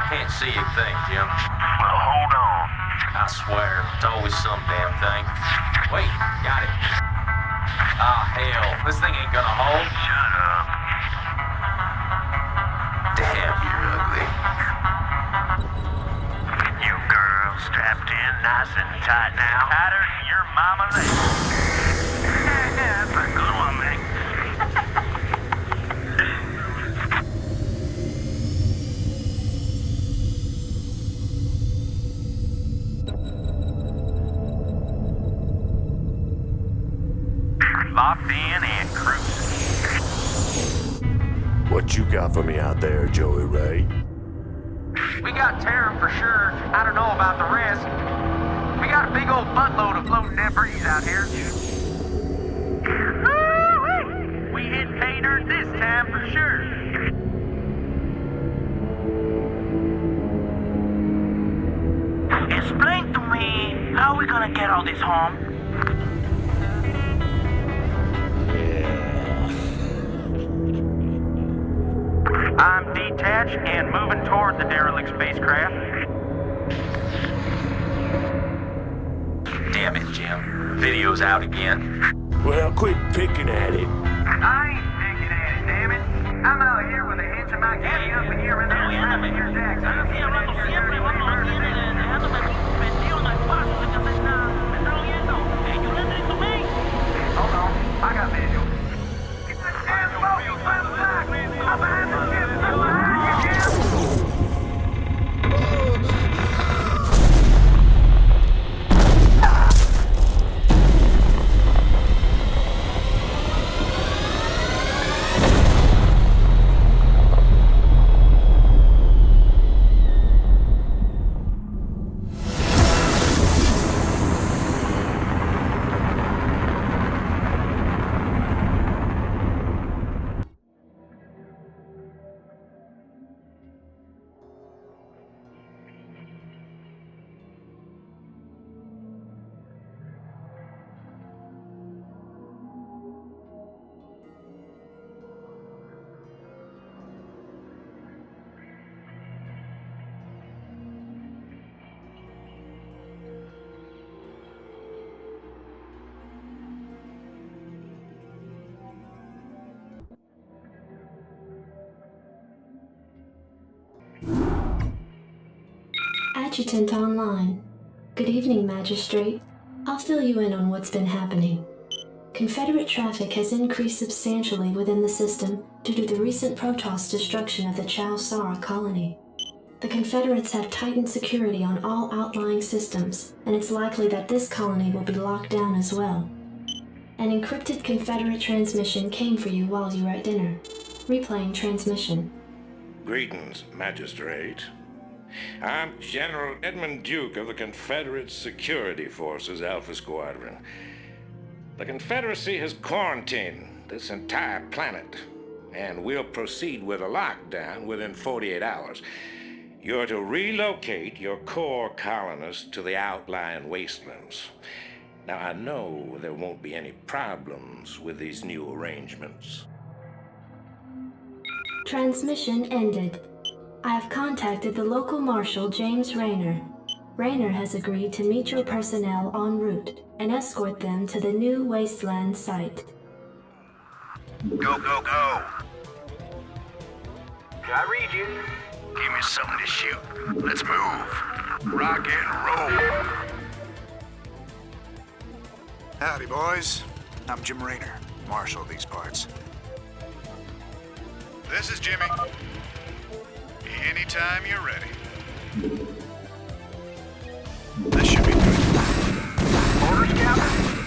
Can't see a thing, Jim. Well, hold on. I swear, it's always some damn thing. Wait, got it. Ah, hell, this thing ain't gonna hold. Shut up. Damn, you're ugly. You girls strapped in nice and tight now. Tighter than your mama leg. That's a good one, man. Locked in and cruising. What you got for me out there, Joey Ray? We got Terran for sure. I don't know about the rest. We got a big old buttload of floating debris out here. Woo-wee! We hit pay dirt this time for sure. Explain to me, how are we gonna get all this home? I'm detached and moving toward the derelict spacecraft. Damn it, Jim. Video's out again. Well, quit picking at it. I ain't picking at it, damn it. I'm out here with a hitch in my kitty up in here and there slapping your jacks. Hold on, I got visual. Get the damn boat, you left back! I'm behind the ship! I'm behind you, Jim! Adjutant online. Good evening, Magistrate. I'll fill you in on what's been happening. Confederate traffic has increased substantially within the system due to the recent Protoss destruction of the Chow-Sara colony. The Confederates have tightened security on all outlying systems, and it's likely that this colony will be locked down as well. An encrypted Confederate transmission came for you while you were at dinner. Replaying transmission. Greetings, Magistrate. I'm General Edmund Duke of the Confederate Security Forces Alpha Squadron. The Confederacy has quarantined this entire planet, and we'll proceed with a lockdown within 48 hours. You're to relocate your core colonists to the outlying wastelands. Now, I know there won't be any problems with these new arrangements. Transmission ended. I have contacted the local marshal, James Rayner. Rayner has agreed to meet your personnel en route and escort them to the new wasteland site. Go, go, go! I read you. Give me something to shoot. Let's move. Rock and roll. Howdy, boys. I'm Jim Rayner, marshal of these parts. This is Jimmy. Anytime you're ready. This should be good. Orders, Captain?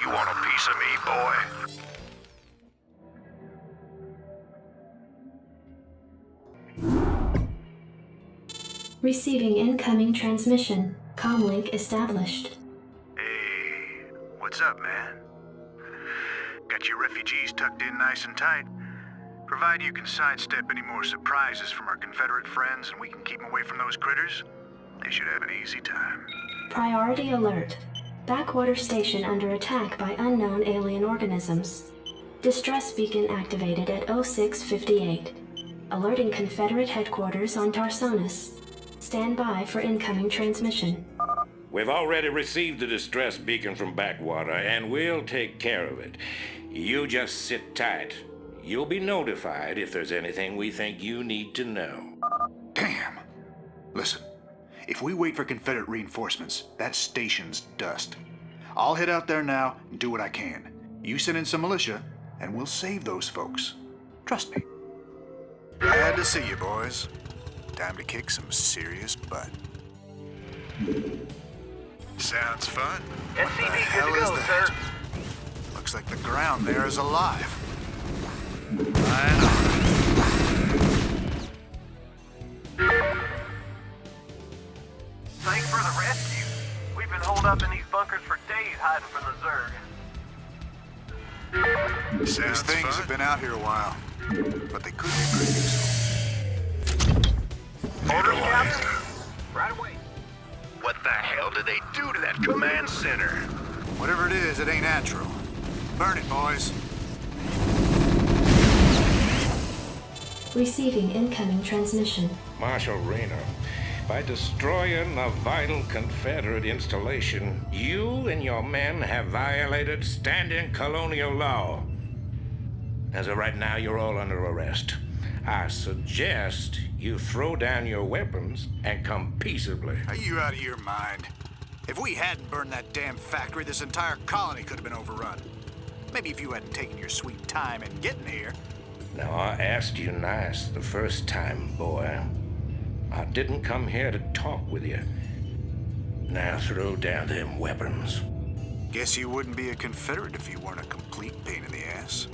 You want a piece of me, boy? Receiving incoming transmission. Comlink established. Hey, what's up, man? Got your refugees tucked in nice and tight. Provided you can sidestep any more surprises from our Confederate friends and we can keep them away from those critters, they should have an easy time. Priority alert. Backwater station under attack by unknown alien organisms. Distress beacon activated at 0658. Alerting Confederate headquarters on Tarsonis. Stand by for incoming transmission. We've already received the distress beacon from Backwater, and we'll take care of it. You just sit tight. You'll be notified if there's anything we think you need to know. Damn. Listen, if we wait for Confederate reinforcements, that station's dust. I'll head out there now and do what I can. You send in some militia, and we'll save those folks. Trust me. Glad to see you, boys. Time to kick some serious butt. Sounds fun. What the hell is that? Looks like the ground there is alive. Right on. Thanks for the rescue. We've been holed up in these bunkers for days hiding from the Zerg. These things have been out here a while, but they could be pretty useful. Orders, Captain? Right away. What the hell did they do to that command center? Whatever it is, it ain't natural. Burn it, boys. Receiving incoming transmission. Marshal Rayner, by destroying a vital Confederate installation, you and your men have violated standing colonial law. As of right now, you're all under arrest. I suggest you throw down your weapons and come peaceably. Are you out of your mind? If we hadn't burned that damn factory, this entire colony could have been overrun. Maybe if you hadn't taken your sweet time in getting here. Now, I asked you nice the first time, boy. I didn't come here to talk with you. Now throw down them weapons. Guess you wouldn't be a Confederate if you weren't a complete pain in the ass.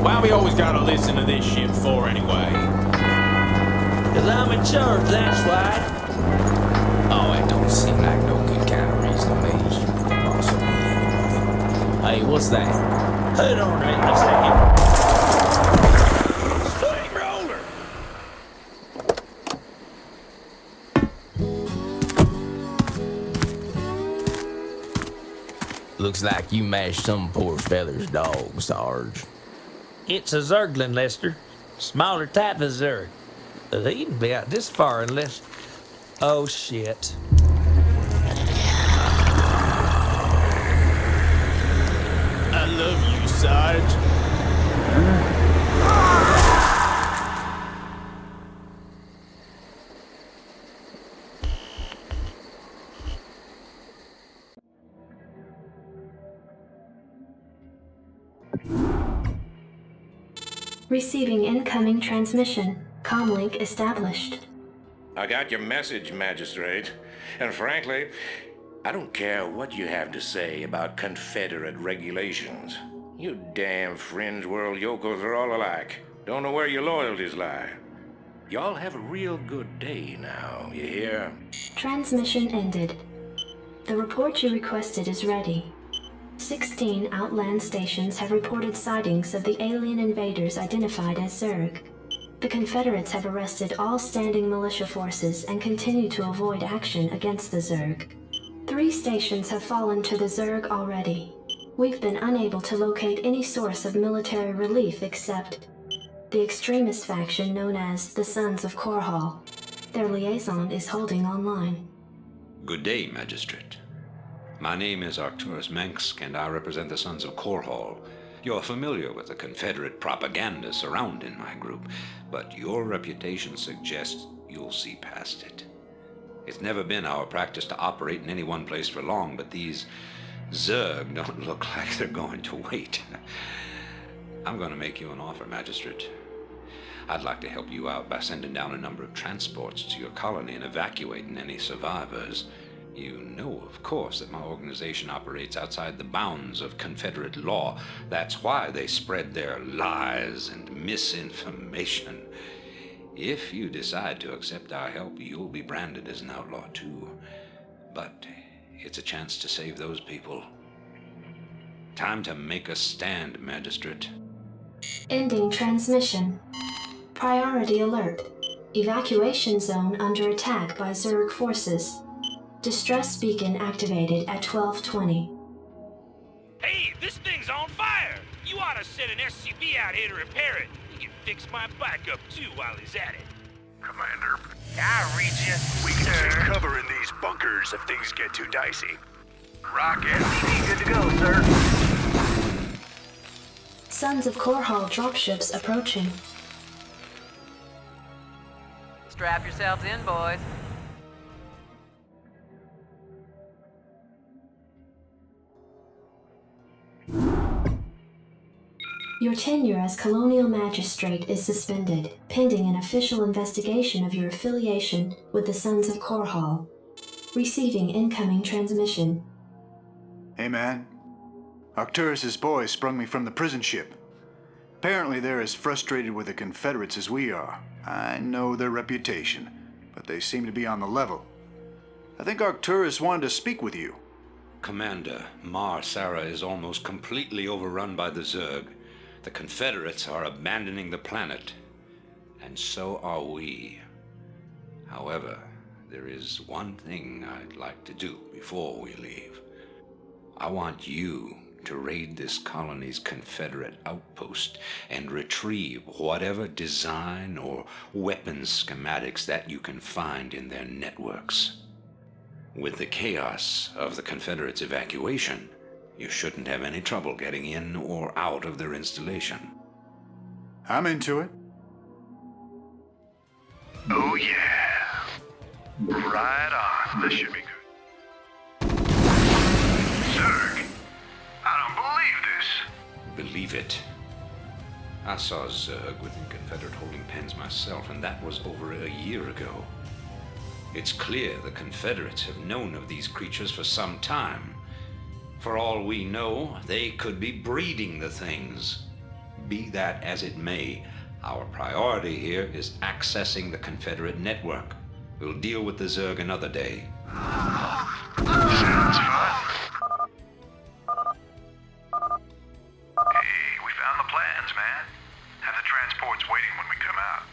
Why we always gotta listen to this shit for anyway? 'Cause I'm in charge, that's why. Oh, it don't seem like no good kind of reason to me. Possibly anyway. Hey, what's that? Hold on a second. Straight roller! Looks like you mashed some poor fella's dog, Sarge. It's a Zerglin, Lester. Smaller type of Zerg. They wouldn't be out this far unless... Oh, shit. I love you, Sarge. Receiving incoming transmission. Comlink established. I got your message, Magistrate. And frankly, I don't care what you have to say about Confederate regulations. You damn fringe world yokels are all alike. Don't know where your loyalties lie. Y'all have a real good day now, you hear? Transmission ended. The report you requested is ready. 16 outland stations have reported sightings of the alien invaders identified as Zerg. The Confederates have arrested all standing militia forces and continue to avoid action against the Zerg. 3 stations have fallen to the Zerg already. We've been unable to locate any source of military relief except the extremist faction known as the Sons of Korhal. Their liaison is holding online. Good day, Magistrate. My name is Arcturus Mansk, and I represent the Sons of Korhal. You're familiar with the Confederate propaganda surrounding my group, but your reputation suggests you'll see past it. It's never been our practice to operate in any one place for long, but these Zerg don't look like they're going to wait. I'm going to make you an offer, Magistrate. I'd like to help you out by sending down a number of transports to your colony and evacuating any survivors. You know, of course, that my organization operates outside the bounds of Confederate law. That's why they spread their lies and misinformation. If you decide to accept our help, you'll be branded as an outlaw too. But it's a chance to save those people. Time to make a stand, Magistrate. Ending transmission. Priority alert. Evacuation zone under attack by Zerg forces. Distress beacon activated at 12:20. Hey, this thing's on fire! You ought to send an SCV out here to repair it. He can fix my bike up too while he's at it. Commander, I'll read you, we can sir. take cover in these bunkers if things get too dicey. Rocket. SCV good to go, sir. Sons of Korhal dropships approaching. Strap yourselves in, boys. Your tenure as Colonial Magistrate is suspended, pending an official investigation of your affiliation with the Sons of Korhal. Receiving incoming transmission. Hey man, Arcturus' boys sprung me from the prison ship. Apparently they're as frustrated with the Confederates as we are. I know their reputation, but they seem to be on the level. I think Arcturus wanted to speak with you. Commander, Mar Sara is almost completely overrun by the Zerg. The Confederates are abandoning the planet, and so are we. However, there is one thing I'd like to do before we leave. I want you to raid this colony's Confederate outpost and retrieve whatever design or weapons schematics that you can find in their networks. With the chaos of the Confederates' evacuation, you shouldn't have any trouble getting in or out of their installation. I'm into it. Oh yeah. Right on. This should be good. Zerg! I don't believe this. Believe it. I saw Zerg within Confederate holding pens myself, and that was over a year ago. It's clear the Confederates have known of these creatures for some time. For all we know, they could be breeding the things. Be that as it may, our priority here is accessing the Confederate network. We'll deal with the Zerg another day. Sounds fun. Hey, we found the plans, man. Have the transports waiting when we come out.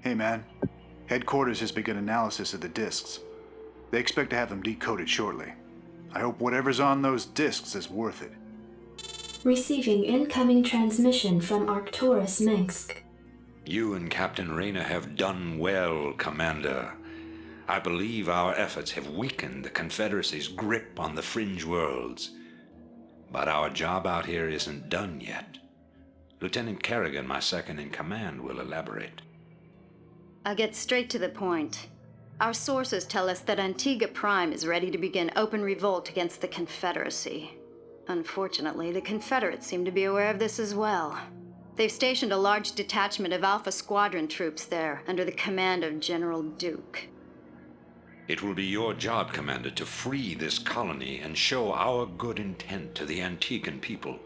Hey man, headquarters has begun analysis of the discs. They expect to have them decoded shortly. I hope whatever's on those discs is worth it. Receiving incoming transmission from Arcturus Minsk. You and Captain Rayner have done well, Commander. I believe our efforts have weakened the Confederacy's grip on the fringe worlds. But our job out here isn't done yet. Lieutenant Kerrigan, my second in command, will elaborate. I'll get straight to the point. Our sources tell us that Antigua Prime is ready to begin open revolt against the Confederacy. Unfortunately, the Confederates seem to be aware of this as well. They've stationed a large detachment of Alpha Squadron troops there, under the command of General Duke. It will be your job, Commander, to free this colony and show our good intent to the Antiguan people.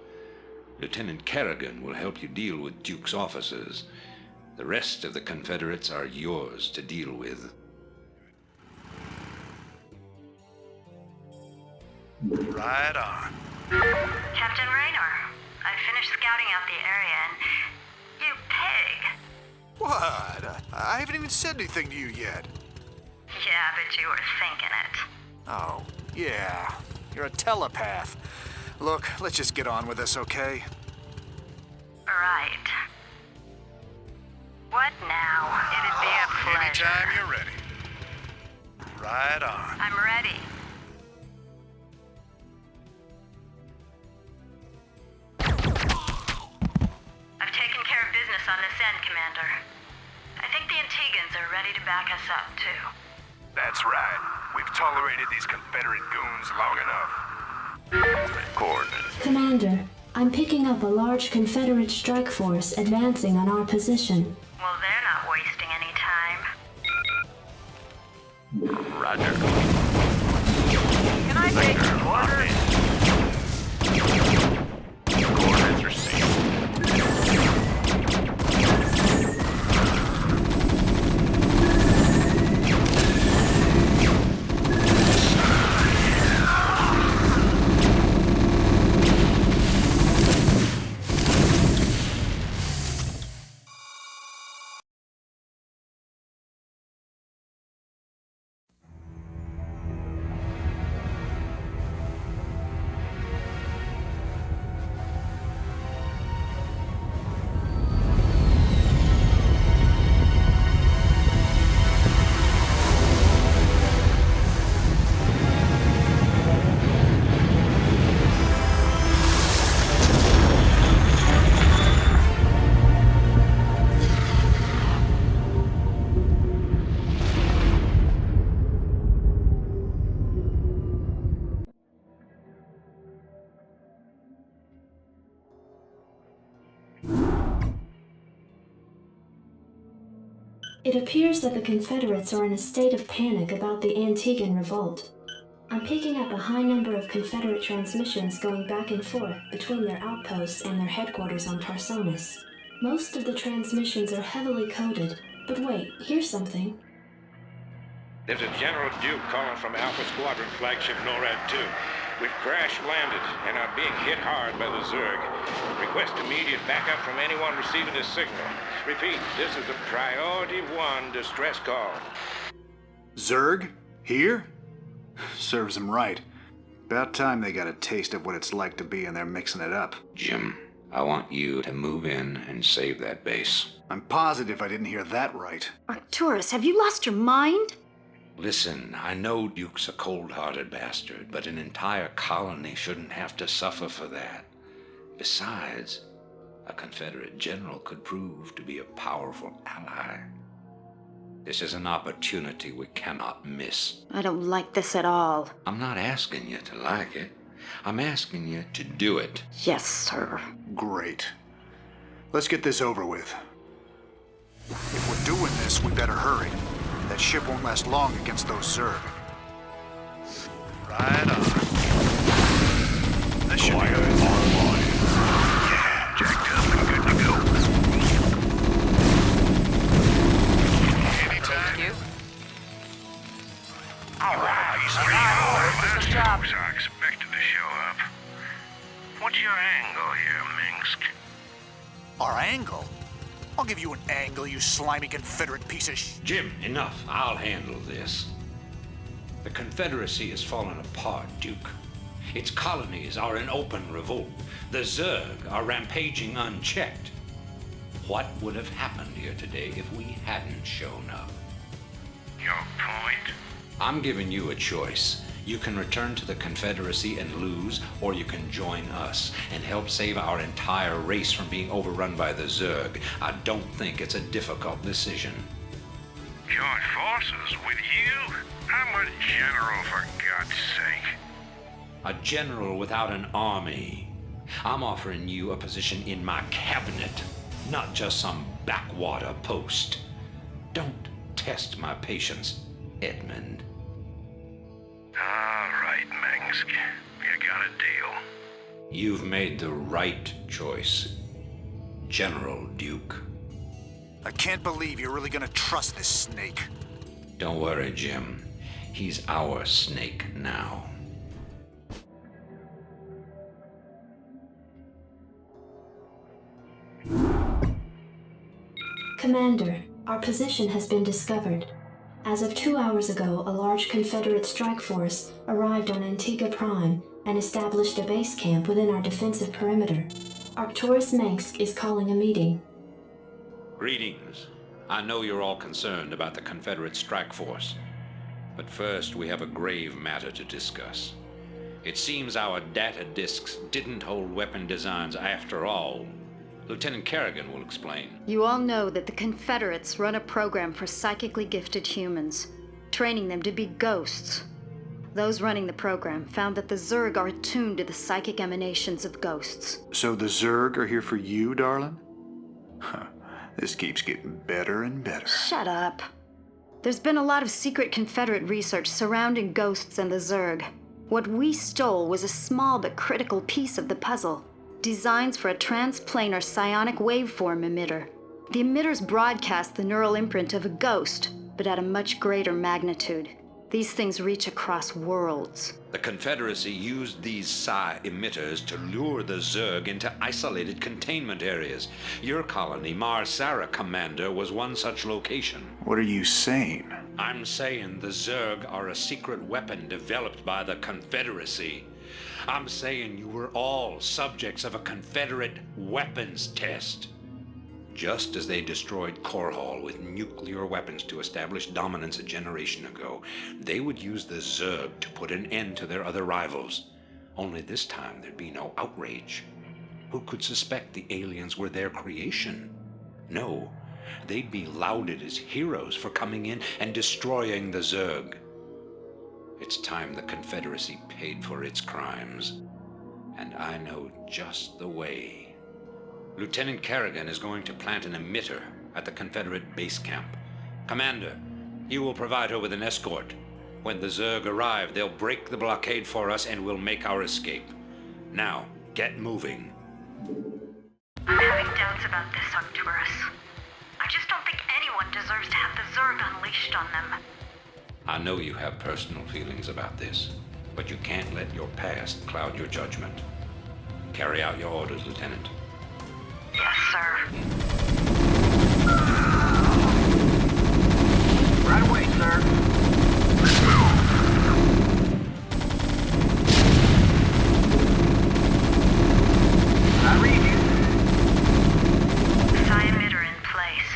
Lieutenant Kerrigan will help you deal with Duke's officers. The rest of the Confederates are yours to deal with. Right on. Captain Rayner, I finished scouting out the area and... You pig! What? I haven't even said anything to you yet. Yeah, but you were thinking it. Oh, yeah. You're a telepath. Look, let's just get on with this, okay? Right. What now? It'd be a pleasure. Anytime you're ready. Right on. I'm ready. I've taken care of business on this end, Commander. I think the Antigans are ready to back us up, too. That's right. We've tolerated these Confederate goons long enough. Coordinates. Commander, I'm picking up a large Confederate strike force advancing on our position. Well, they're not wasting any time. Roger. Can I take your orders? Coordinates received. It appears that the Confederates are in a state of panic about the Antiguan revolt. I'm picking up a high number of Confederate transmissions going back and forth between their outposts and their headquarters on Tarsonis. Most of the transmissions are heavily coded, but wait, here's something. There's a General Duke calling from Alpha Squadron flagship NORAD 2. We've crash-landed and are being hit hard by the Zerg. Request immediate backup from anyone receiving this signal. Repeat, this is a Priority 1 distress call. Zerg? Here? Serves them right. About time they got a taste of what it's like to be in there mixing it up. Jim, I want you to move in and save that base. I'm positive I didn't hear that right. Arcturus, have you lost your mind? Listen, I know Duke's a cold-hearted bastard, but an entire colony shouldn't have to suffer for that. Besides, a Confederate general could prove to be a powerful ally. This is an opportunity we cannot miss. I don't like this at all. I'm not asking you to like it. I'm asking you to do it. Yes, sir. Great. Let's get this over with. If we're doing this, we better hurry. That ship won't last long against those Zerg. Right on. This should be good. Yeah, jacked up and good to go. Anytime. Thank you. All right. These three last troops are expected to show up. What's your angle here, Minsk? Our angle? I'll give you an angle, you slimy Confederate piece of Jim, enough. I'll handle this. The Confederacy has fallen apart, Duke. Its colonies are in open revolt. The Zerg are rampaging unchecked. What would have happened here today if we hadn't shown up? Your point? I'm giving you a choice. You can return to the Confederacy and lose, or you can join us and help save our entire race from being overrun by the Zerg. I don't think it's a difficult decision. Join forces with you? I'm a general, for God's sake. A general without an army. I'm offering you a position in my cabinet, not just some backwater post. Don't test my patience, Edmund. All right, Minsk. You got a deal. You've made the right choice, General Duke. I can't believe you're really gonna trust this snake. Don't worry, Jim. He's our snake now. Commander, our position has been discovered. As of 2 hours ago, a large Confederate strike force arrived on Antigua Prime and established a base camp within our defensive perimeter. Arcturus Mansk is calling a meeting. Greetings. I know you're all concerned about the Confederate strike force. But first, we have a grave matter to discuss. It seems our data disks didn't hold weapon designs after all. Lieutenant Kerrigan will explain. You all know that the Confederates run a program for psychically gifted humans, training them to be ghosts. Those running the program found that the Zerg are attuned to the psychic emanations of ghosts. So the Zerg are here for you, darling? Huh. This keeps getting better and better. Shut up. There's been a lot of secret Confederate research surrounding ghosts and the Zerg. What we stole was a small but critical piece of the puzzle. Designs for a transplanar psionic waveform emitter. The emitters broadcast the neural imprint of a ghost, but at a much greater magnitude. These things reach across worlds. The Confederacy used these psi emitters to lure the Zerg into isolated containment areas. Your colony, Mar-Sara Commander, was one such location. What are you saying? I'm saying the Zerg are a secret weapon developed by the Confederacy. I'm saying you were all subjects of a Confederate weapons test. Just as they destroyed Korhal with nuclear weapons to establish dominance a generation ago, they would use the Zerg to put an end to their other rivals. Only this time there'd be no outrage. Who could suspect the aliens were their creation? No, they'd be lauded as heroes for coming in and destroying the Zerg. It's time the Confederacy paid for its crimes. And I know just the way. Lieutenant Kerrigan is going to plant an emitter at the Confederate base camp. Commander, you will provide her with an escort. When the Zerg arrive, they'll break the blockade for us and we'll make our escape. Now, get moving. I'm having doubts about this, Arcturus. I just don't think anyone deserves to have the Zerg unleashed on them. I know you have personal feelings about this, but you can't let your past cloud your judgment. Carry out your orders, Lieutenant. Yes, sir. Right away, sir. Let's move. I read you. Psi emitter in place.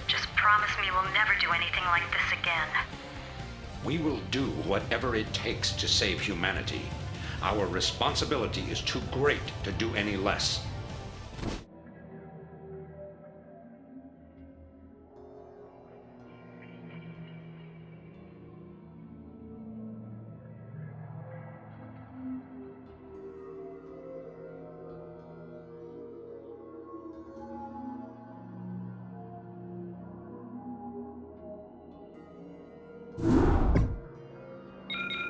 Just promise me we'll never do anything like this again. We will do whatever it takes to save humanity. Our responsibility is too great to do any less.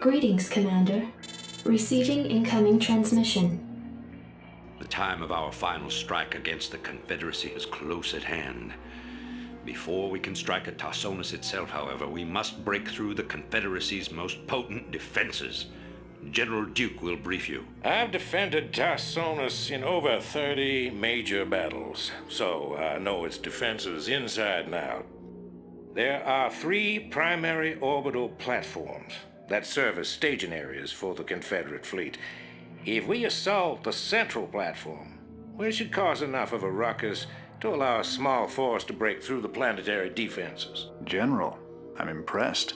Greetings, Commander. Receiving incoming transmission. The time of our final strike against the Confederacy is close at hand. Before we can strike at Tarsonis itself, however, we must break through the Confederacy's most potent defenses. General Duke will brief you. I've defended Tarsonis in over 30 major battles, so I know its defenses inside and out. There are 3 primary orbital platforms that serve as staging areas for the Confederate fleet. If we assault the central platform, we should cause enough of a ruckus to allow a small force to break through the planetary defenses. General, I'm impressed.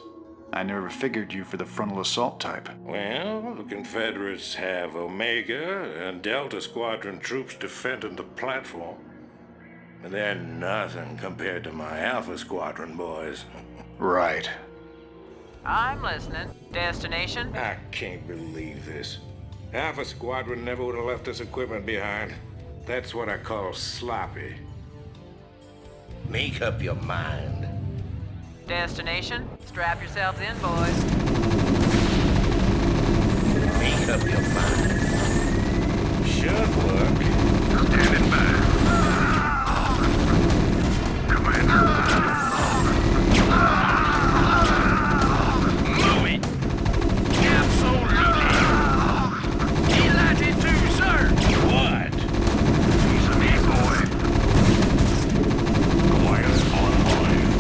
I never figured you for the frontal assault type. Well, the Confederates have Omega and Delta Squadron troops defending the platform. And they're nothing compared to my Alpha Squadron boys. Right. I'm listening. Destination? I can't believe this. Alpha Squadron never would have left this equipment behind. That's what I call sloppy. Make up your mind. Destination? Strap yourselves in, boys. Make up your mind. Should work. Standing by. Commander. Move it! Absolutely! Delighted to, sir! What? He's a big boy. Quiet online.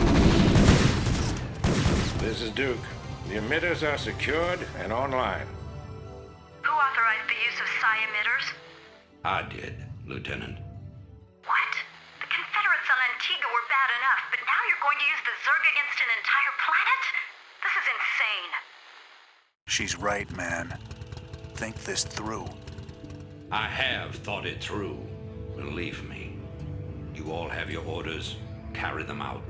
This is Duke. The emitters are secured and online. Who authorized the use of psi emitters? I did, Lieutenant. What? The Confederates on Antigua were bad enough, but now you're going to use the Zerg against an entire planet? This is insane. She's right, man. Think this through. I have thought it through. Believe me, you all have your orders. Carry them out.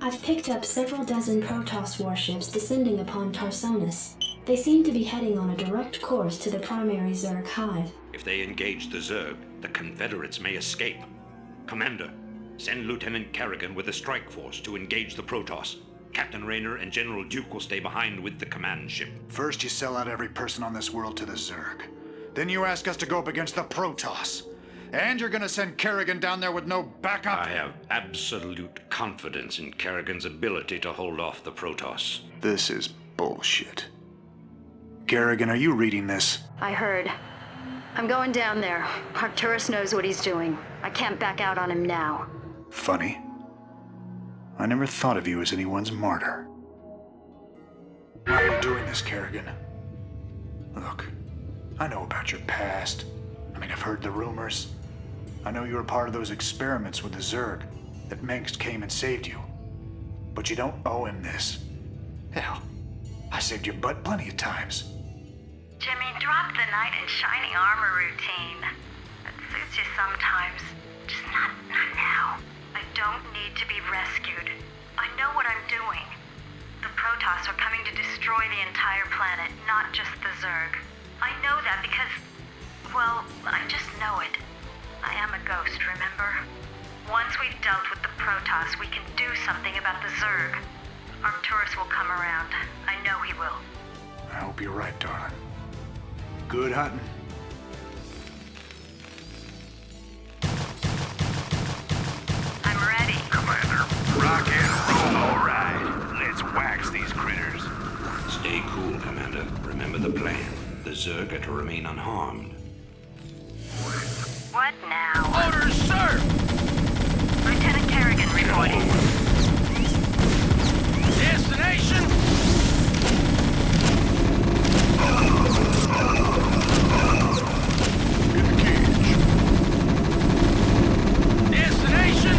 I've picked up several dozen Protoss warships descending upon Tarsonis. They seem to be heading on a direct course to the primary Zerg hive. If they engage the Zerg, the Confederates may escape. Commander, send Lieutenant Kerrigan with a strike force to engage the Protoss. Captain Rayner and General Duke will stay behind with the command ship. First you sell out every person on this world to the Zerg. Then you ask us to go up against the Protoss. And you're gonna send Kerrigan down there with no backup? I have absolute confidence in Kerrigan's ability to hold off the Protoss. This is bullshit. Kerrigan, are you reading this? I heard. I'm going down there. Arcturus knows what he's doing. I can't back out on him now. Funny. I never thought of you as anyone's martyr. Why are you doing this, Kerrigan? Look, I know about your past. I've heard the rumors. I know you were part of those experiments with the Zerg, that Mengsk came and saved you. But you don't owe him this. Hell, I saved your butt plenty of times. Jimmy, drop the knight in shining armor routine. That suits you sometimes. Just not now. I don't need to be rescued. I know what I'm doing. The Protoss are coming to destroy the entire planet, not just the Zerg. I know that because, well, I just know it. I am a ghost, remember? Once we've dealt with the Protoss, we can do something about the Zerg. Arcturus will come around. I know he will. I hope you're right, darling. Good hunting. I'm ready. Commander, rock and roll. All right, let's wax these critters. Stay cool, Commander. Remember the plan. The Zerg are to remain unharmed. What now? Orders, sir! Lieutenant Kerrigan reporting. Destination? In the cage. Destination?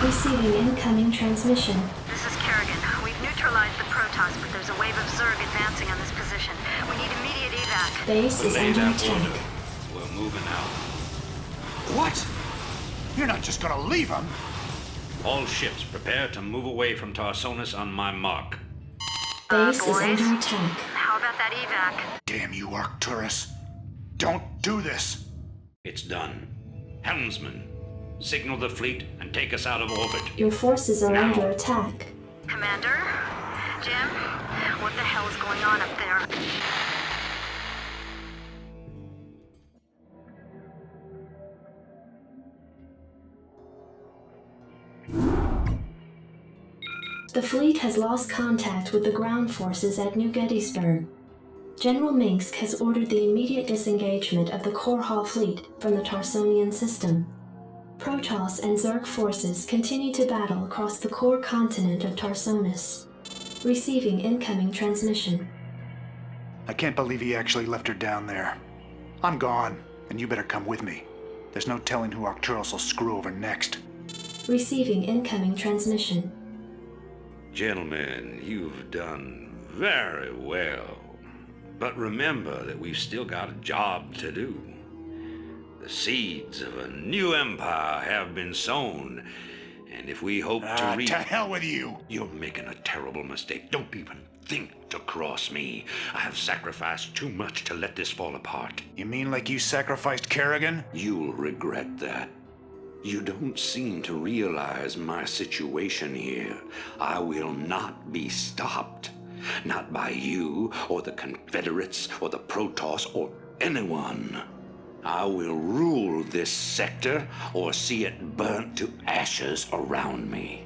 Receiving incoming transmission. This is Kerrigan. We've neutralized the Protoss, but there's a wave of Zerg advancing on this position. We need immediate evac. Base is Relay under that attack. order. We're moving out. What? You're not just gonna leave him? All ships prepare to move away from Tarsonis on my mark. Base is boys. under attack. How about that evac? Damn you, Arcturus. Don't do this. It's done. Helmsman, signal the fleet and take us out of orbit. Your forces are Now. under attack. Commander? Jim? What the hell is going on up there? The fleet has lost contact with the ground forces at New Gettysburg. General Mengsk has ordered the immediate disengagement of the Korhal fleet from the Tarsonian system. Protoss and Zerg forces continue to battle across the core continent of Tarsonis. Receiving incoming transmission. I can't believe he actually left her down there. I'm gone, and you better come with me. There's no telling who Arcturus will screw over next. Receiving incoming transmission. Gentlemen, you've done very well. But remember that we've still got a job to do. The seeds of a new empire have been sown, and if we hope to reach... To hell with you! You're making a terrible mistake. Don't even think to cross me. I have sacrificed too much to let this fall apart. You mean like you sacrificed Kerrigan? You'll regret that. You don't seem to realize my situation here. I will not be stopped. Not by you, or the Confederates, or the Protoss, or anyone. I will rule this sector, or see it burnt to ashes around me.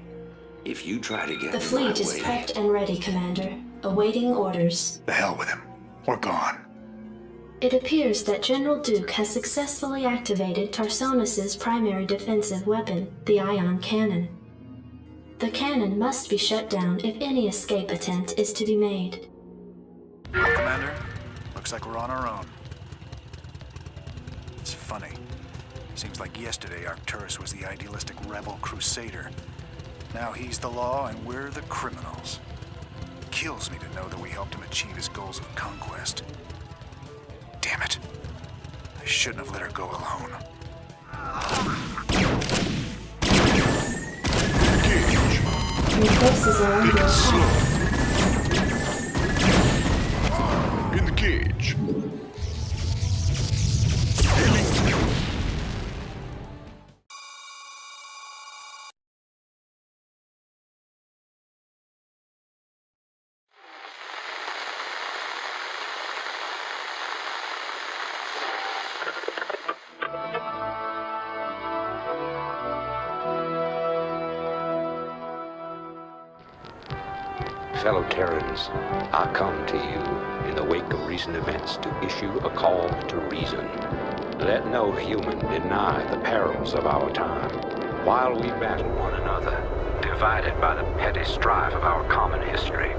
If you try to get The fleet is prepped and ready, Commander. Awaiting orders. The hell with him. We're gone. It appears that General Duke has successfully activated Tarsonis' primary defensive weapon, the ion cannon. The cannon must be shut down if any escape attempt is to be made. Well, Commander, looks like we're on our own. It's funny. Seems like yesterday Arcturus was the idealistic rebel crusader. Now he's the law and we're the criminals. It kills me to know that we helped him achieve his goals of conquest. Damn it. I shouldn't have let her go alone. Your forces are under attack. In the cage. Fellow Terrans, I come to you in the wake of recent events to issue a call to reason. Let no human deny the perils of our time. While we battle one another, divided by the petty strife of our common history,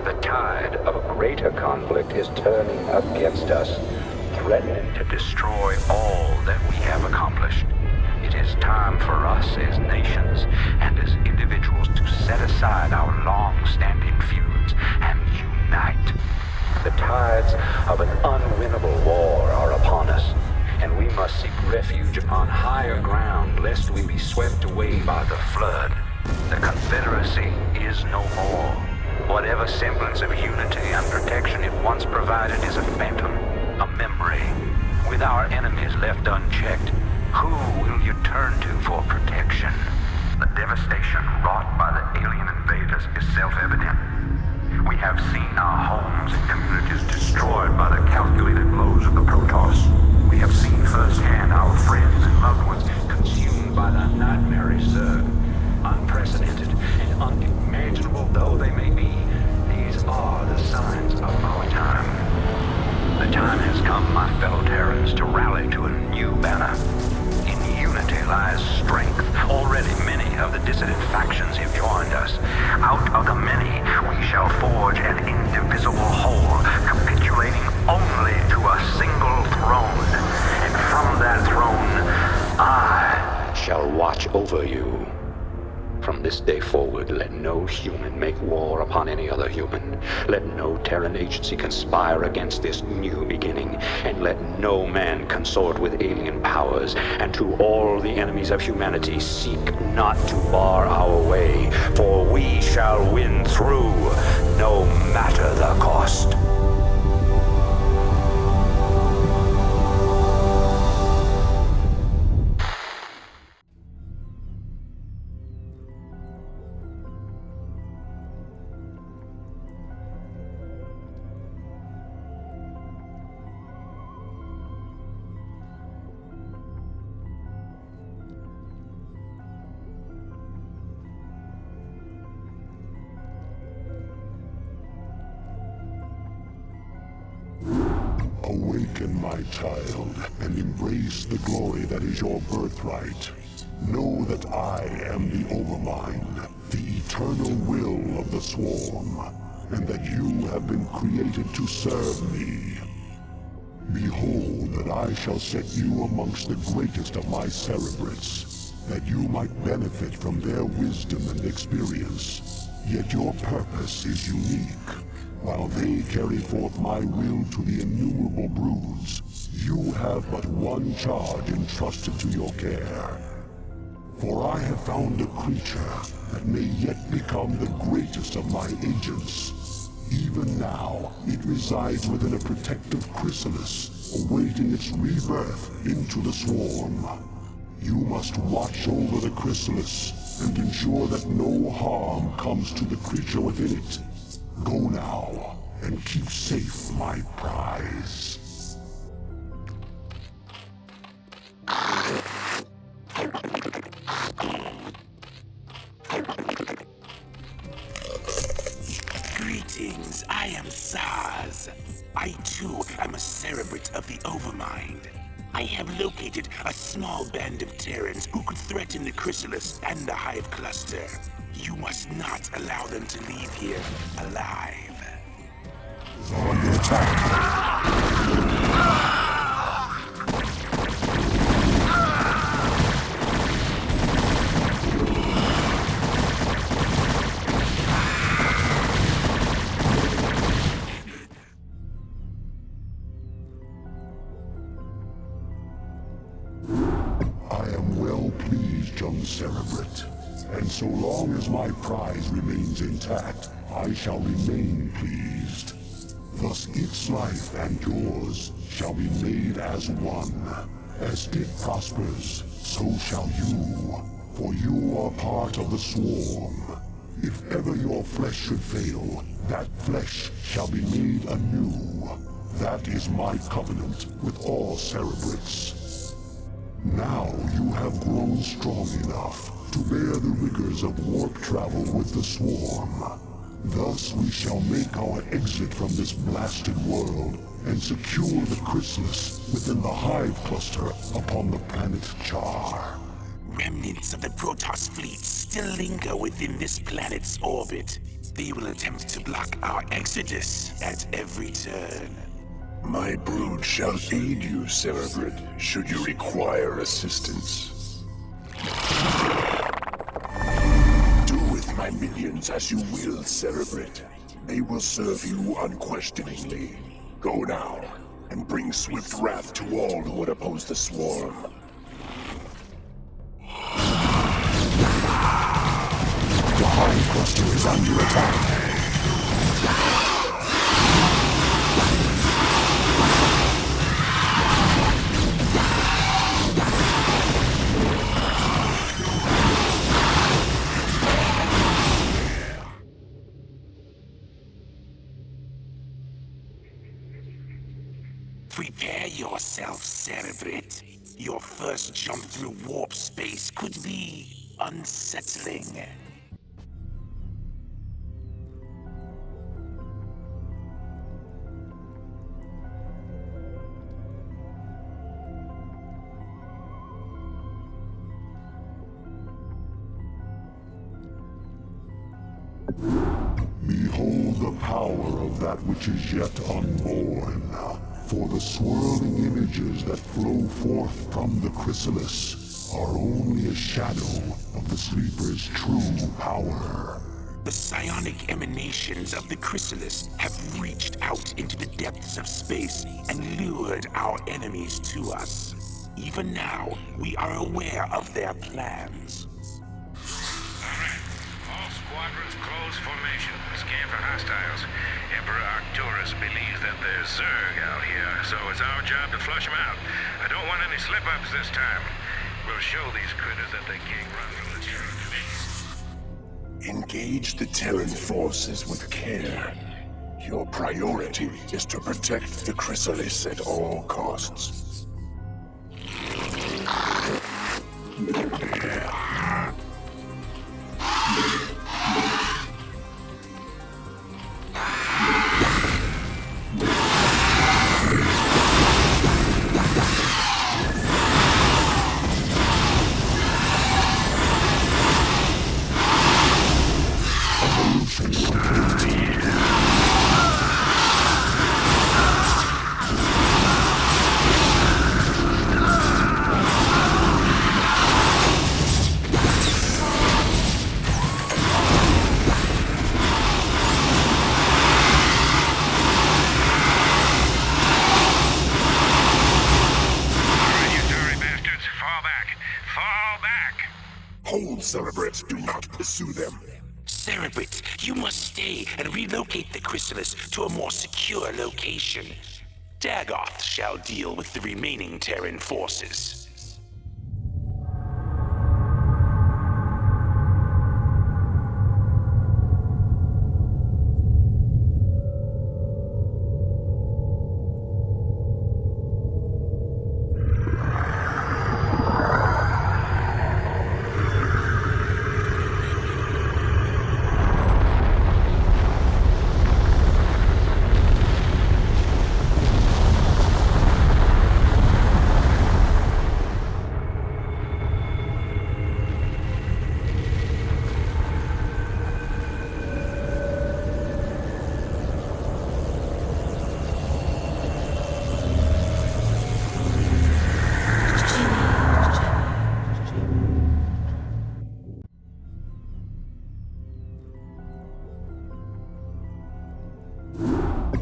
the tide of a greater conflict is turning against us, threatening to destroy all that we have accomplished. It is time for us as nations and as individuals to set aside our long-standing feuds and unite. The tides of an unwinnable war are upon us, and we must seek refuge upon higher ground lest we be swept away by the flood. The Confederacy is no more. Whatever semblance of unity and protection it once provided is a phantom, a memory. With our enemies left unchecked, who will you turn to for protection? The devastation wrought by the alien invaders is self-evident. We have seen our homes and communities destroyed by the calculated blows of the Protoss. We have seen firsthand our friends and loved ones consumed by the nightmarish Zerg. Unprecedented and unimaginable though they may be, these are the signs of our time. The time has come, my fellow Terrans, to rally to a new banner. In unity lies strength. Already many of the dissident factions have joined us. Out of the many, we shall forge an indivisible whole, capitulating only to a single throne. And from that throne, I shall watch over you. From this day forward, let no human make war upon any other human. Let no Terran agency conspire against this new beginning, and let no man consort with alien powers. And to all the enemies of humanity, seek not to bar our way, for we shall win through, no matter the cost. Awaken, my child, and embrace the glory that is your birthright. Know that I am the Overmind, the eternal will of the Swarm, and that you have been created to serve me. Behold that I shall set you amongst the greatest of my cerebrates, that you might benefit from their wisdom and experience. Yet your purpose is unique. While they carry forth my will to the innumerable broods, you have but one charge entrusted to your care. For I have found a creature that may yet become the greatest of my agents. Even now, it resides within a protective chrysalis, awaiting its rebirth into the swarm. You must watch over the chrysalis and ensure that no harm comes to the creature within it. Go now, and keep safe my prize. Greetings, I am Zaz. I too am a cerebrate of the Overmind. I have located a small band of Terrans who could threaten the chrysalis and the hive cluster. You must not allow them to leave here alive. On attack! Young cerebrate, and so long as my prize remains intact, I shall remain pleased. Thus its life and yours shall be made as one. As it prospers, so shall you, for you are part of the swarm. If ever your flesh should fail, that flesh shall be made anew. That is my covenant with all cerebrates. Now you have grown strong enough to bear the rigors of warp travel with the swarm. Thus we shall make our exit from this blasted world and secure the chrysalis within the hive cluster upon the planet Char. Remnants of the Protoss fleet still linger within this planet's orbit. They will attempt to block our exodus at every turn. My brood shall aid you, cerebrate, should you require assistance. Do with my minions as you will, cerebrate. They will serve you unquestioningly. Go now, and bring swift wrath to all who would oppose the swarm. The hive cluster is under attack. Prepare yourself, cerebrate. Your first jump through warp space could be unsettling. Behold the power of that which is yet unborn. For the swirling images that flow forth from the chrysalis are only a shadow of the sleeper's true power. The psionic emanations of the chrysalis have reached out into the depths of space and lured our enemies to us. Even now, we are aware of their plans. All squadrons close formation. Scan for hostiles. Emperor Arcturus believes that there's Zerg out here, so it's our job to flush them out. I don't want any slip-ups this time. We'll show these critters that they can't run from the truth. Engage the Terran forces with care. Your priority is to protect the chrysalis at all costs. Hold, Cerebrit. Do not pursue them. Cerebrit, you must stay and relocate the chrysalis to a more secure location. Dagoth shall deal with the remaining Terran forces.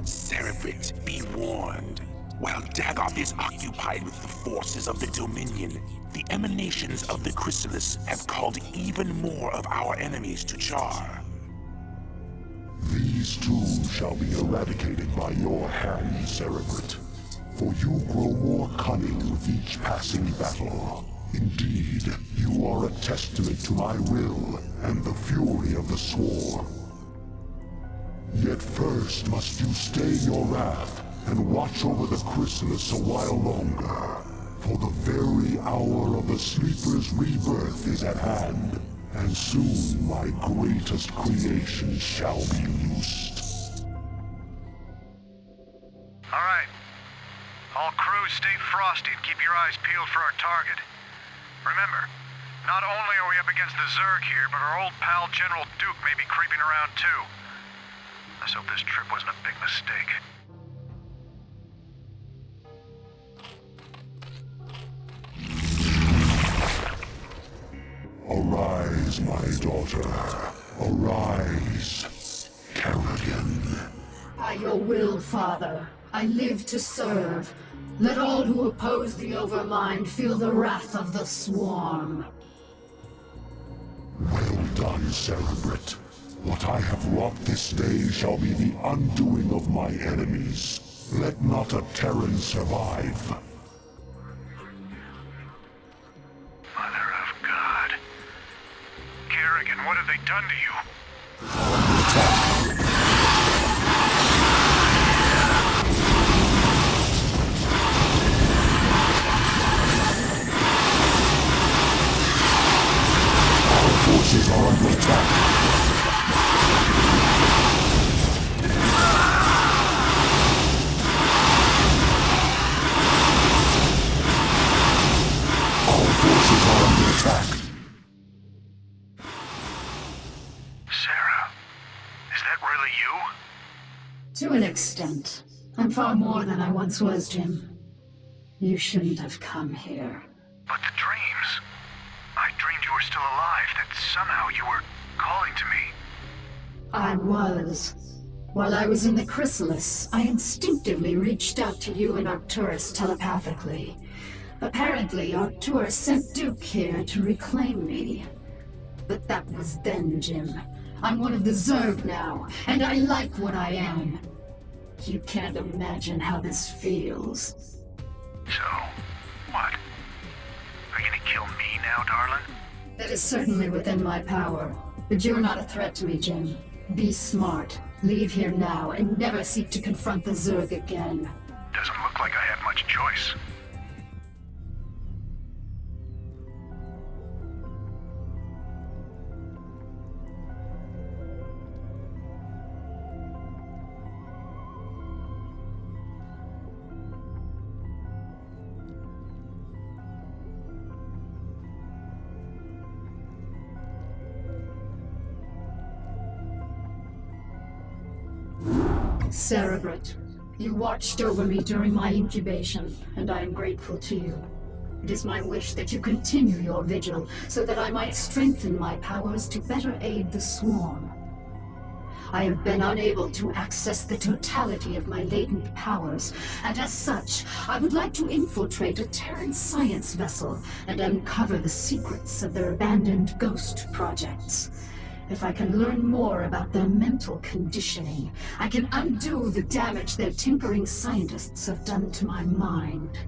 Cerebrit, be warned. While Dagoth is occupied with the forces of the Dominion, the emanations of the chrysalis have called even more of our enemies to Char. These too shall be eradicated by your hand, Cerebrit. For you grow more cunning with each passing battle. Indeed, you are a testament to my will and the fury of the Swarm. Yet first must you stay your wrath and watch over the chrysalis a while longer. For the very hour of the Sleeper's rebirth is at hand, and soon my greatest creation shall be loosed. Alright. All crews stay frosty and keep your eyes peeled for our target. Remember, not only are we up against the Zerg here, but our old pal General Duke may be creeping around too. Let's hope this trip wasn't a big mistake. Arise, my daughter. Arise, Kerrigan. By your will, Father, I live to serve. Let all who oppose the Overmind feel the wrath of the Swarm. Well done, Cerebrit. What I have wrought this day shall be the undoing of my enemies. Let not a Terran survive. Mother of God. Kerrigan, what have they done to you? Our forces are under attack. Forces are under attack. Sarah, is that really you? To an extent. I'm far more than I once was, Jim. You shouldn't have come here. But the dreams. I dreamed you were still alive, that somehow you were calling to me. I was. While I was in the chrysalis, I instinctively reached out to you and Arcturus telepathically. Apparently, Arcturus sent Duke here to reclaim me. But that was then, Jim. I'm one of the Zerg now, and I like what I am. You can't imagine how this feels. So, what? Are you gonna kill me now, darling? That is certainly within my power. But you're not a threat to me, Jim. Be smart. Leave here now, and never seek to confront the Zerg again. Doesn't look like I have much choice. Cerebrit, you watched over me during my incubation, and I am grateful to you. It is my wish that you continue your vigil, so that I might strengthen my powers to better aid the Swarm. I have been unable to access the totality of my latent powers, and as such, I would like to infiltrate a Terran science vessel and uncover the secrets of their abandoned ghost projects. If I can learn more about their mental conditioning, I can undo the damage their tinkering scientists have done to my mind.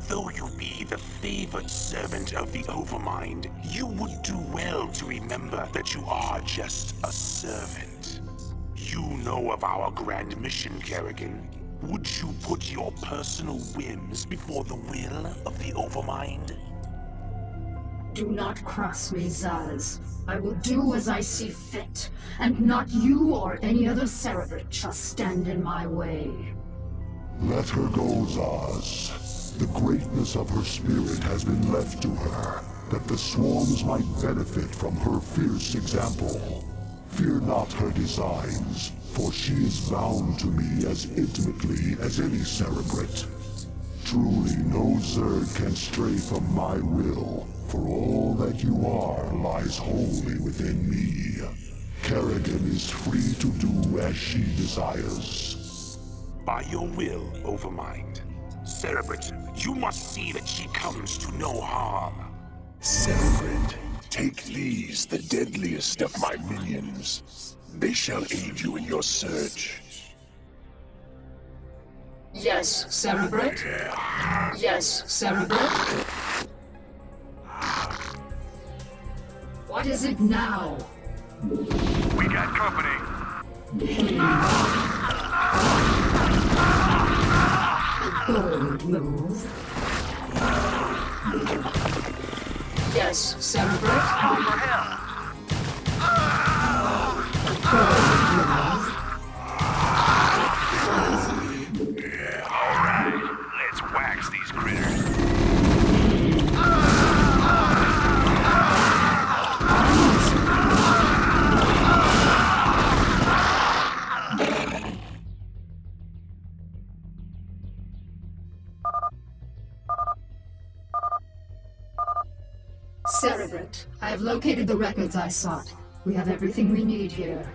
Though you be the favored servant of the Overmind, you would do well to remember that you are just a servant. You know of our grand mission, Kerrigan. Would you put your personal whims before the will of the Overmind? Do not cross me, Zaz. I will do as I see fit, and not you or any other Cerebrate shall stand in my way. Let her go, Zaz. The greatness of her spirit has been left to her, that the swarms might benefit from her fierce example. Fear not her designs, for she is bound to me as intimately as any Cerebrate. Truly no Zerg can stray from my will, for all that you are lies wholly within me. Kerrigan is free to do as she desires. By your will, Overmind. Cerebrate, you must see that she comes to no harm. Cerebrate, take these, the deadliest of my minions. They shall aid you in your search. Yes, Cerebrate? Yes, Cerebrate? What is it now? We got company. Bold move. Yes, Cerebrate? Over him. All right, let's wax these critters. Cerebrate, I have located the records I sought. We have everything we need here.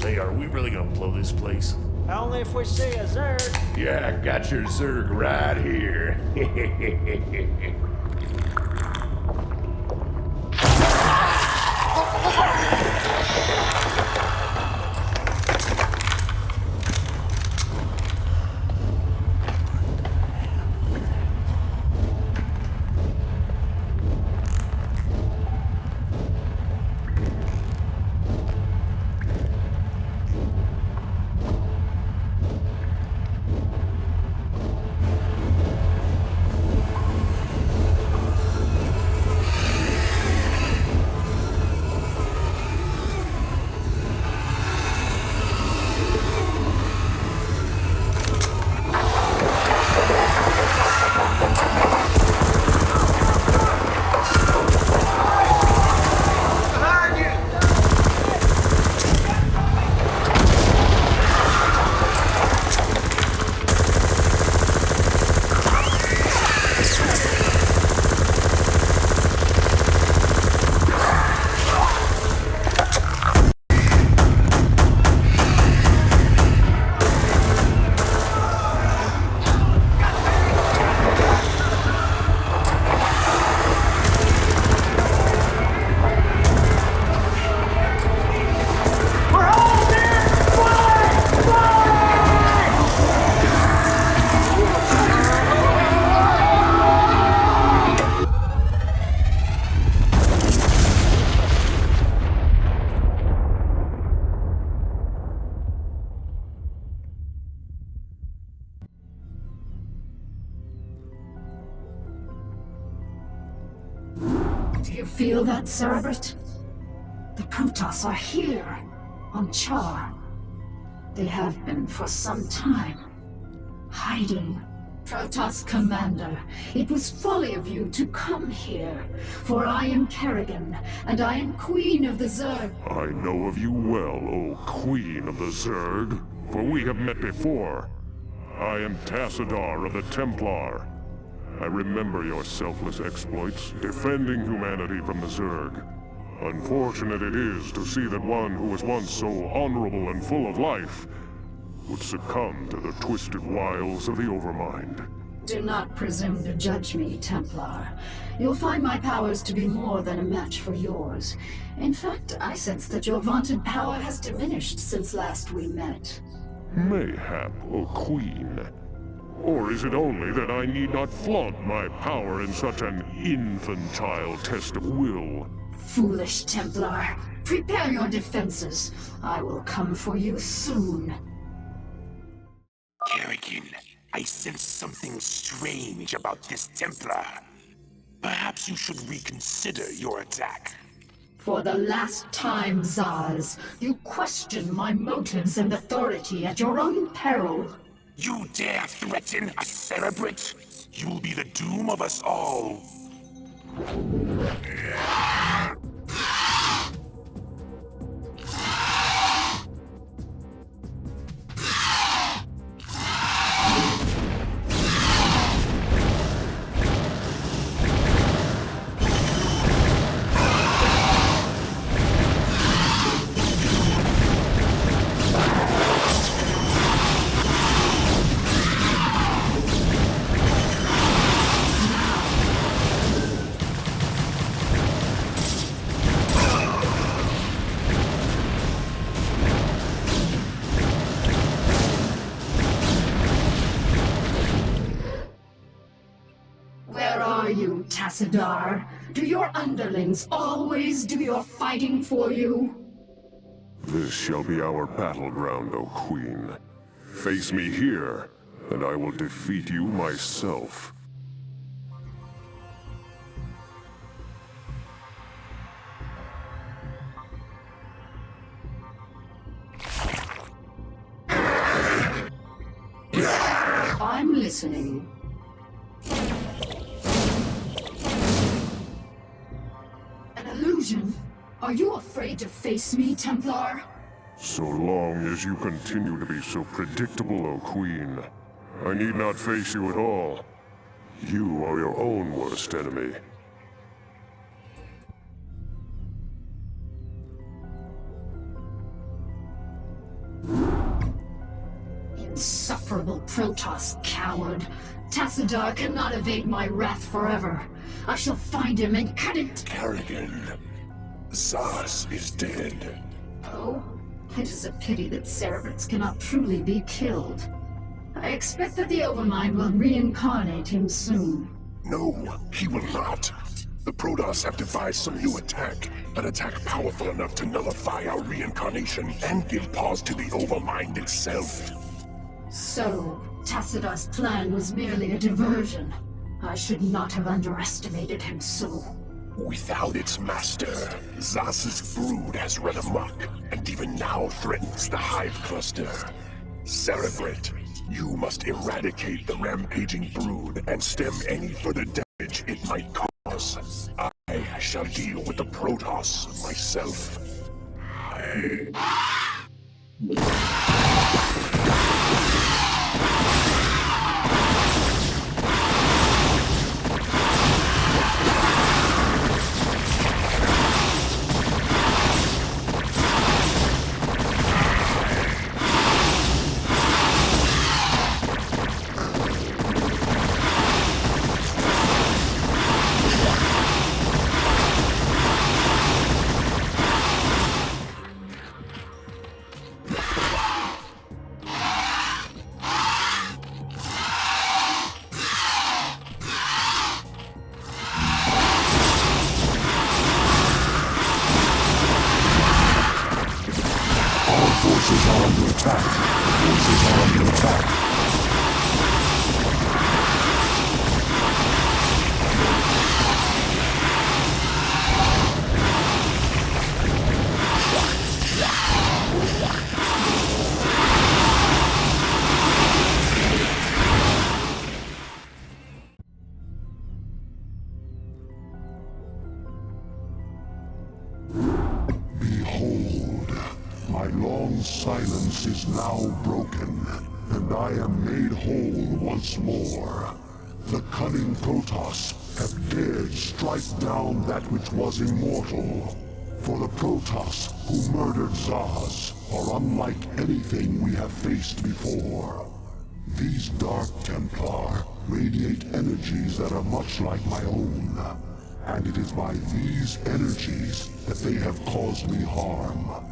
Hey, are we really gonna blow this place? Only if we see a Zerg. Yeah, I got your Zerg right here. Do you feel that, Cerebrate? The Protoss are here, on Char. They have been for some time, hiding. Protoss Commander, it was folly of you to come here, for I am Kerrigan, and I am Queen of the Zerg. I know of you well, O Queen of the Zerg, for we have met before. I am Tassadar of the Templar. I remember your selfless exploits, defending humanity from the Zerg. Unfortunate it is to see that one who was once so honorable and full of life would succumb to the twisted wiles of the Overmind. Do not presume to judge me, Templar. You'll find my powers to be more than a match for yours. In fact, I sense that your vaunted power has diminished since last we met. Mayhap, O Queen. Or is it only that I need not flaunt my power in such an infantile test of will? Foolish Templar. Prepare your defenses. I will come for you soon. Kerrigan, I sense something strange about this Templar. Perhaps you should reconsider your attack. For the last time, Zaz, you question my motives and authority at your own peril. You dare threaten a Cerebrate? You'll be the doom of us all. Tassadar, do your underlings always do your fighting for you? This shall be our battleground, O Queen. Face me here, and I will defeat you myself. I'm listening. Are you afraid to face me, Templar? So long as you continue to be so predictable, O Queen, I need not face you at all. You are your own worst enemy. Insufferable Protoss coward. Tassadar cannot evade my wrath forever. I shall find him and cut it. Kerrigan, Zaz is dead. Oh, it is a pity that Cerebrates cannot truly be killed. I expect that the Overmind will reincarnate him soon. No, he will not. The Protoss have devised some new attack. An attack powerful enough to nullify our reincarnation and give pause to the Overmind itself. So, Tassadar's plan was merely a diversion. I should not have underestimated him so. Without its master, Zaz's brood has run amok, and even now threatens the Hive Cluster. Cerebrate, you must eradicate the rampaging brood and stem any further damage it might cause. I shall deal with the Protoss myself. long silence is now broken, and I am made whole once more. The cunning Protoss have dared strike down that which was immortal. For the Protoss who murdered Zaz are unlike anything we have faced before. These Dark Templar radiate energies that are much like my own, and it is by these energies that they have caused me harm.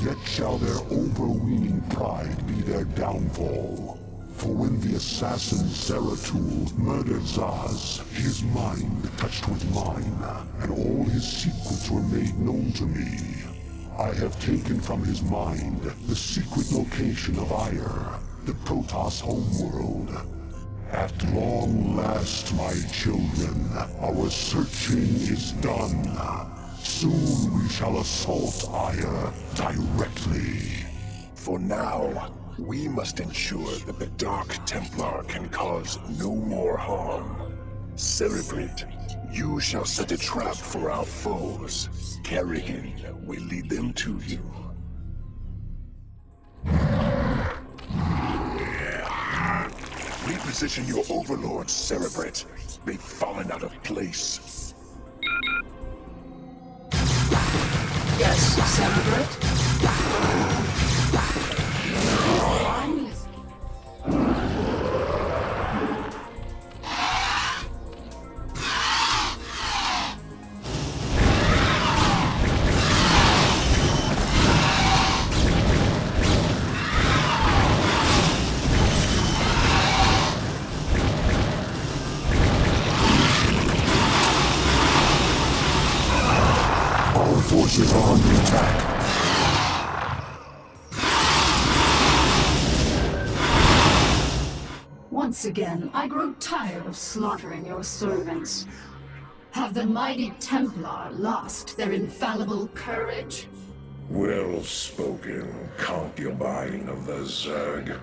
Yet shall their overweening pride be their downfall. For when the assassin Zeratul murdered Zaz, his mind touched with mine, and all his secrets were made known to me. I have taken from his mind the secret location of Ire, the Protoss homeworld. At long last, my children, our searching is done. Soon we shall assault Ire directly. For now, we must ensure that the Dark Templar can cause no more harm. Cerebrate, you shall set a trap for our foes. Kerrigan will lead them to you. Reposition your overlords, Cerebrate. They've fallen out of place. Yes, Cerebrate? Our forces are under attack. Once again, I grow tired of slaughtering your servants. Have the mighty Templar lost their infallible courage? Well spoken, concubine of the Zerg.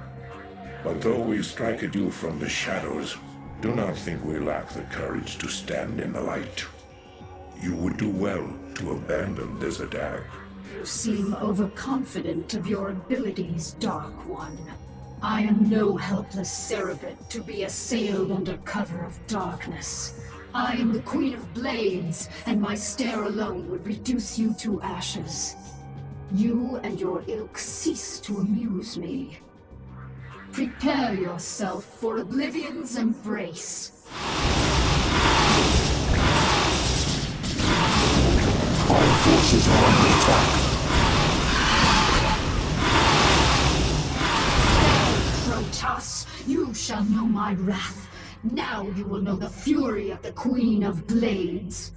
But though we strike at you from the shadows, do not think we lack the courage to stand in the light. You would do well to abandon this attack. You seem overconfident of your abilities, Dark One. I am no helpless Cerebrate to be assailed under cover of darkness. I am the Queen of Blades, and my stare alone would reduce you to ashes. You and your ilk cease to amuse me. Prepare yourself for Oblivion's embrace. Our forces are under attack. Protoss, you shall know my wrath. Now you will know the fury of the Queen of Blades.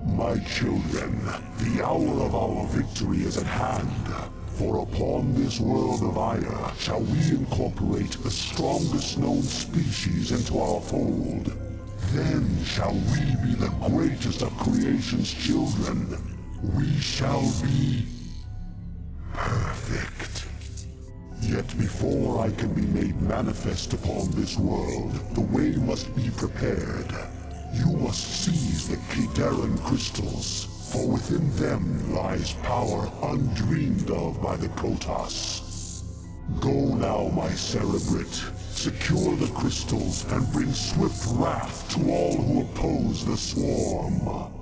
My children, the hour of our victory is at hand. For upon this world of Ire shall we incorporate the strongest known species into our fold. Then shall we be the greatest of creation's children. We shall be perfect. Yet before I can be made manifest upon this world, the way must be prepared. You must seize the Terran crystals, for within them lies power undreamed of by the Protoss. Go now, my Cerebrate. Secure the crystals and bring swift wrath to all who oppose the swarm.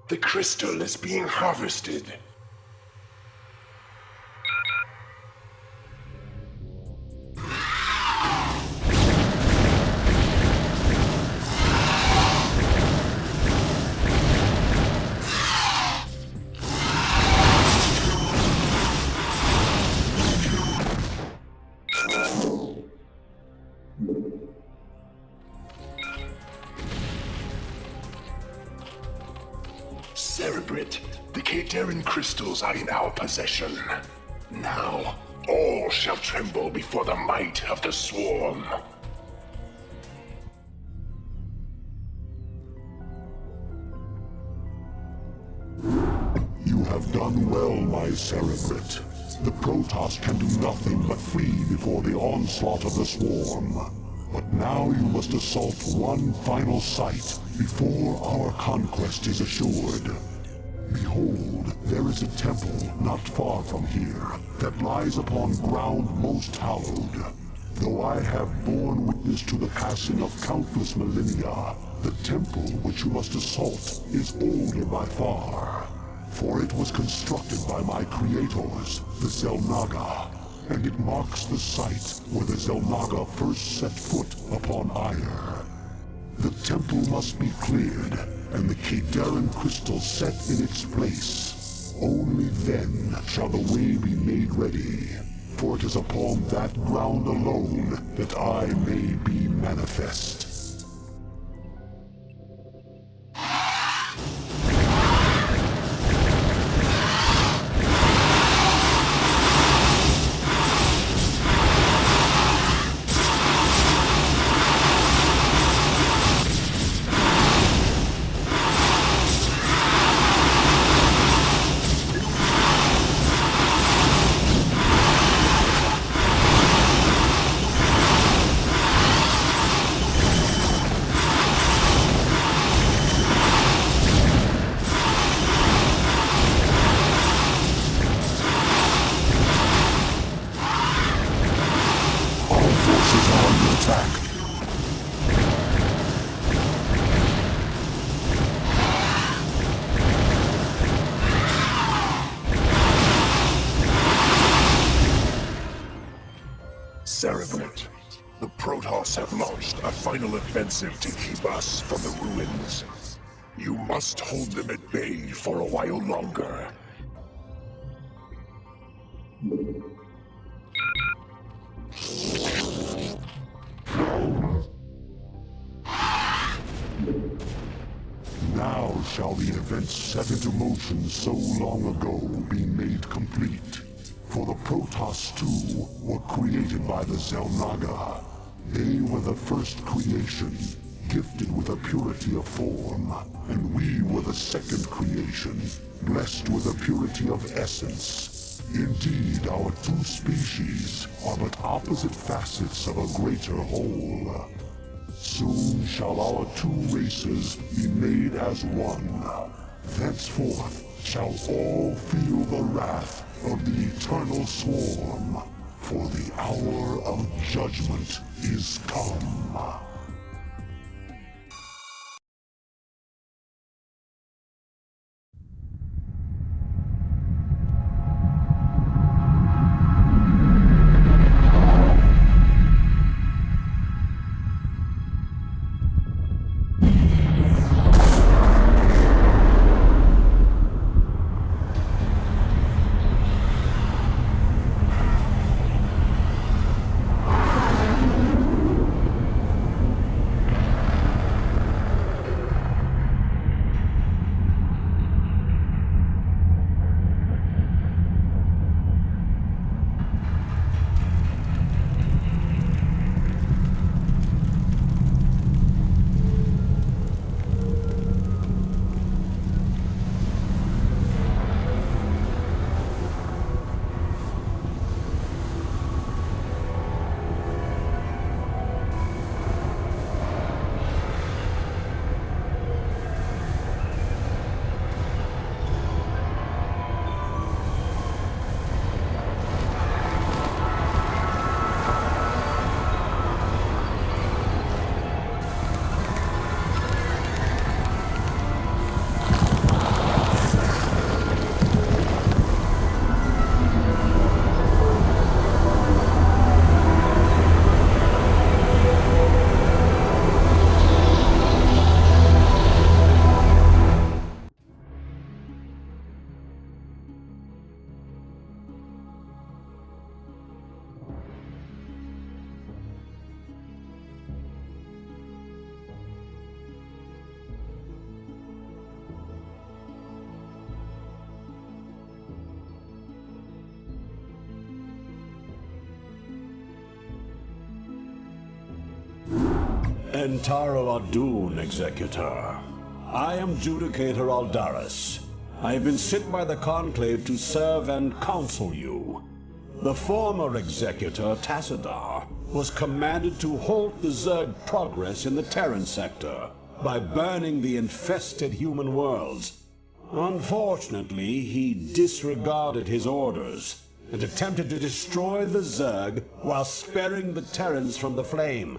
The crystal is being harvested. Cerebrate, the Terran crystals are in our possession. Now, all shall tremble before the might of the swarm. You have done well, my Cerebrate. The Protoss can do nothing but flee before the onslaught of the swarm. But now you must assault one final site before our conquest is assured. Behold, there is a temple not far from here that lies upon ground most hallowed. Though I have borne witness to the passing of countless millennia, the temple which you must assault is older by far. For it was constructed by my creators, the Xel'Naga, and it marks the site where the Xel'Naga first set foot upon Aiur. The temple must be cleared, and the Kadaran crystal set in its place. Only then shall the way be made ready, for it is upon that ground alone that I may be manifest. Cerebrate, the Protoss have launched a final offensive to keep us from the ruins. You must hold them at bay for a while longer. Now shall the events set into motion so long ago be made complete. For the Protoss too were created by the Xel'Naga. They were the first creation, gifted with a purity of form, and we were the second creation, blessed with a purity of essence. Indeed, our two species are but opposite facets of a greater whole. Soon shall our two races be made as one. Thenceforth shall all feel the wrath of the eternal swarm, for the hour of judgment is come. Entaro Adun, Executor. I am Judicator Aldaris. I have been sent by the Conclave to serve and counsel you. The former Executor, Tassadar, was commanded to halt the Zerg progress in the Terran sector by burning the infested human worlds. Unfortunately, he disregarded his orders and attempted to destroy the Zerg while sparing the Terrans from the flame.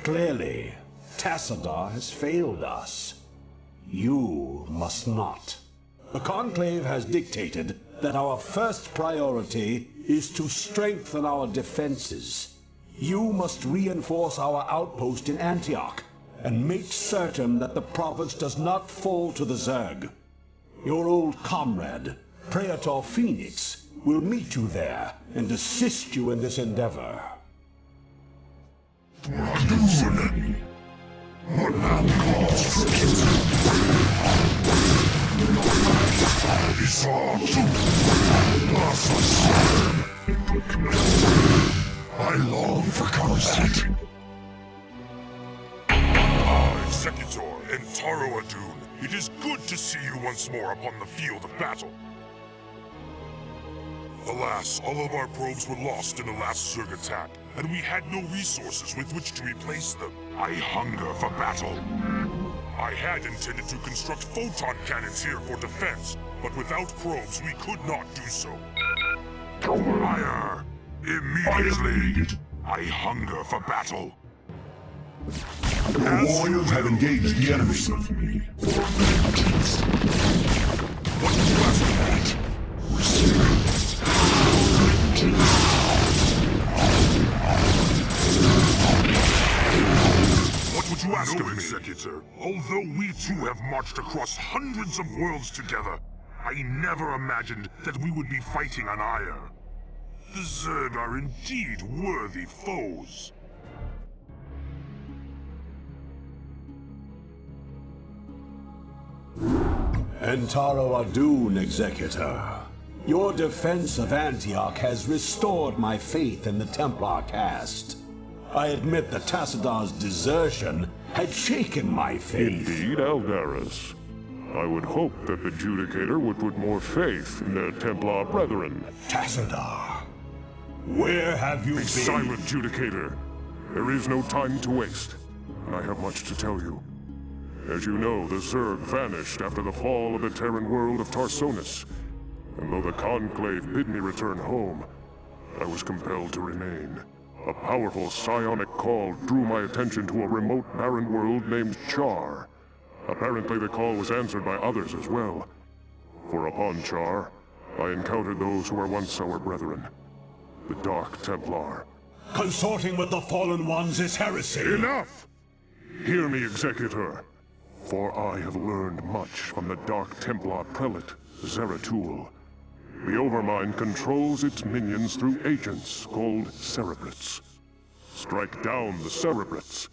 Clearly, Tassadar has failed us. You must not. The Conclave has dictated that our first priority is to strengthen our defenses. You must reinforce our outpost in Antioch and make certain that the province does not fall to the Zerg. Your old comrade, Praetor Phoenix, will meet you there and assist you in this endeavor. I long for combat. Executor Entaro Adun, it is good to see you once more upon the field of battle. Alas, all of our probes were lost in the last Zerg attack, and we had no resources with which to replace them. I hunger for battle. I had intended to construct photon cannons here for defense, but without probes we could not do so. Fire! Immediately! I hunger for battle. Your warriors have engaged the enemy. What did you ask for that? What would you ask of me, Executor? Although we too have marched across hundreds of worlds together, I never imagined that we would be fighting on Ire. The Zerg are indeed worthy foes. Entaro Adun, Executor. Your defense of Antioch has restored my faith in the Templar caste. I admit that Tassadar's desertion had shaken my faith. Indeed, Aldaris. I would hope that the Judicator would put more faith in their Templar brethren. Tassadar, where have you been? Be silent, Judicator. There is no time to waste, and I have much to tell you. As you know, the Zerg vanished after the fall of the Terran world of Tarsonis. And though the Conclave bid me return home, I was compelled to remain. A powerful psionic call drew my attention to a remote barren world named Char. Apparently the call was answered by others as well. For upon Char, I encountered those who were once our brethren, the Dark Templar. Consorting with the Fallen Ones is heresy! Enough! Hear me, Executor, for I have learned much from the Dark Templar Prelate, Zeratul. The Overmind controls its minions through agents called cerebrates. Strike down the cerebrates,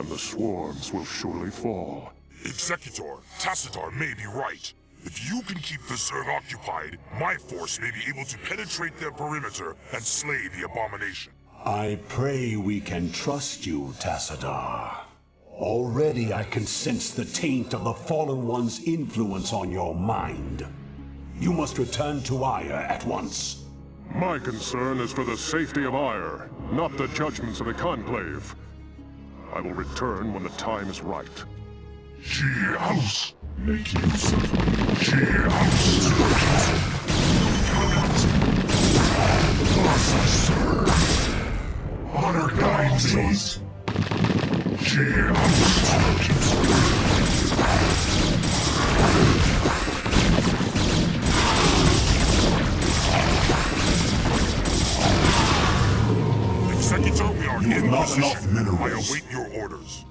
and the swarms will surely fall. Executor, Tassadar may be right. If you can keep the Zerg occupied, my force may be able to penetrate their perimeter and slay the abomination. I pray we can trust you, Tassadar. Already I can sense the taint of the Fallen One's influence on your mind. You must return to Ire at once. My concern is for the safety of Ire, not the judgments of the Conclave. I will return when the time is right. House! Make use of House! Honor guides us! Executor, we are in not position. enough minerals. I await your orders.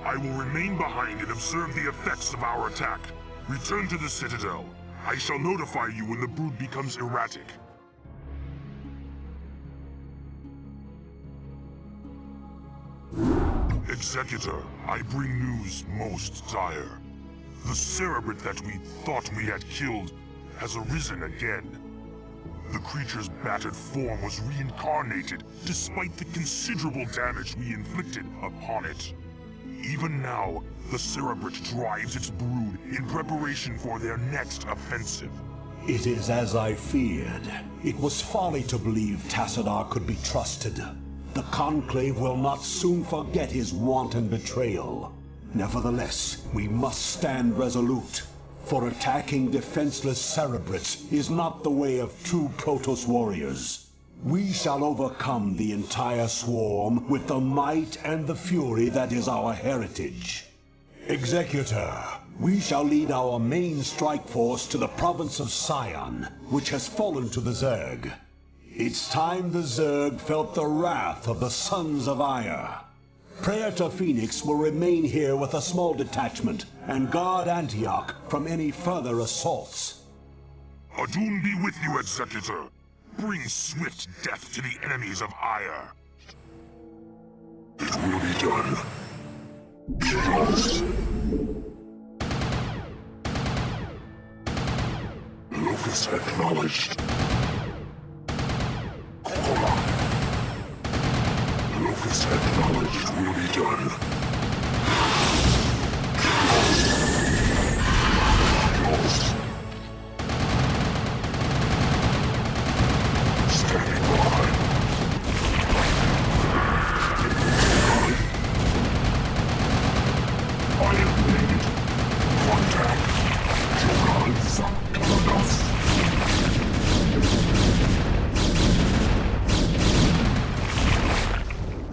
I will remain behind and observe the effects of our attack. Return to the Citadel. I shall notify you when the brood becomes erratic. Executor, I bring news most dire. The Cerebrate that we thought we had killed has arisen again. The creature's battered form was reincarnated despite the considerable damage we inflicted upon it. Even now, the Cerebrate drives its brood in preparation for their next offensive. It is as I feared. It was folly to believe StarCadAL could be trusted. The Conclave will not soon forget his wanton betrayal. Nevertheless, we must stand resolute. For attacking defenseless Cerebrates is not the way of true Protoss warriors. We shall overcome the entire swarm with the might and the fury that is our heritage. Executor, we shall lead our main strike force to the province of Sion, which has fallen to the Zerg. It's time the Zerg felt the wrath of the Sons of Ire. Praetor Phoenix will remain here with a small detachment and guard Antioch from any further assaults. Adun be with you, Executor. Bring swift death to the enemies of Ire. It will be done. Chaos. Locus acknowledged. Locus acknowledged will be done. Chaos. Standing by. I am needed. Contact. Protoss.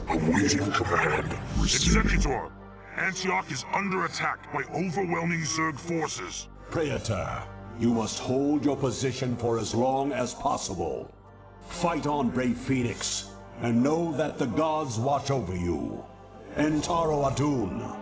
Awaiting command. Executor, Antioch is under attack by overwhelming Zerg forces. Praetor, you must hold your position for as long as possible. Fight on, brave Phoenix, and know that the gods watch over you. Entaro Adun.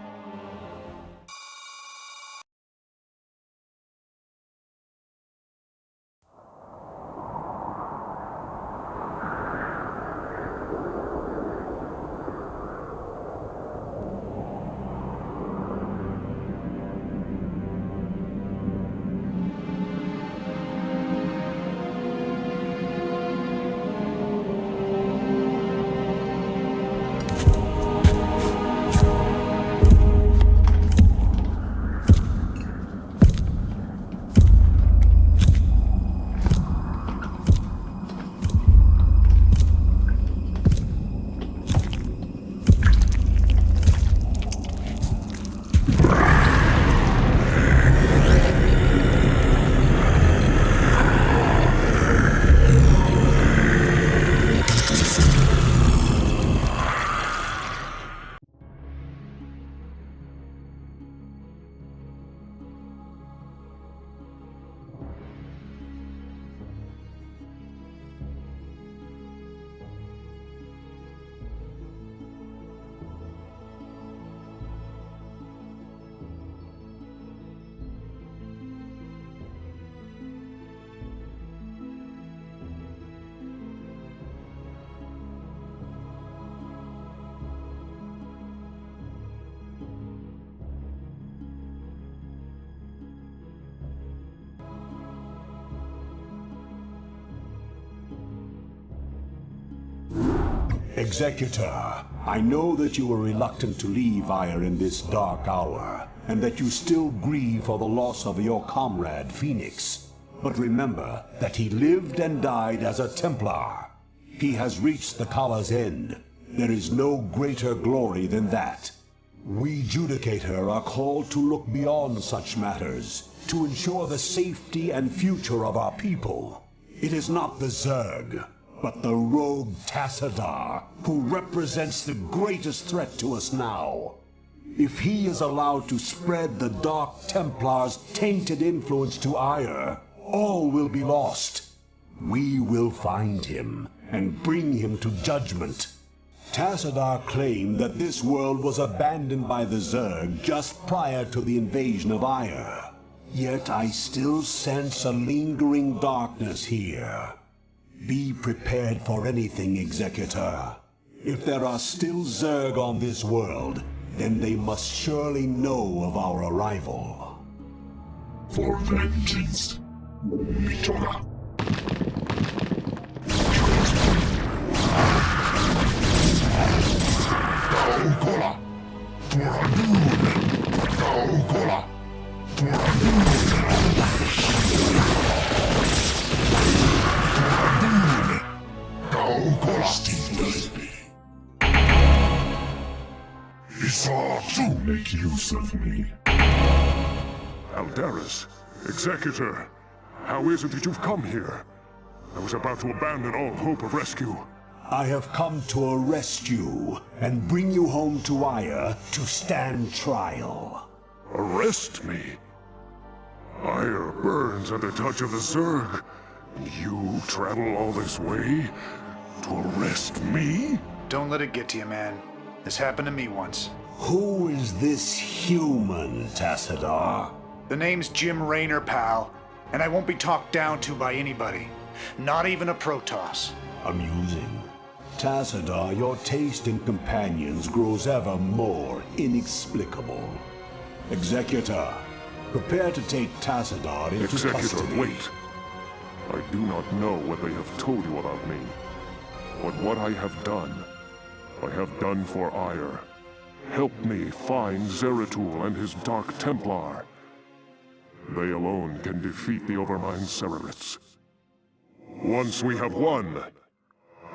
Executor, I know that you were reluctant to leave Ire in this dark hour, and that you still grieve for the loss of your comrade, Phoenix. But remember that he lived and died as a Templar. He has reached the Kala's end. There is no greater glory than that. We Judicator are called to look beyond such matters, to ensure the safety and future of our people. It is not the Zerg, but the rogue StarCadAL, who represents the greatest threat to us now. If he is allowed to spread the Dark Templar's tainted influence to Ire, all will be lost. We will find him and bring him to judgment. StarCadAL claimed that this world was abandoned by the Zerg just prior to the invasion of Ire. Yet I still sense a lingering darkness here. Be prepared for anything, Executor. If there are still Zerg on this world, then they must surely know of our arrival. For vengeance, Mitora. Kola, for Adun! Kola, for Adun! Kola, stealthily. Esau to make use of me. Aldaris, Executor, how is it that you've come here? I was about to abandon all hope of rescue. I have come to arrest you and bring you home to Ire to stand trial. Arrest me? Ire burns at the touch of the Zerg. You travel all this way to arrest me? Don't let it get to you, man. This happened to me once. Who is this human, Tassadar? The name's Jim Raynor, pal, and I won't be talked down to by anybody. Not even a Protoss. Amusing. Tassadar, your taste in companions grows ever more inexplicable. Executor, prepare to take Tassadar into custody. Executor, wait. I do not know what they have told you about me. But what I have done for Ire. Help me find Zeratul and his Dark Templar. They alone can defeat the Overmind Cerebrits. Once we have won,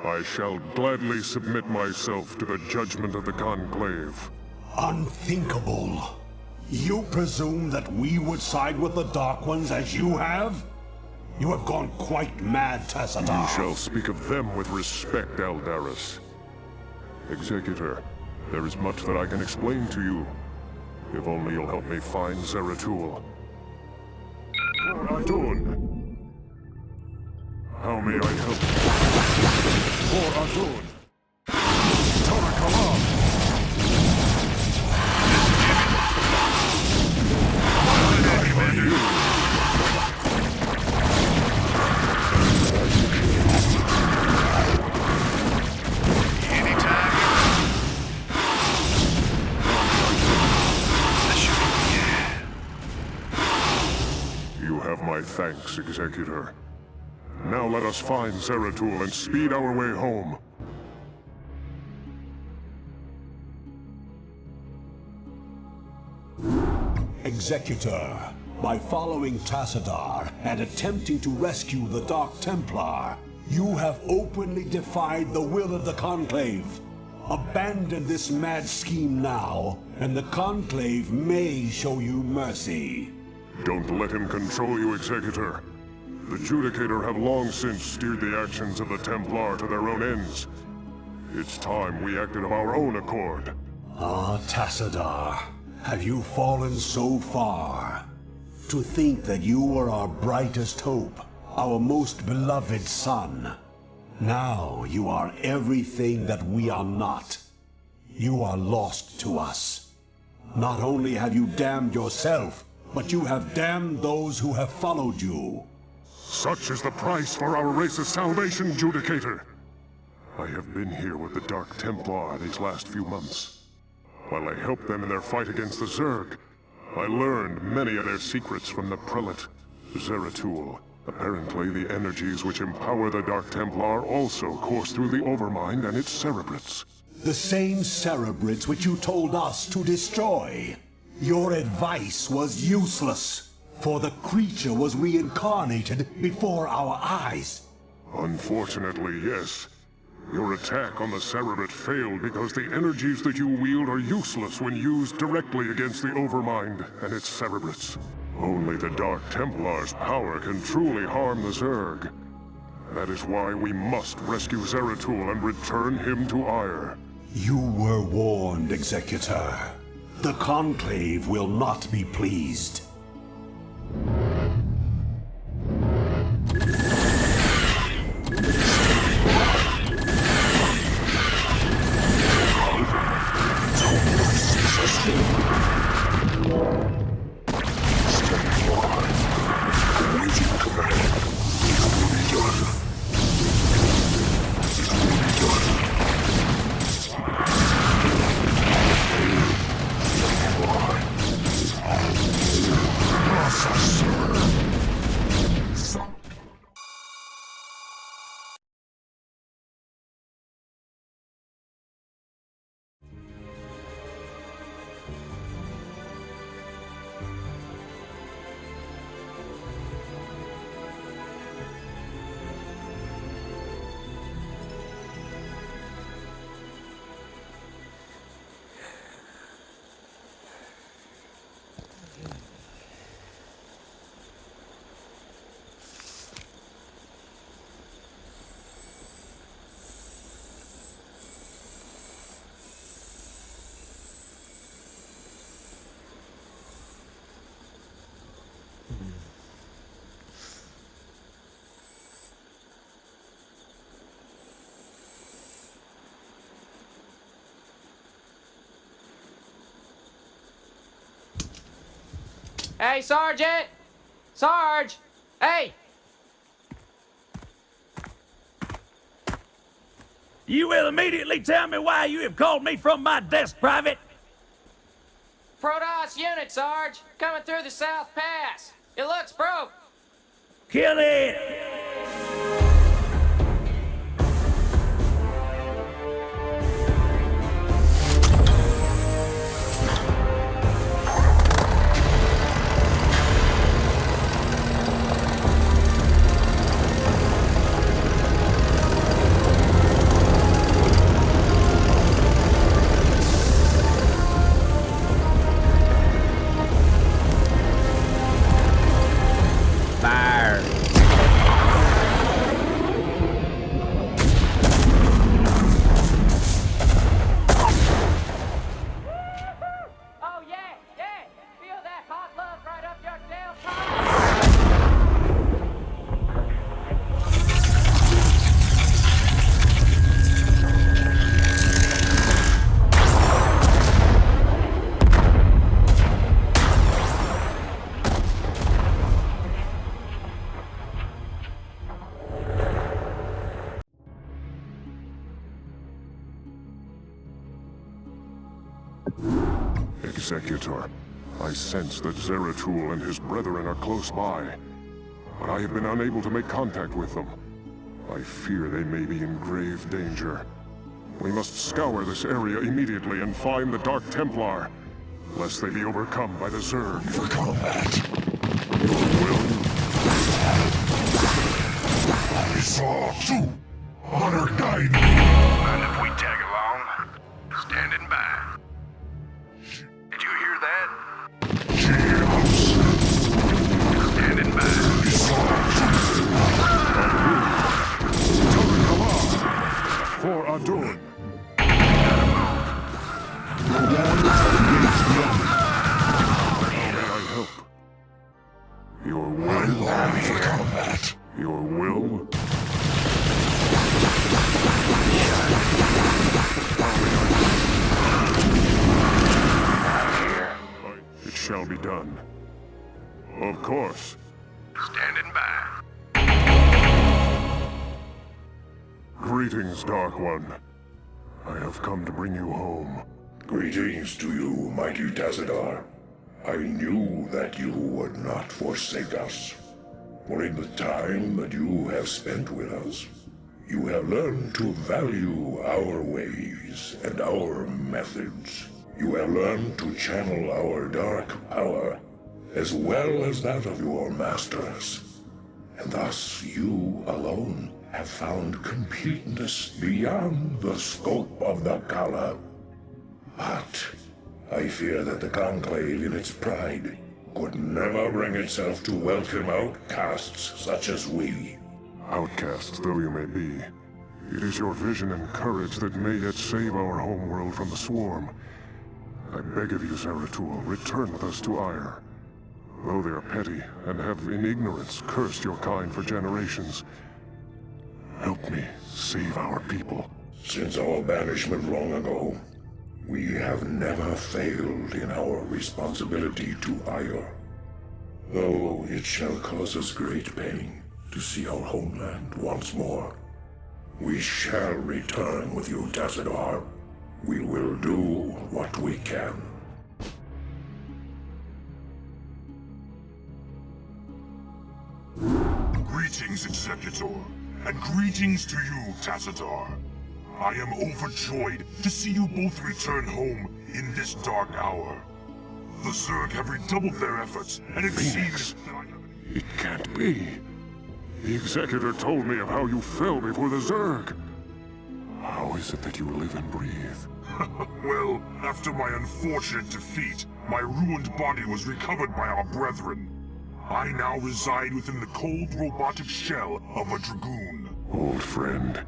I shall gladly submit myself to the judgment of the Conclave. Unthinkable. You presume that we would side with the Dark Ones as you have? You have gone quite mad, Tassadar. You shall speak of them with respect, Aldaris. Executor, there is much that I can explain to you. If only you'll help me find Zeratul. Adun! How may I help you? For Adun! Torakalam! You have my thanks, Executor. Now let us find Zeratul and speed our way home. Executor, by following Tassadar and attempting to rescue the Dark Templar, you have openly defied the will of the Conclave. Abandon this mad scheme now, and the Conclave may show you mercy. Don't let him control you, Executor. The Judicator have long since steered the actions of the Templar to their own ends. It's time we acted of our own accord. Ah, Tassadar, have you fallen so far? To think that you were our brightest hope, our most beloved son. Now you are everything that we are not. You are lost to us. Not only have you damned yourself, but you have damned those who have followed you. Such is the price for our race's salvation, Judicator. I have been here with the Dark Templar these last few months. While I helped them in their fight against the Zerg, I learned many of their secrets from the Prelate, Zeratul. Apparently, the energies which empower the Dark Templar also course through the Overmind and its Cerebrits. The same Cerebrits which you told us to destroy. Your advice was useless, for the creature was reincarnated before our eyes. Unfortunately, yes. Your attack on the Cerebrit failed because the energies that you wield are useless when used directly against the Overmind and its Cerebrits. Only the Dark Templar's power can truly harm the Zerg. That is why we must rescue Zeratul and return him to Ire. You were warned, Executor. The Conclave will not be pleased. Hey, Sergeant! Sarge! Hey! You will immediately tell me why you have called me from my desk, Private. Protoss unit, Sarge! Coming through the South Pass! It looks broke! Kill it! Fire! Oh, yeah, yeah! Feel that hot love right up your tailpipe! Executor, I sense that Zeratul and his brethren are close by, but I have been unable to make contact with them. I fear they may be in grave danger. We must scour this area immediately and find the Dark Templar, lest they be overcome by the Zerg. For combat. Your will. I saw two. Honor guide me. And if we tag along, standing by. Did you hear that? Standing by. For Adun. How may I help? Your will? For combat. Your will? It shall be done. Of course. Standing by. Greetings, Dark One. I have come to bring you home. Greetings to you, mighty Tazadar. I knew that you would not forsake us. For in the time that you have spent with us, you have learned to value our ways and our methods. You have learned to channel our dark power, as well as that of your masters. And thus you alone have found completeness beyond the scope of the Kala. But I fear that the Conclave in its pride could never bring itself to welcome outcasts such as we. Outcasts though you may be, it is your vision and courage that may yet save our homeworld from the swarm. I beg of you, Zeratul, return with us to Ire. Though they are petty and have in ignorance cursed your kind for generations, help me save our people. Since our banishment long ago, we have never failed in our responsibility to Ire. Though it shall cause us great pain to see our homeland once more, we shall return with you, Tazadar. We will do what we can. Greetings, Executor, and greetings to you, Tazadar. I am overjoyed to see you both return home in this dark hour. The Zerg have redoubled their efforts, and it seems that I have... It can't be. The Executor told me of how you fell before the Zerg. How is it that you live and breathe? Well, after my unfortunate defeat, my ruined body was recovered by our brethren. I now reside within the cold robotic shell of a Dragoon. Old friend,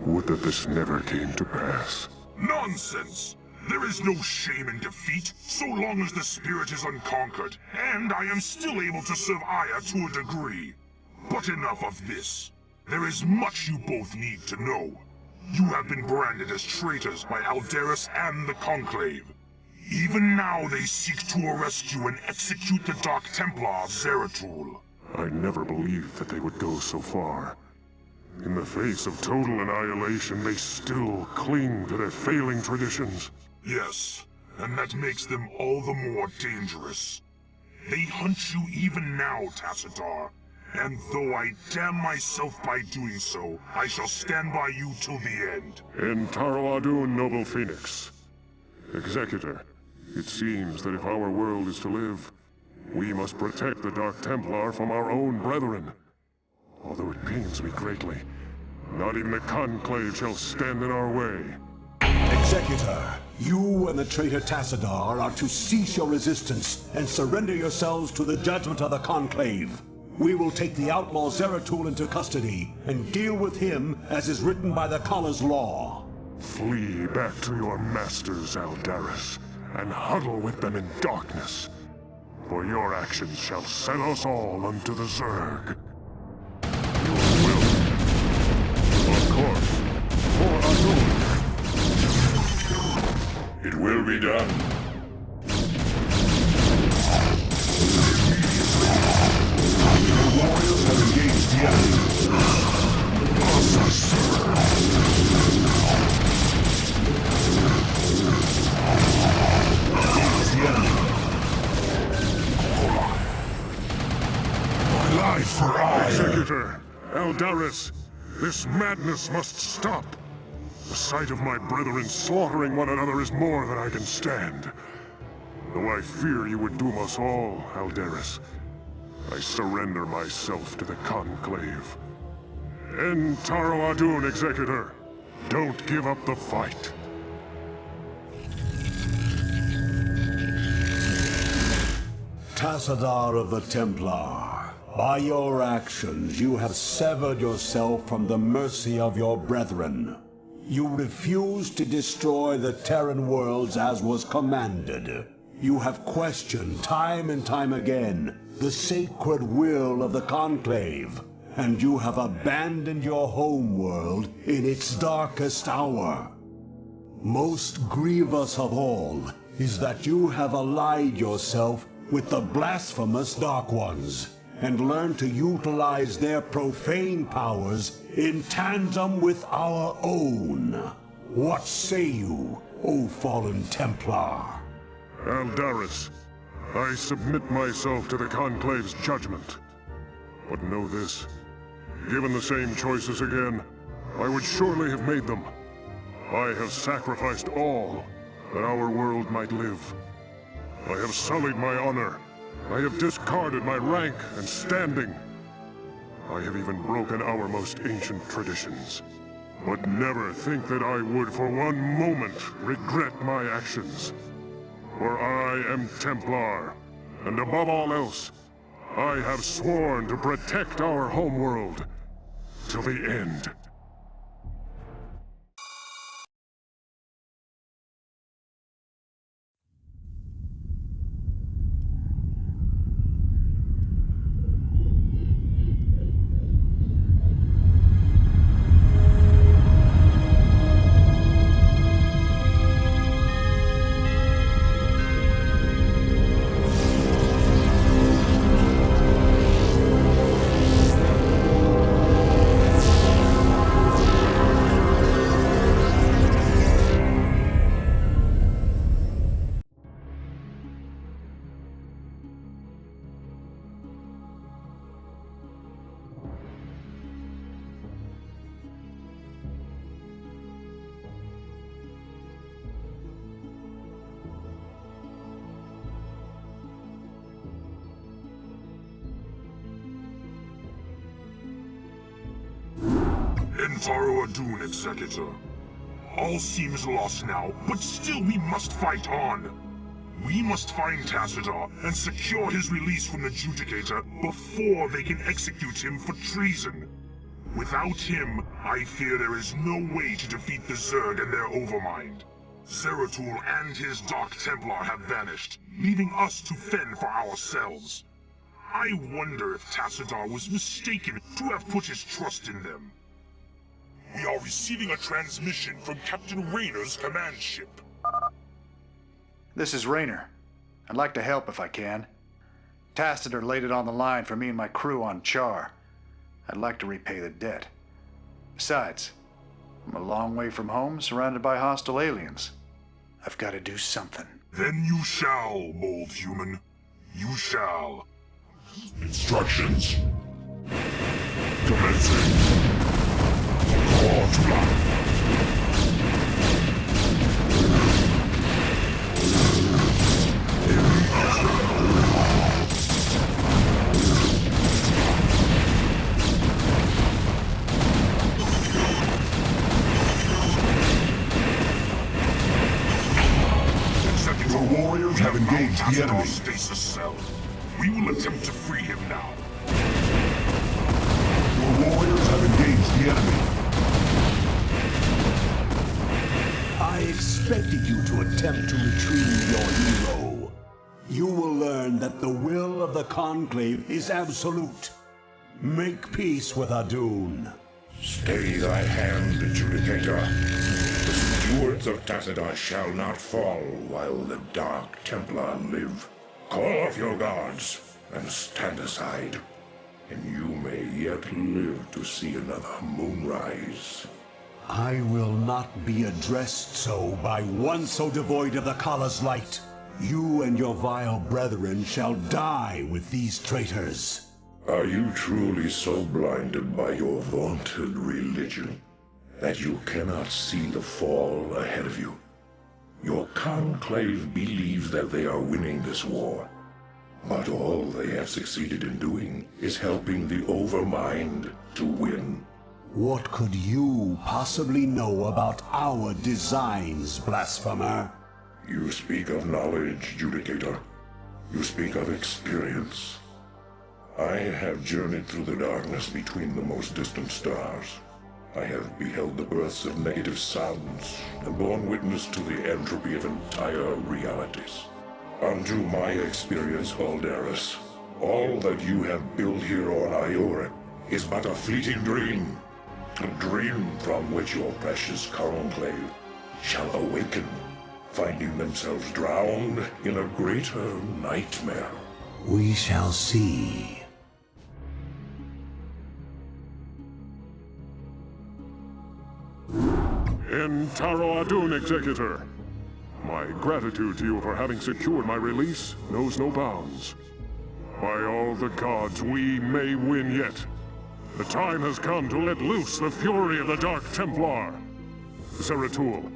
would that this never came to pass. Nonsense! There is no shame in defeat, so long as the spirit is unconquered, and I am still able to serve Aya to a degree. But enough of this. There is much you both need to know. You have been branded as traitors by Alderus and the Conclave. Even now they seek to arrest you and execute the Dark Templar, Zeratul. I never believed that they would go so far. In the face of total annihilation, they still cling to their failing traditions. Yes, and that makes them all the more dangerous. They hunt you even now, Tassadar. And though I damn myself by doing so, I shall stand by you till the end. En Taro Adun, Noble Phoenix. Executor, it seems that if our world is to live, we must protect the Dark Templar from our own brethren. Although it pains me greatly, not even the Conclave shall stand in our way. Executor, you and the traitor Tassadar are to cease your resistance and surrender yourselves to the judgment of the Conclave. We will take the outlaw Zeratul into custody and deal with him as is written by the Kala's law. Flee back to your masters, Aldaris, and huddle with them in darkness. For your actions shall send us all unto the Zerg. Your will. Of course, for Adun. It will be done. The warriors have engaged the enemy. My life for I. Executor, Aldaris, this madness must stop. The sight of my brethren slaughtering one another is more than I can stand. Though I fear you would doom us all, Aldaris, I surrender myself to the Conclave. En Taro Adun, Executor. Don't give up the fight. Tassadar of the Templar, by your actions you have severed yourself from the mercy of your brethren. You refuse to destroy the Terran worlds as was commanded. You have questioned time and time again the sacred will of the Conclave, and you have abandoned your home world in its darkest hour. Most grievous of all is that you have allied yourself with the blasphemous Dark Ones, and learned to utilize their profane powers in tandem with our own. What say you, O fallen Templar? Aldaris, I submit myself to the Conclave's judgment. But know this, given the same choices again, I would surely have made them. I have sacrificed all that our world might live. I have sullied my honor. I have discarded my rank and standing. I have even broken our most ancient traditions. But never think that I would for one moment regret my actions. For I am Templar, and above all else, I have sworn to protect our homeworld till the end. Taro Adun, Executor. All seems lost now, but still we must fight on. We must find Tassadar and secure his release from the Judicator before they can execute him for treason. Without him, I fear there is no way to defeat the Zerg and their Overmind. Zeratul and his Dark Templar have vanished, leaving us to fend for ourselves. I wonder if Tassadar was mistaken to have put his trust in them. We are receiving a transmission from Captain Rayner's command ship. This is Raynor. I'd like to help if I can. Tacitor laid it on the line for me and my crew on Char. I'd like to repay the debt. Besides, I'm a long way from home, surrounded by hostile aliens. I've got to do something. Then you shall, bold human. You shall. Instructions. Commencing. Call to life. Your warriors have engaged the enemy. Stasis cell. We will attempt to free him now. Your warriors have engaged the enemy. I expected you to attempt to retrieve your hero. You will learn that the will of the Conclave is absolute. Make peace with Adun. Stay thy hand, adjudicator. The stewards of Tassadar shall not fall while the Dark Templar live. Call off your guards and stand aside, and you may yet live to see another moonrise. I will not be addressed so by one so devoid of the Kala's light. You and your vile brethren shall die with these traitors. Are you truly so blinded by your vaunted religion that you cannot see the fall ahead of you? Your conclave believes that they are winning this war, but all they have succeeded in doing is helping the Overmind to win. What could you possibly know about our designs, blasphemer? You speak of knowledge, Judicator. You speak of experience. I have journeyed through the darkness between the most distant stars. I have beheld the births of negative sounds and borne witness to the entropy of entire realities. Unto my experience, Alderus, all that you have built here on Iora is but a fleeting dream. A dream from which your precious conclave shall awaken, finding themselves drowned in a greater nightmare. We shall see. In Taro Adun, Executor. My gratitude to you for having secured my release knows no bounds. By all the gods, we may win yet. The time has come to let loose the fury of the Dark Templar. Zeratul,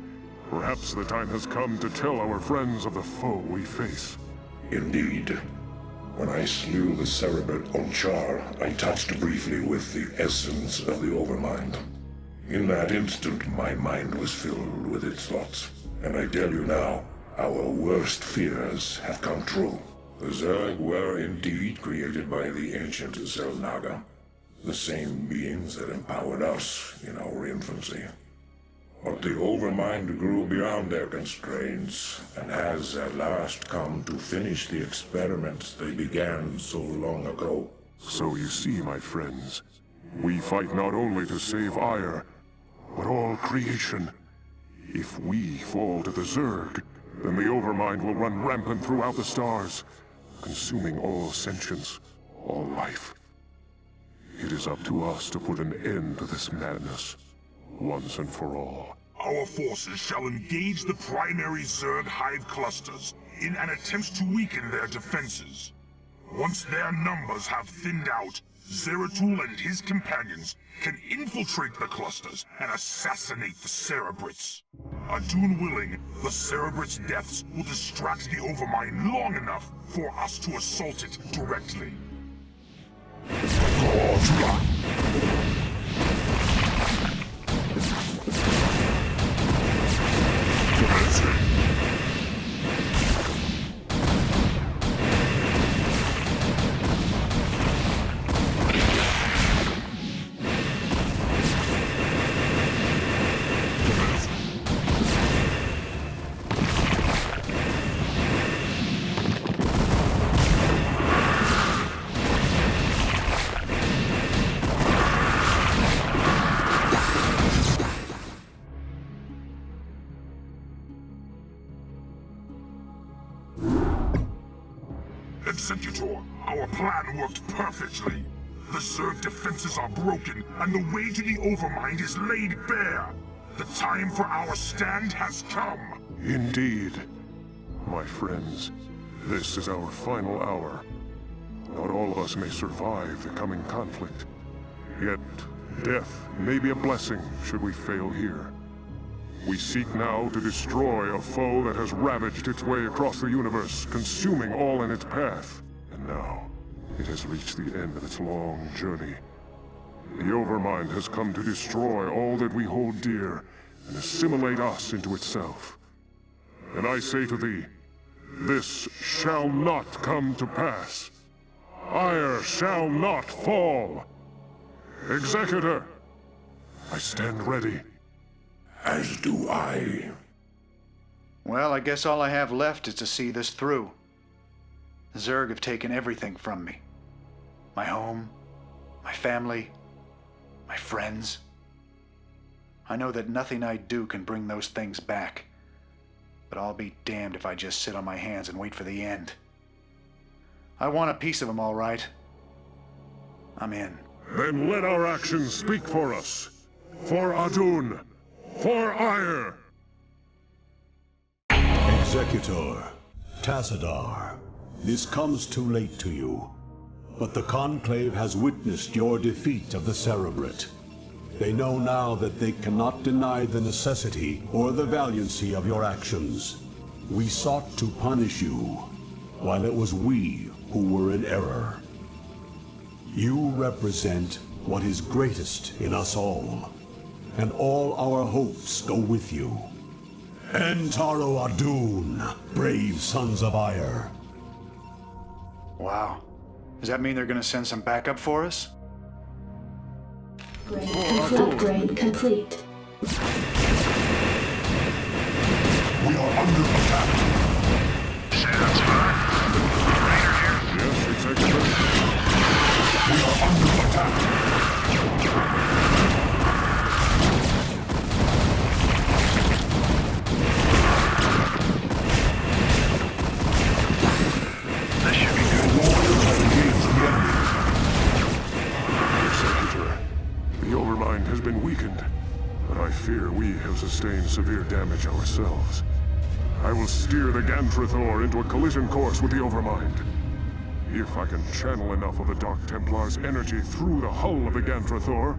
perhaps the time has come to tell our friends of the foe we face. Indeed. When I slew the Cerebrit on Char, I touched briefly with the essence of the Overmind. In that instant, my mind was filled with its thoughts. And I tell you now, our worst fears have come true. The Zerg were indeed created by the ancient Zelnaga, the same beings that empowered us in our infancy. But the Overmind grew beyond their constraints, and has at last come to finish the experiments they began so long ago. So you see, my friends, we fight not only to save Ire, but all creation. If we fall to the Zerg, then the Overmind will run rampant throughout the stars, consuming all sentience, all life. It is up to us to put an end to this madness, once and for all. Our forces shall engage the primary Zerg hive clusters in an attempt to weaken their defenses. Once their numbers have thinned out, Zeratul and his companions can infiltrate the clusters and assassinate the Cerebrits. Adun willing, the Cerebrits' deaths will distract the Overmind long enough for us to assault it directly. Executor. Our plan worked perfectly. The Zerg defenses are broken, and the way to the Overmind is laid bare. The time for our stand has come. Indeed. My friends, this is our final hour. Not all of us may survive the coming conflict. Yet, death may be a blessing should we fail here. We seek now to destroy a foe that has ravaged its way across the universe, consuming all in its path. And now, it has reached the end of its long journey. The Overmind has come to destroy all that we hold dear and assimilate us into itself. And I say to thee, this shall not come to pass. Ire shall not fall. Executor, I stand ready. As do I. Well, I guess all I have left is to see this through. The Zerg have taken everything from me. My home, my family, my friends. I know that nothing I do can bring those things back. But I'll be damned if I just sit on my hands and wait for the end. I want a piece of them, all right. I'm in. Then let our actions speak for us. For Adun. For Ire. Executor, Tassadar, this comes too late to you. But the Conclave has witnessed your defeat of the Cerebrate. They know now that they cannot deny the necessity or the valiancy of your actions. We sought to punish you, while it was we who were in error. You represent what is greatest in us all, and all our hopes go with you. Entaro Adun, brave sons of Ire. Wow. Does that mean they're gonna send some backup for us? Upgrade complete. We are under attack. Sounds fine. Raider here. Yes, Executor. We are under attack. This should be good. Warriors have engaged the enemy. Executor, the Overmind has been weakened, but I fear we have sustained severe damage ourselves. I will steer the Gantrathor into a collision course with the Overmind. If I can channel enough of the Dark Templar's energy through the hull of the Gantrathor,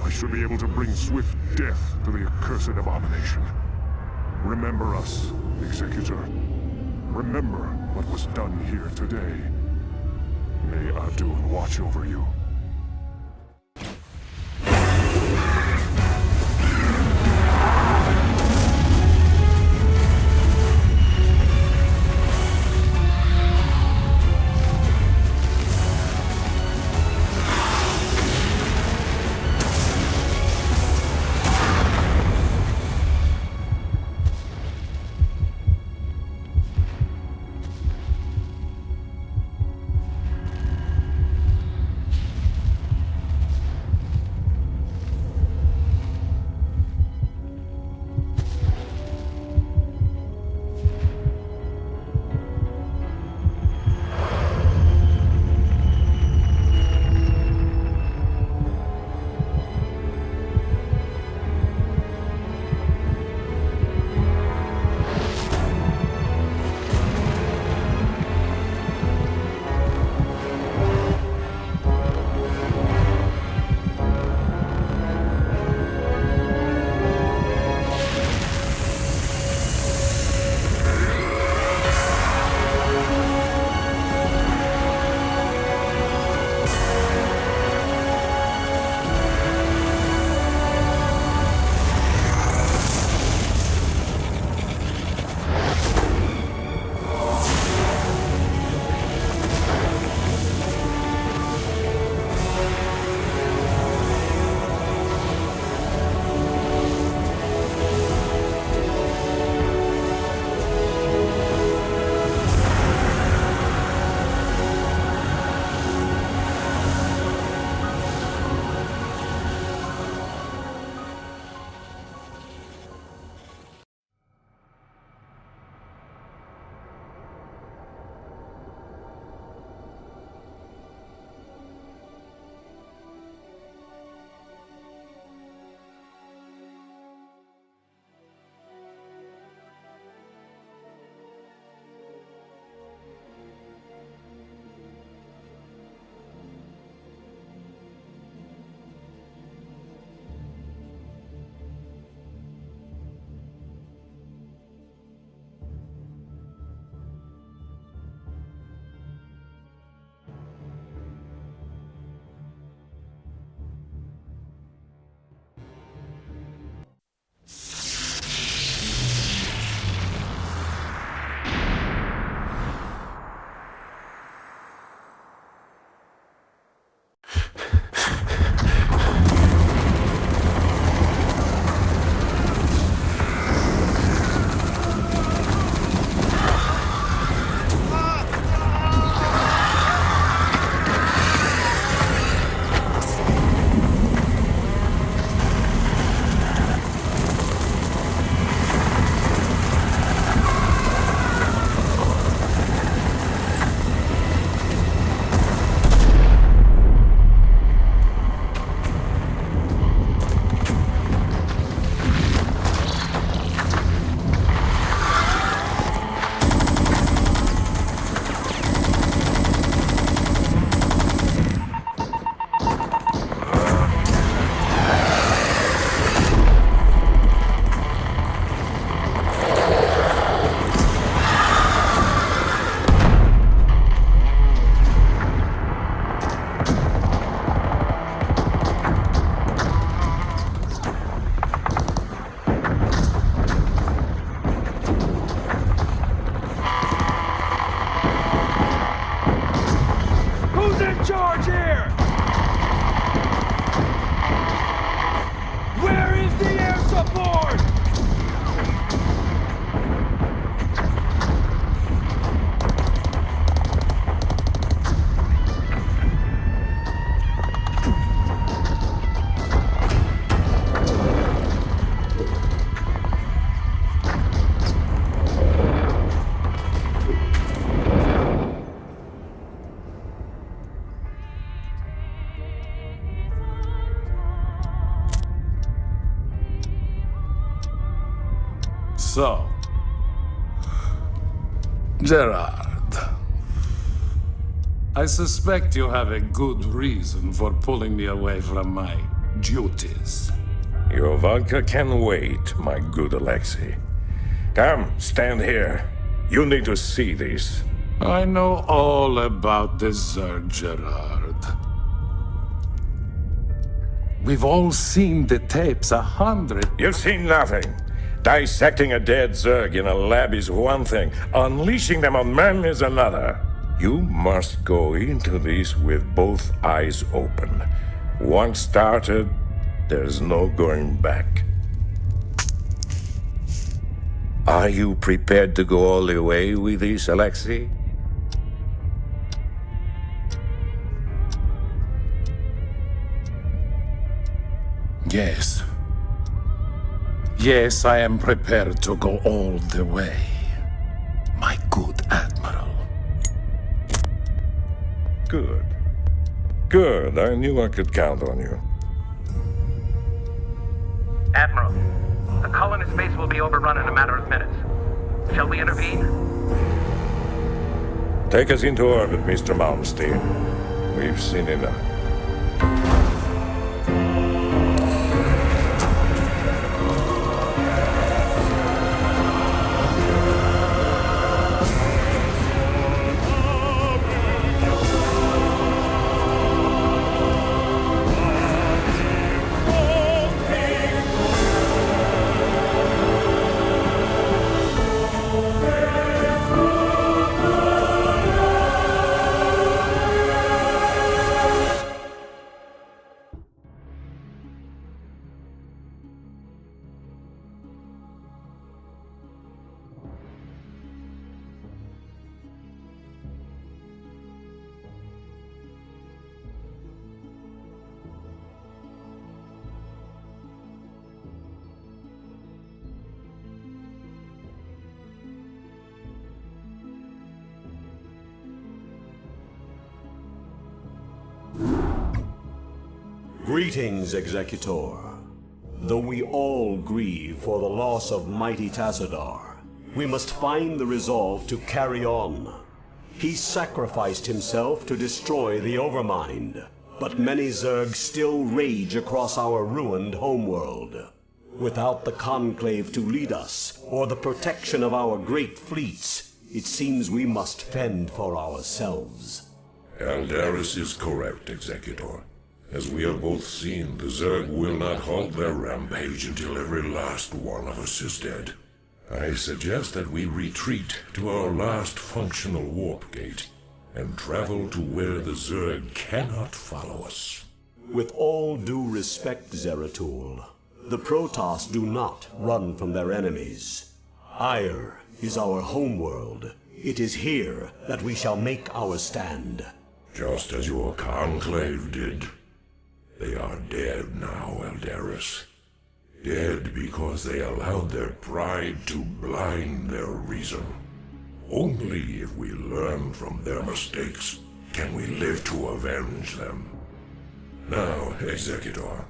I should be able to bring swift death to the accursed abomination. Remember us, Executor. Remember what was done here today. May Adun watch over you. charge here! Where is the air support? So, Gerard, I suspect you have a good reason for pulling me away from my duties. Your vodka can wait, my good Alexei. Come, stand here. You need to see this. I know all about the Zerg, Gerard. We've all seen the tapes 100. You've seen nothing. Dissecting a dead Zerg in a lab is one thing. Unleashing them on men is another. You must go into this with both eyes open. Once started, there's no going back. Are you prepared to go all the way with this, Alexei? Yes. Yes, I am prepared to go all the way, my good Admiral. Good. Good. I knew I could count on you. Admiral, the colonist base will be overrun in a matter of minutes. Shall we intervene? Take us into orbit, Mr. Malmsteen. We've seen enough. Greetings, Executor. Though we all grieve for the loss of mighty Tassadar, we must find the resolve to carry on. He sacrificed himself to destroy the Overmind, but many Zerg still rage across our ruined homeworld. Without the Conclave to lead us, or the protection of our great fleets, it seems we must fend for ourselves. Aldaris is correct, Executor. As we have both seen, the Zerg will not halt their rampage until every last one of us is dead. I suggest that we retreat to our last functional warp gate and travel to where the Zerg cannot follow us. With all due respect, Zeratul, the Protoss do not run from their enemies. Ire is our homeworld. It is here that we shall make our stand. Just as your Conclave did. They are dead now, Aldaris. Dead because they allowed their pride to blind their reason. Only if we learn from their mistakes can we live to avenge them. Now, Executor,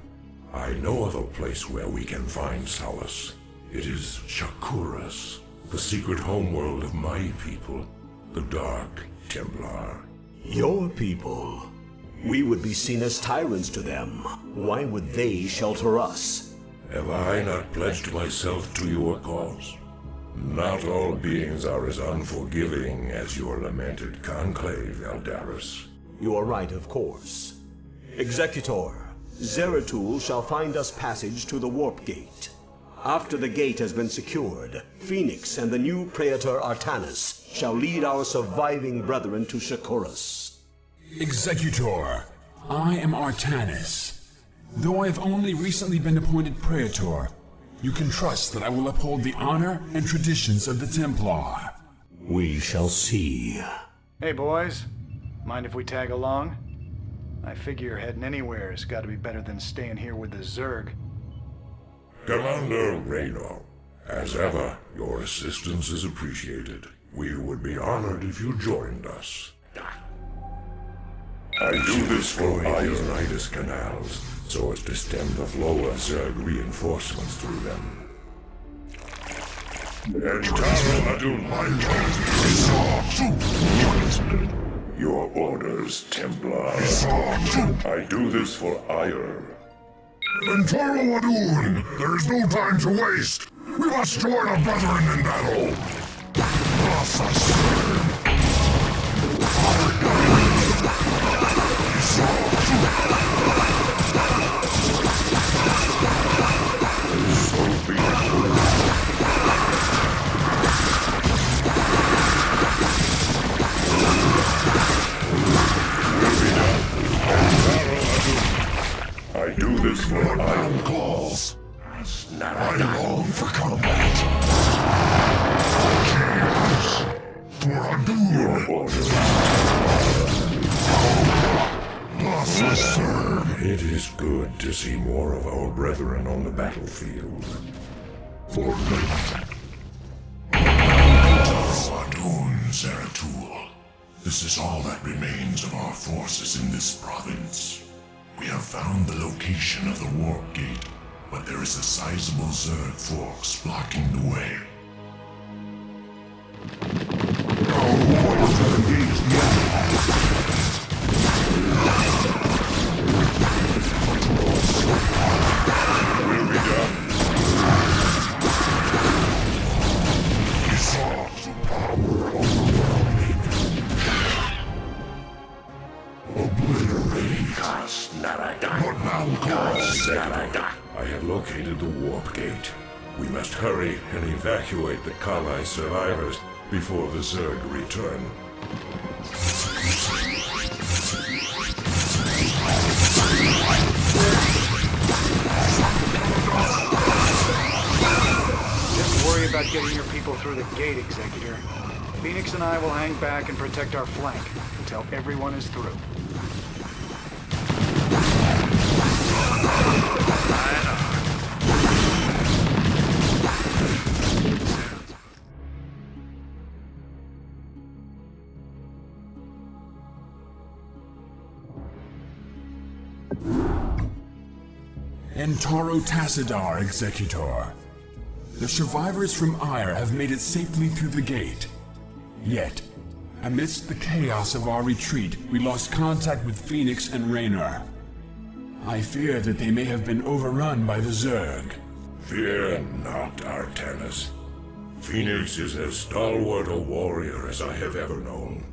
I know of a place where we can find solace. It is Shakuras, the secret homeworld of my people, the Dark Templar. Your people? We would be seen as tyrants to them. Why would they shelter us? Have I not pledged myself to your cause? Not all beings are as unforgiving as your lamented Conclave, Aldaris. You are right, of course. Executor, Zeratul shall find us passage to the warp gate. After the gate has been secured, Phoenix and the new Praetor Artanis shall lead our surviving brethren to Shakuras. Executor, I am Artanis. Though I have only recently been appointed Praetor, you can trust that I will uphold the honor and traditions of the Templar. We shall see. Hey boys, mind if we tag along? I figure heading anywhere has got to be better than staying here with the Zerg. Commander Raynor, as ever, your assistance is appreciated. We would be honored if you joined us. I do this for Ionitis canals, so as to stem the flow of Zerg reinforcements through them. Your orders, Templar. I do this for ire. Entaro Adun, there is no time to waste. We must join our brethren in battle. I do this for iron claws. I long for combat. For Adun. Your orders. It is good to see more of our brethren on the battlefield. For Adun, Zeratul. This is all that remains of our forces in this province. We have found the location of the warp gate, but there is a sizable Zerg force blocking the way. Will be done. We saw the power overwhelming. Obliterate us, Narada. But now I have located the warp gate. We must hurry and evacuate the colonized survivors before the Zerg return. Just worry about getting your people through the gate, Executor. Phoenix and I will hang back and protect our flank until everyone is through. Entaro Tassadar, Executor. The survivors from Ire have made it safely through the gate. Yet, amidst the chaos of our retreat, we lost contact with Phoenix and Raynor. I fear that they may have been overrun by the Zerg. Fear not, Artanis. Phoenix is as stalwart a warrior as I have ever known,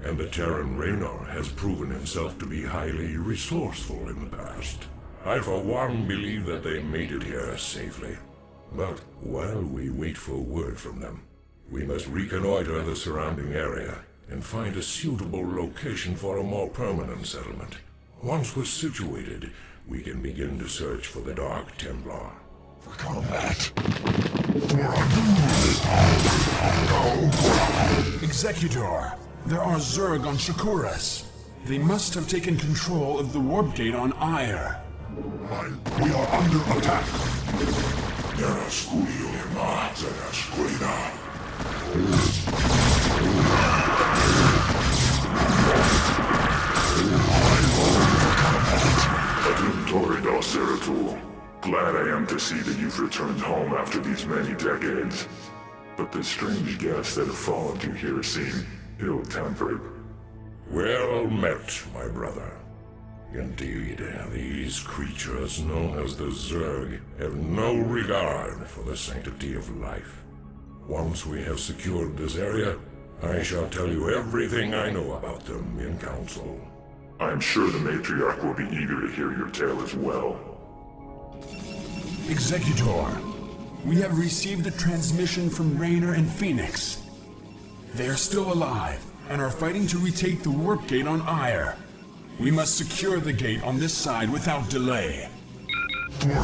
and the Terran Raynor has proven himself to be highly resourceful in the past. I for one believe that they made it here safely. But while we wait for word from them, we must reconnoiter the surrounding area and find a suitable location for a more permanent settlement. Once we're situated, we can begin to search for the Dark Templar. For combat. Executor, there are Zerg on Shakuras. They must have taken control of the warp gate on Ire. We are under attack. There are Skulio Hema that are Skulida. Adun Toridal Zeratul. Glad I am to see that you've returned home after these many decades. But the strange guests that have followed you here seem ill-tempered. Well met, my brother. Indeed, these creatures known as the Zerg have no regard for the sanctity of life. Once we have secured this area, I shall tell you everything I know about them in council. I am sure the Matriarch will be eager to hear your tale as well. Executor, we have received a transmission from Raynor and Phoenix. They are still alive, and are fighting to retake the warp gate on Ire. We must secure the gate on this side without delay. There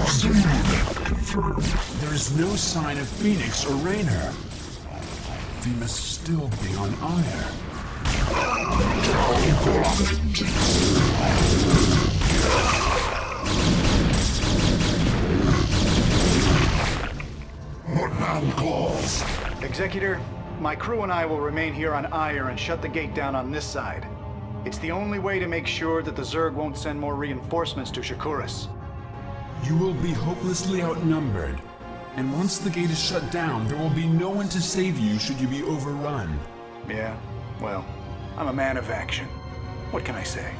is no sign of Phoenix or Raynor. They must still be on Ire. What now calls? Executor, my crew and I will remain here on Ire and shut the gate down on this side. It's the only way to make sure that the Zerg won't send more reinforcements to Shakuras. You will be hopelessly outnumbered, and once the gate is shut down, there will be no one to save you should you be overrun. Yeah, well, I'm a man of action. What can I say?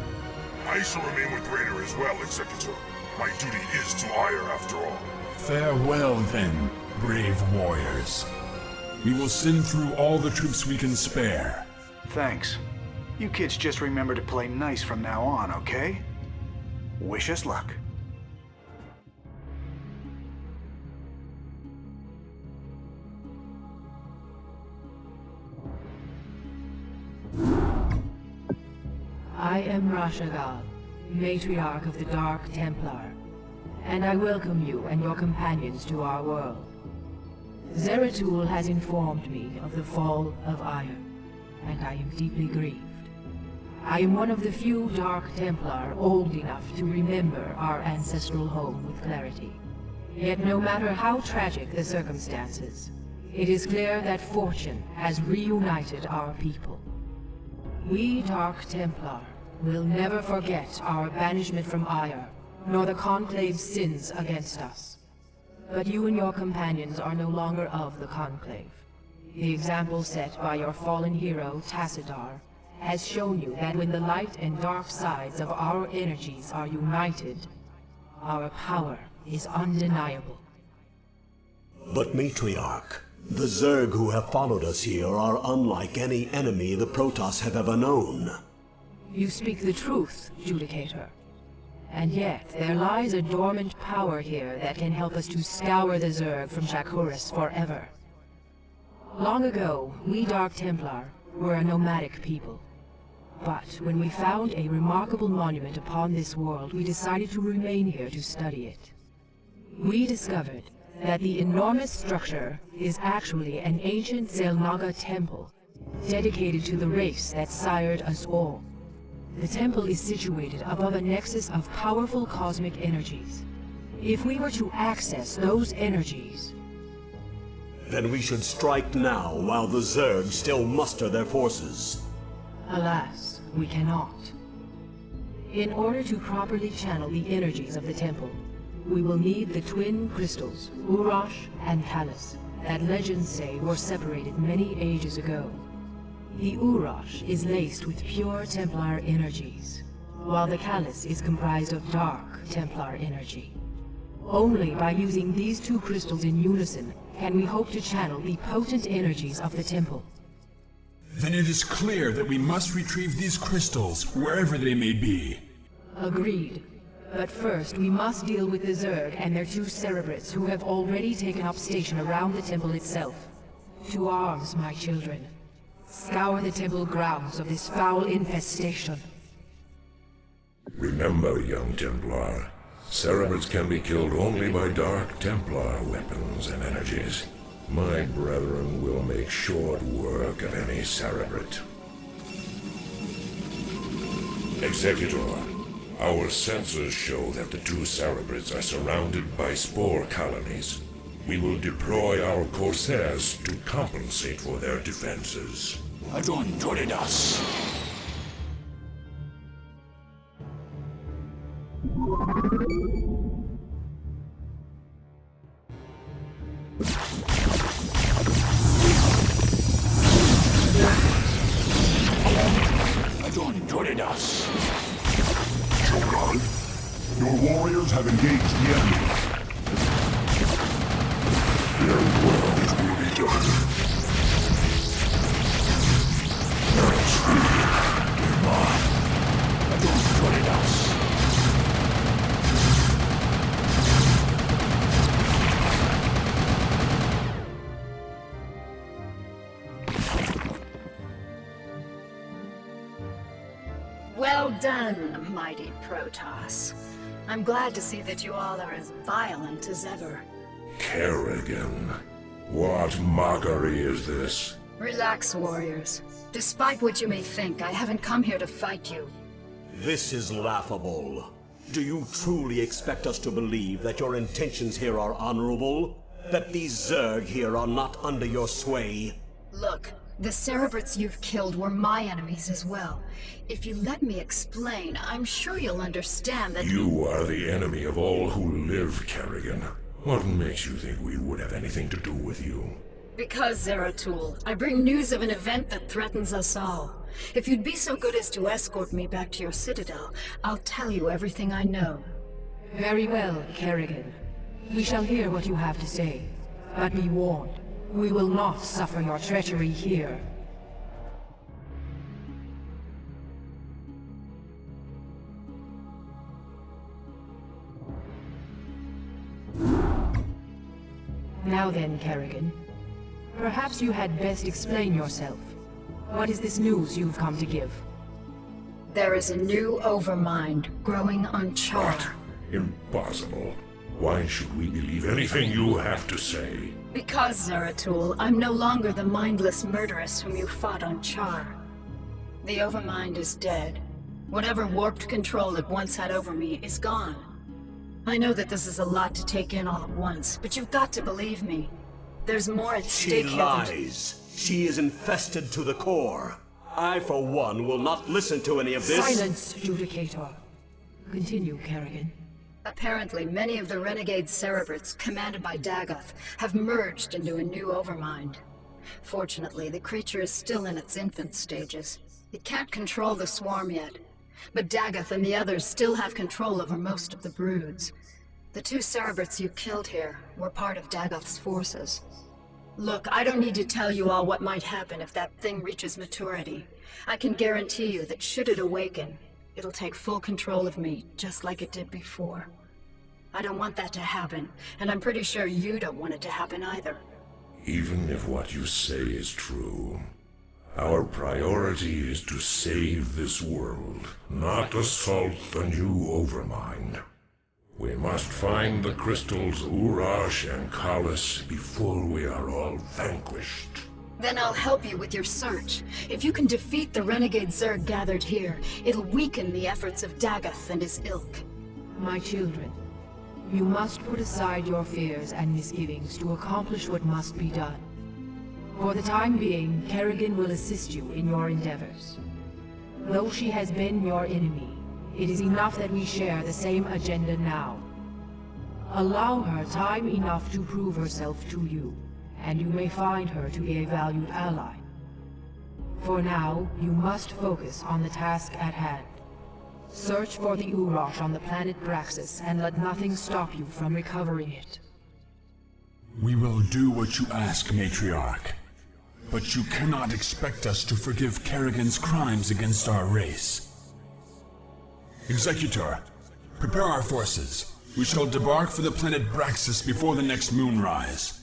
I shall remain with Raynor as well, Executor. My duty is to Ire after all. Farewell then, brave warriors. We will send through all the troops we can spare. Thanks. You kids just remember to play nice from now on, okay? Wish us luck. I am Rashagal, matriarch of the Dark Templar, and I welcome you and your companions to our world. Zeratul has informed me of the fall of Ire, and I am deeply grieved. I am one of the few Dark Templar old enough to remember our ancestral home with clarity. Yet no matter how tragic the circumstances, it is clear that fortune has reunited our people. We Dark Templar will never forget our banishment from Ire, nor the Conclave's sins against us. But you and your companions are no longer of the Conclave. The example set by your fallen hero, Tassadar, has shown you that when the light and dark sides of our energies are united, our power is undeniable. But Matriarch, the Zerg who have followed us here are unlike any enemy the Protoss have ever known. You speak the truth, Judicator. And yet, there lies a dormant power here that can help us to scour the Zerg from Shakuras forever. Long ago, we Dark Templar were a nomadic people. But when we found a remarkable monument upon this world, we decided to remain here to study it. We discovered that the enormous structure is actually an ancient Xel'Naga temple, dedicated to the race that sired us all. The temple is situated above a nexus of powerful cosmic energies. If we were to access those energies... Then we should strike now, while the Zerg still muster their forces. Alas, we cannot. In order to properly channel the energies of the temple, we will need the twin crystals, Urash and Callus, that legends say were separated many ages ago. The Urash is laced with pure Templar energies, while the Callus is comprised of dark Templar energy. Only by using these two crystals in unison can we hope to channel the potent energies of the temple. Then it is clear that we must retrieve these crystals, wherever they may be. Agreed. But first, we must deal with the Zerg and their two cerebrates who have already taken up station around the temple itself. To arms, my children. Scour the temple grounds of this foul infestation. Remember, young Templar, cerebrates can be killed only by Dark Templar weapons and energies. My brethren will make short work of any cerebrate. Executor, our sensors show that the two cerebrates are surrounded by spore colonies. We will deploy our corsairs to compensate for their defenses. Adon Toridas. Adon Toridas. Shogun, your warriors have engaged the enemy. Their world will be done. Their speed be mine. Adon Toridas. done, mighty Protoss. I'm glad to see that you all are as violent as ever. Kerrigan, what mockery is this? Relax, warriors. Despite what you may think, I haven't come here to fight you. This is laughable. Do you truly expect us to believe that your intentions here are honorable? That these Zerg here are not under your sway? Look, the Cerebrates you've killed were my enemies as well. If you let me explain, I'm sure you'll understand that— You are the enemy of all who live, Kerrigan. What makes you think we would have anything to do with you? Because, Zeratul, I bring news of an event that threatens us all. If you'd be so good as to escort me back to your citadel, I'll tell you everything I know. Very well, Kerrigan. We shall hear what you have to say. But be warned, we will not suffer your treachery here. Now then, Kerrigan. Perhaps you had best explain yourself. What is this news you've come to give? There is a new Overmind growing on Char. What? Impossible. Why should we believe anything you have to say? Because, Zeratul, I'm no longer the mindless murderess whom you fought on Char. The Overmind is dead. Whatever warped control it once had over me is gone. I know that this is a lot to take in all at once, but you've got to believe me. There's more at stake here. She lies. She is infested to the core. I, for one, will not listen to any of this. Silence, Judicator. Continue, Kerrigan. Apparently, many of the renegade Cerebrates, commanded by Dagoth, have merged into a new Overmind. Fortunately, the creature is still in its infant stages. It can't control the swarm yet, but Dagoth and the others still have control over most of the broods. The 2 Cerebrates you killed here were part of Dagoth's forces. Look, I don't need to tell you all what might happen if that thing reaches maturity. I can guarantee you that should it awaken, it'll take full control of me, just like it did before. I don't want that to happen, and I'm pretty sure you don't want it to happen either. Even if what you say is true, our priority is to save this world, not assault the new Overmind. We must find the crystals Urash and Kalis before we are all vanquished. Then I'll help you with your search. If you can defeat the renegade Zerg gathered here, it'll weaken the efforts of Dagoth and his ilk. My children, you must put aside your fears and misgivings to accomplish what must be done. For the time being, Kerrigan will assist you in your endeavors. Though she has been your enemy, it is enough that we share the same agenda now. Allow her time enough to prove herself to you, and you may find her to be a valued ally. For now, you must focus on the task at hand. Search for the Urash on the planet Braxis, and let nothing stop you from recovering it. We will do what you ask, Matriarch. But you cannot expect us to forgive Kerrigan's crimes against our race. Executor, prepare our forces. We shall debark for the planet Braxis before the next moonrise.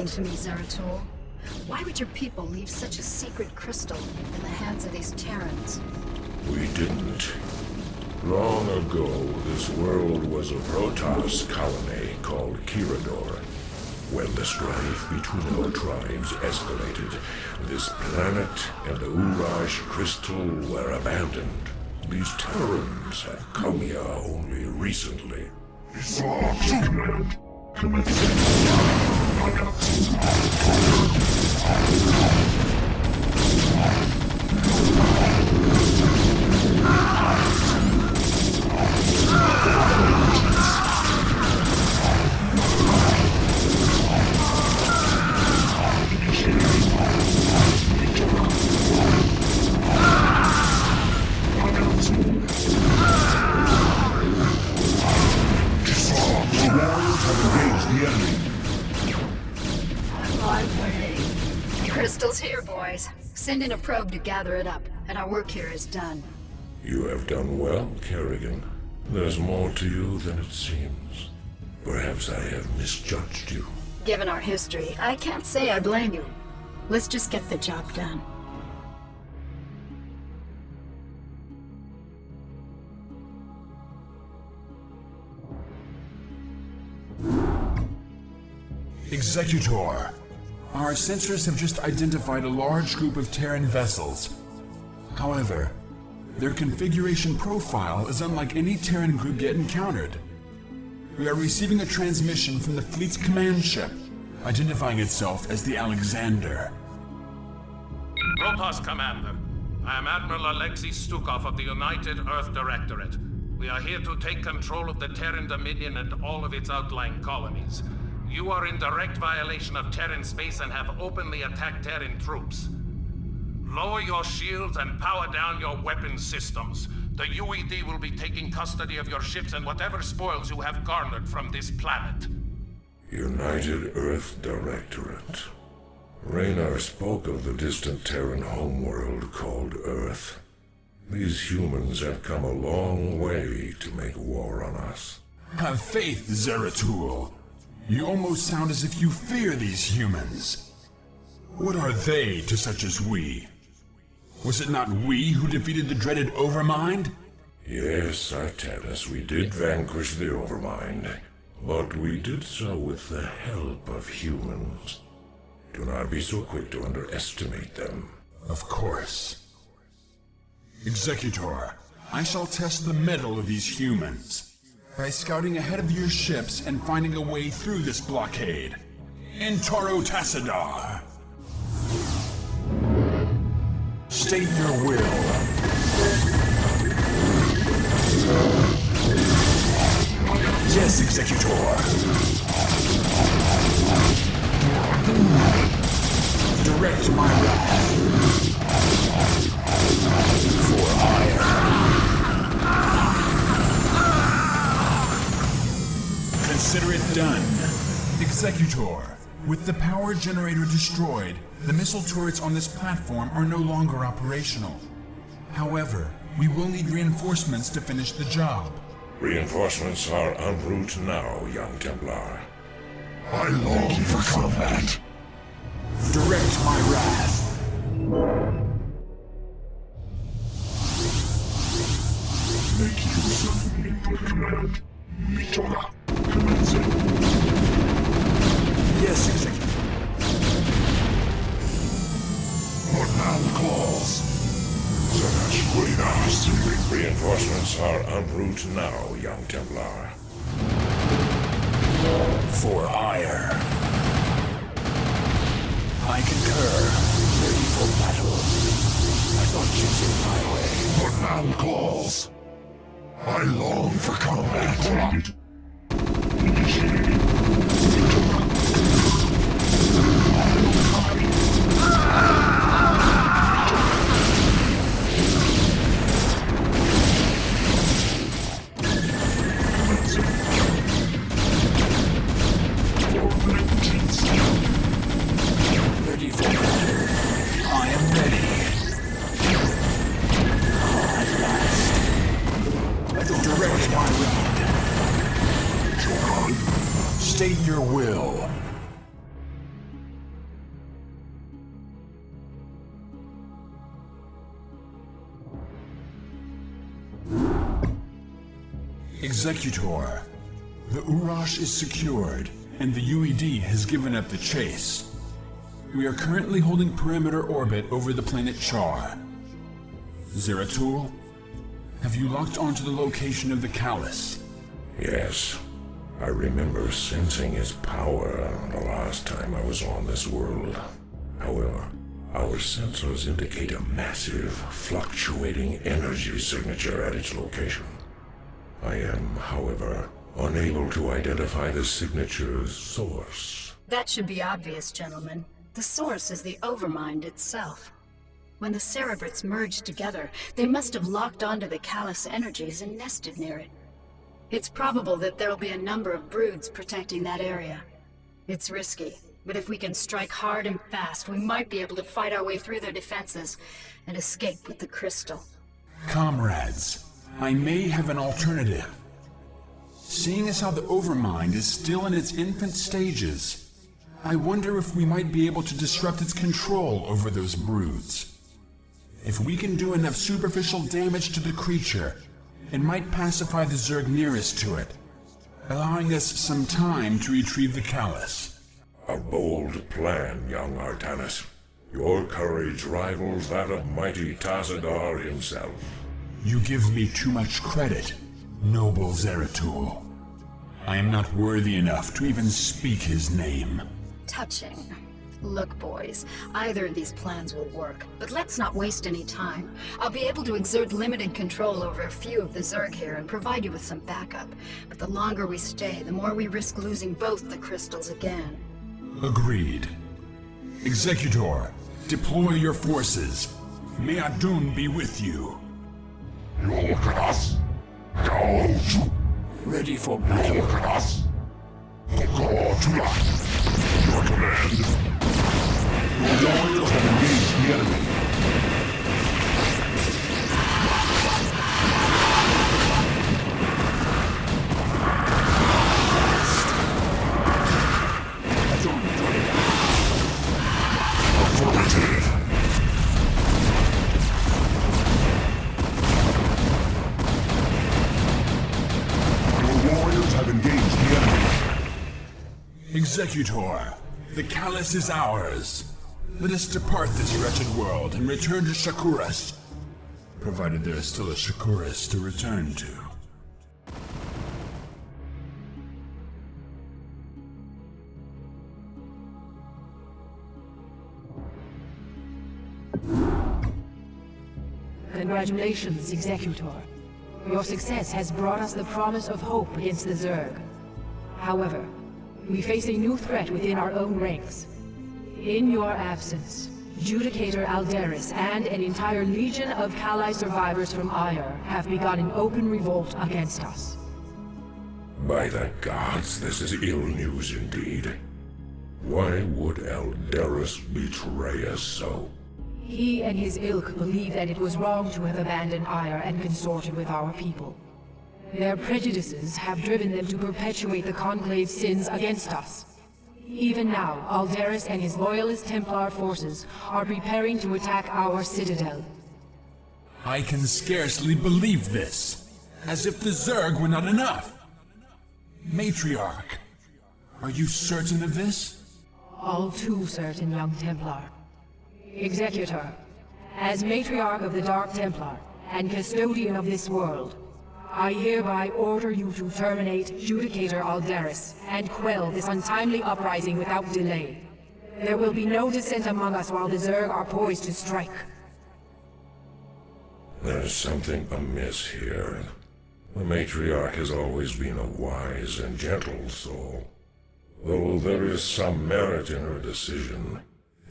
To me, Zeratul. Why would your people leave such a secret crystal in the hands of these Terrans? We didn't. Long ago, this world was a Protoss colony called Kirador. When the strife between our tribes escalated, this planet and the Urash crystal were abandoned. These Terrans have come here only recently. crystal's here, boys. Send in a probe to gather it up, and our work here is done. You have done well, Kerrigan. There's more to you than it seems. Perhaps I have misjudged you. Given our history, I can't say I blame you. Let's just get the job done. Executor, our sensors have just identified a large group of Terran vessels. However, their configuration profile is unlike any Terran group yet encountered. We are receiving a transmission from the fleet's command ship, identifying itself as the Alexander. Protoss Commander, I am Admiral Alexei Stukov of the United Earth Directorate. We are here to take control of the Terran Dominion and all of its outlying colonies. You are in direct violation of Terran space and have openly attacked Terran troops. Lower your shields and power down your weapon systems. The UED will be taking custody of your ships and whatever spoils you have garnered from this planet. United Earth Directorate. Raynar spoke of the distant Terran homeworld called Earth. These humans have come a long way to make war on us. Have faith, Zeratul. You almost sound as if you fear these humans. What are they to such as we? Was it not we who defeated the dreaded Overmind? Yes, Artanis, we did vanquish the Overmind, but we did so with the help of humans. Do not be so quick to underestimate them. Of course. Executor, I shall test the mettle of these humans by scouting ahead of your ships and finding a way through this blockade. Tassadar. State your will. Yes, Executor. Direct my wrath. For hire. Consider it done. Executor, with the power generator destroyed, the missile turrets on this platform are no longer operational. However, we will need reinforcements to finish the job. Reinforcements are en route now, young Templar. I long for combat. Direct my wrath. Make use of the input command. Mitora, commencing. Yes, Executor. What now calls? Reinforcements are en route now, young Templar. For ire. I concur. Ready for battle. I thought choosing my way. What now calls? I long for combat. Initiating. Ready for battle. I am ready. At last. Direct my wrath. State your will. Executor, the Urash is secured, and the UED has given up the chase. We are currently holding perimeter orbit over the planet Char. Zeratul, have you locked onto the location of the Callus? Yes. I remember sensing his power the last time I was on this world. However, our sensors indicate a massive, fluctuating energy signature at its location. I am, however, unable to identify the signature's source. That should be obvious, gentlemen. The source is the Overmind itself. When the Cerebrates merged together, they must have locked onto the Callus energies and nested near it. It's probable that there'll be a number of broods protecting that area. It's risky, But if we can strike hard and fast, we might be able to fight our way through their defenses and escape with the crystal. Comrades, I may have an alternative. Seeing as how the Overmind is still in its infant stages, I wonder if we might be able to disrupt its control over those broods. If we can do enough superficial damage to the creature, it might pacify the Zerg nearest to it, allowing us some time to retrieve the Callus. A bold plan, young Artanis. Your courage rivals that of mighty Tassadar himself. You give me too much credit, noble Zeratul. I am not worthy enough to even speak his name. Touching. Look, boys, either of these plans will work, but let's not waste any time. I'll be able to exert limited control over a few of the Zerg here and provide you with some backup. But the longer we stay, the more we risk losing both the crystals again. Agreed. Executor, deploy your forces. May Adun be with you. Look at us. Go. Ready for battle. Look at us. Go to us. Your command. Your warriors have engaged the enemy. Executor, the Callus is ours. Let us depart this wretched world and return to Shakuras, provided there is still a Shakuras to return to. Congratulations, Executor. Your success has brought us the promise of hope against the Zerg. However, we face a new threat within our own ranks. In your absence, Judicator Aldaris and an entire legion of Kali survivors from Ire have begun an open revolt against us. By the gods, this is ill news indeed. Why would Aldaris betray us so? He and his ilk believe that it was wrong to have abandoned Ire and consorted with our people. Their prejudices have driven them to perpetuate the Conclave's sins against us. Even now, Aldaris and his loyalist Templar forces are preparing to attack our citadel. I can scarcely believe this, as if the Zerg were not enough. Matriarch, are you certain of this? All too certain, young Templar. Executor, as Matriarch of the Dark Templar and Custodian of this world, I hereby order you to terminate Judicator Aldaris and quell this untimely uprising without delay. There will be no dissent among us while the Zerg are poised to strike. There's something amiss here. The Matriarch has always been a wise and gentle soul. Though there is some merit in her decision,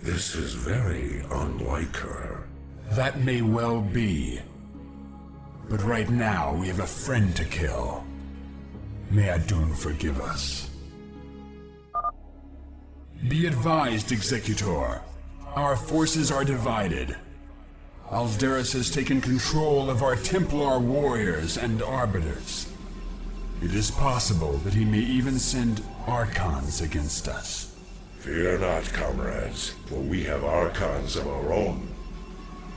this is very unlike her. That may well be. But right now, we have a friend to kill. May Adun forgive us. Be advised, Executor. Our forces are divided. Aldaris has taken control of our Templar warriors and arbiters. It is possible that he may even send Archons against us. Fear not, comrades, for we have Archons of our own.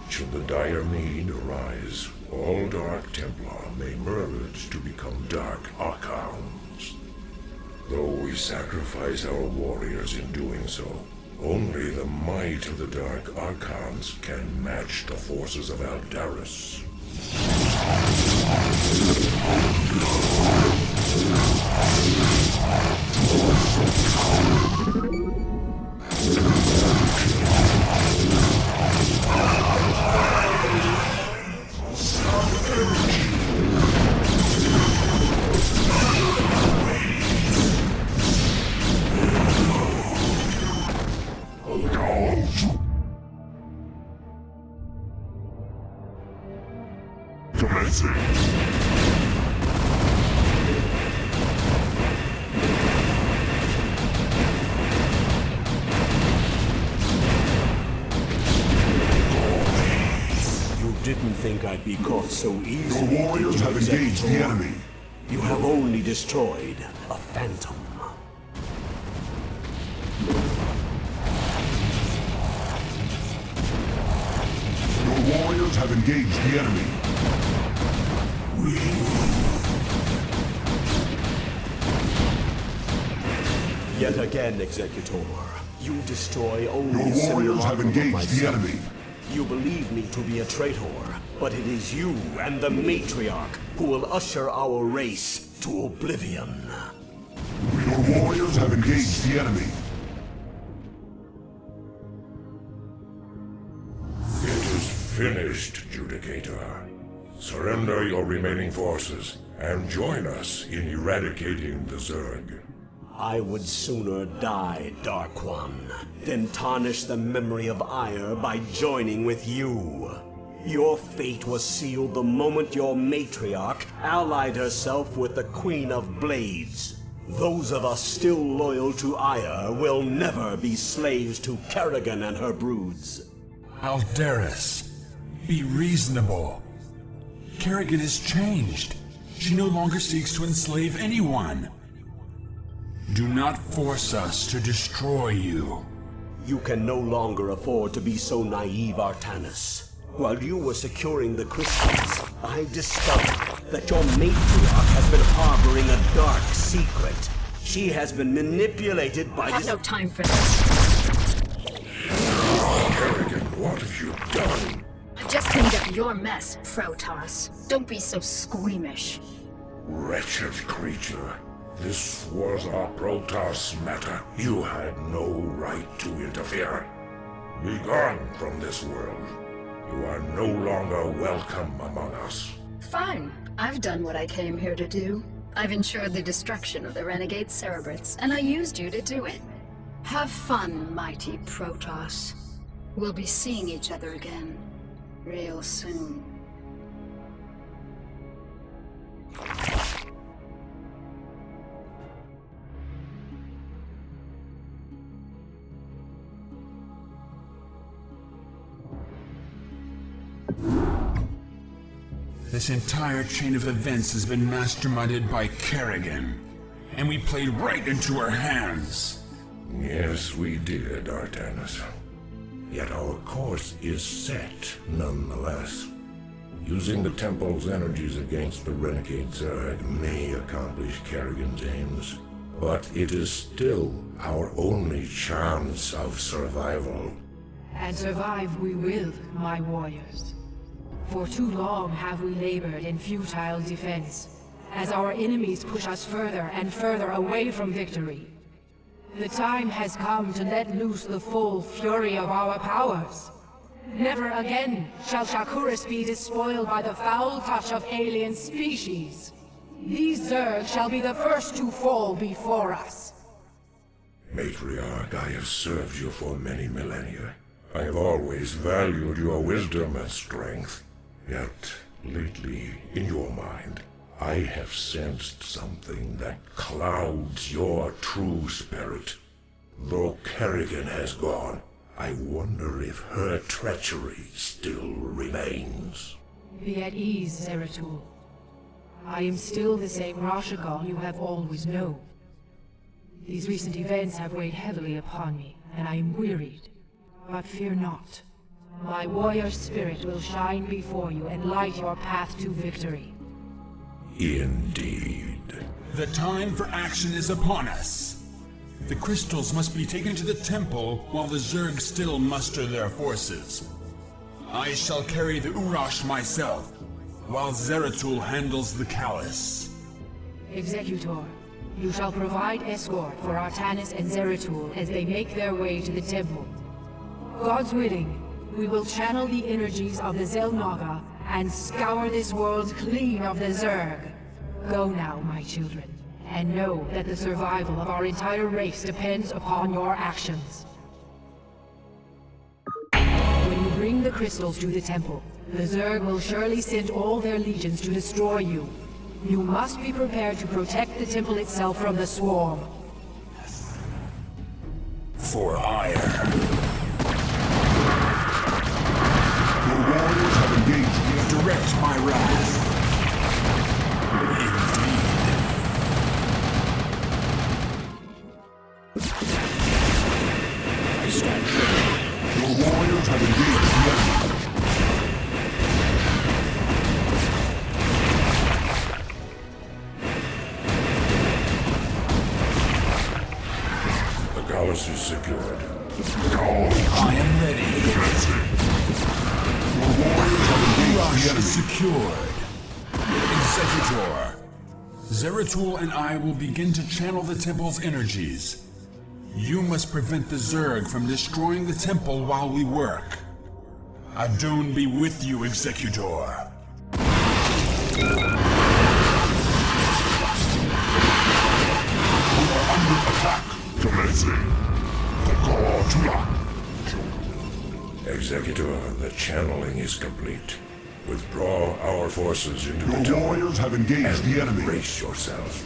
Should the dire need arise, all Dark Templar may merge to become Dark Archons. Though we sacrifice our warriors in doing so, only the might of the Dark Archons can match the forces of Aldaris. think I'd be caught so easily. Your warriors have engaged the enemy. You have only destroyed a phantom. Your warriors have engaged the enemy. Yet again, Executor, you destroy only Your warriors have engaged the enemy. You believe me to be a traitor, but it is you and the matriarch who will usher our race to oblivion. Your warriors have engaged the enemy. It is finished, Judicator. Surrender your remaining forces and join us in eradicating the Zerg. I would sooner die, Dark One, than tarnish the memory of Ire by joining with you. Your fate was sealed the moment your matriarch allied herself with the Queen of Blades. Those of us still loyal to Ire will never be slaves to Kerrigan and her broods. Aldaris, be reasonable. Kerrigan has changed. She no longer seeks to enslave anyone. Do not force us to destroy you. You can no longer afford to be so naive, Artanis. While you were securing the crystals, I discovered that your matriarch has been harboring a dark secret. She has been manipulated by I have no time for this. Kerrigan, what have you done? I just cleaned up your mess, Protoss. Don't be so squeamish. Wretched creature. This was our Protoss matter. You had no right to interfere. Be gone from this world. You are no longer welcome among us. Fine. I've done what I came here to do. I've ensured the destruction of the renegade Cerebrits, and I used you to do it. Have fun, mighty Protoss. We'll be seeing each other again, real soon. This entire chain of events has been masterminded by Kerrigan, and we played right into her hands. Yes, we did, Artanis. Yet our course is set, nonetheless. Using the Temple's energies against the renegade Zerg may accomplish Kerrigan's aims, but it is still our only chance of survival. And survive we will, my warriors. For too long have we labored in futile defense, as our enemies push us further and further away from victory. The time has come to let loose the full fury of our powers. Never again shall Shakuris be despoiled by the foul touch of alien species. These Zerg shall be the first to fall before us. Matriarch, I have served you for many millennia. I have always valued your wisdom and strength. Yet, lately, in your mind, I have sensed something that clouds your true spirit. Though Kerrigan has gone, I wonder if her treachery still remains. Be at ease, Zeratul. I am still the same Rashagal you have always known. These recent events have weighed heavily upon me, and I am wearied. But fear not. My warrior spirit will shine before you and light your path to victory. Indeed. The time for action is upon us. The crystals must be taken to the temple while the Zerg still muster their forces. I shall carry the Urash myself, while Zeratul handles the Callus. Executor, you shall provide escort for Artanis and Zeratul as they make their way to the temple. God's willing, we will channel the energies of the Zelnaga and scour this world clean of the Zerg. Go now, my children, and know that the survival of our entire race depends upon your actions. When you bring the crystals to the temple, the Zerg will surely send all their legions to destroy you. You must be prepared to protect the temple itself from the swarm. For ire. Your warriors have engaged the the enemy. Secured. Executor. Zeratul and I will begin to channel the temple's energies. You must prevent the Zerg from destroying the temple while we work. Adon be with you, Executor. We are under attack. Commencing. Executor, the channeling is complete. Withdraw our forces into the temple. Your warriors have engaged the enemy. Brace yourself.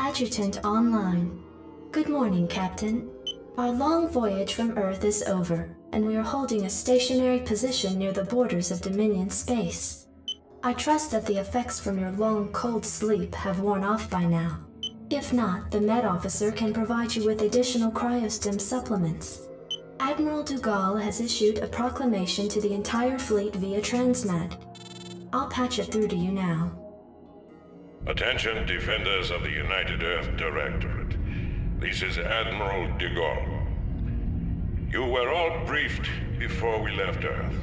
Adjutant online. Good morning, Captain. Our long voyage from Earth is over, and we are holding a stationary position near the borders of Dominion space. I trust that the effects from your long, cold sleep have worn off by now. If not, the Med Officer can provide you with additional cryostim supplements. Admiral Dugal has issued a proclamation to the entire fleet via Transmat. I'll patch it through to you now. Attention, defenders of the United Earth Directorate. This is Admiral Dugal. You were all briefed before we left Earth,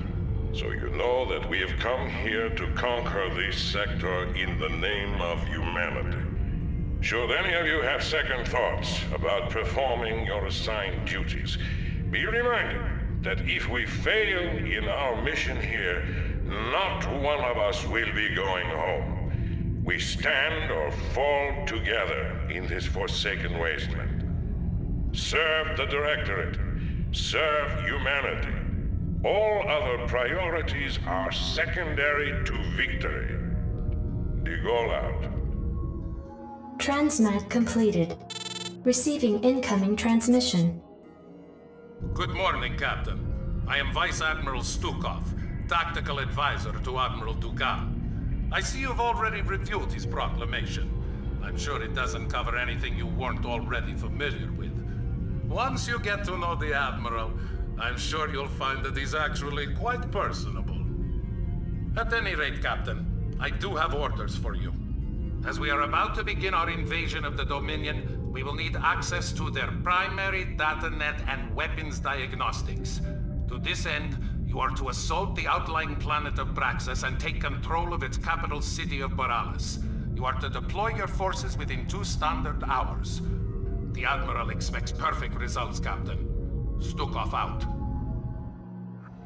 so you know that we have come here to conquer this sector in the name of humanity. Should any of you have second thoughts about performing your assigned duties, be reminded that if we fail in our mission here, not one of us will be going home. We stand or fall together in this forsaken wasteland. Serve the Directorate. Serve humanity. All other priorities are secondary to victory. Dugal out. Transmat completed. Receiving incoming transmission. Good morning, Captain. I am Vice Admiral Stukov, Tactical Advisor to Admiral Dugal. I see you've already reviewed his proclamation. I'm sure it doesn't cover anything you weren't already familiar with. Once you get to know the Admiral, I'm sure you'll find that he's actually quite personable. At any rate, Captain, I do have orders for you. As we are about to begin our invasion of the Dominion, we will need access to their primary data net and weapons diagnostics. To this end, you are to assault the outlying planet of Braxis and take control of its capital city of Boralis. You are to deploy your forces within 2 standard hours. The Admiral expects perfect results, Captain. Stukov out.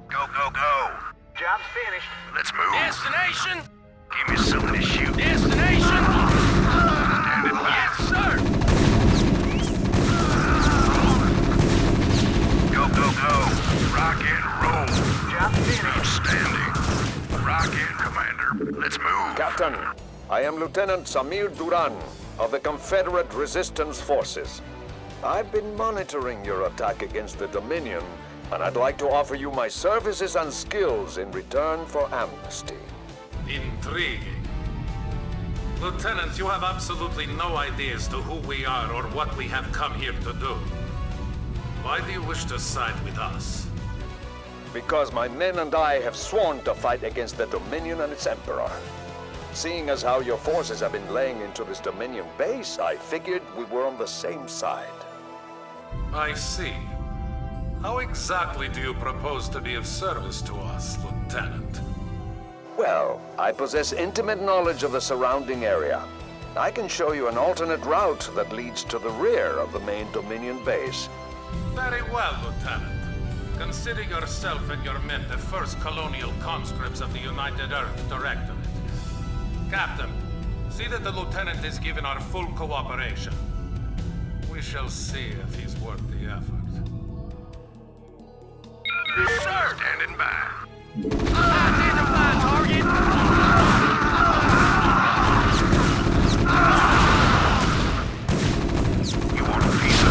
Go, go, go. Job's finished. Let's move. Destination? Give me something to shoot. Destination? Standing by. Yes, sir! Go, go, go. Rock and roll. Job's finished. Outstanding. Rock in, Commander. Let's move. Captain, I am Lieutenant Samir Duran of the Confederate Resistance Forces. I've been monitoring your attack against the Dominion, and I'd like to offer you my services and skills in return for amnesty. Intriguing. Lieutenant, you have absolutely no idea as to who we are or what we have come here to do. Why do you wish to side with us? Because my men and I have sworn to fight against the Dominion and its Emperor. Seeing as how your forces have been laying into this Dominion base, I figured we were on the same side. I see. How exactly do you propose to be of service to us, Lieutenant? Well, I possess intimate knowledge of the surrounding area. I can show you an alternate route that leads to the rear of the main Dominion base. Very well, Lieutenant. Consider yourself and your men the first colonial conscripts of the United Earth Directorate. Captain, see that the Lieutenant is given our full cooperation. We shall see if he's worth the effort. Sir! Standing by. Identify target! You want a piece of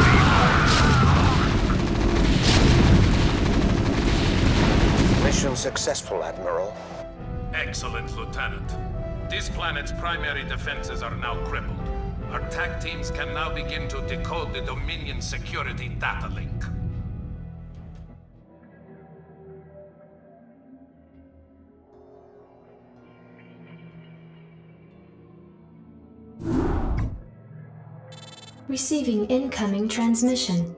me? Mission successful, Admiral. Excellent, Lieutenant. This planet's primary defenses are now crippled. Our TAC teams can now begin to decode the Dominion security data link. Receiving incoming transmission.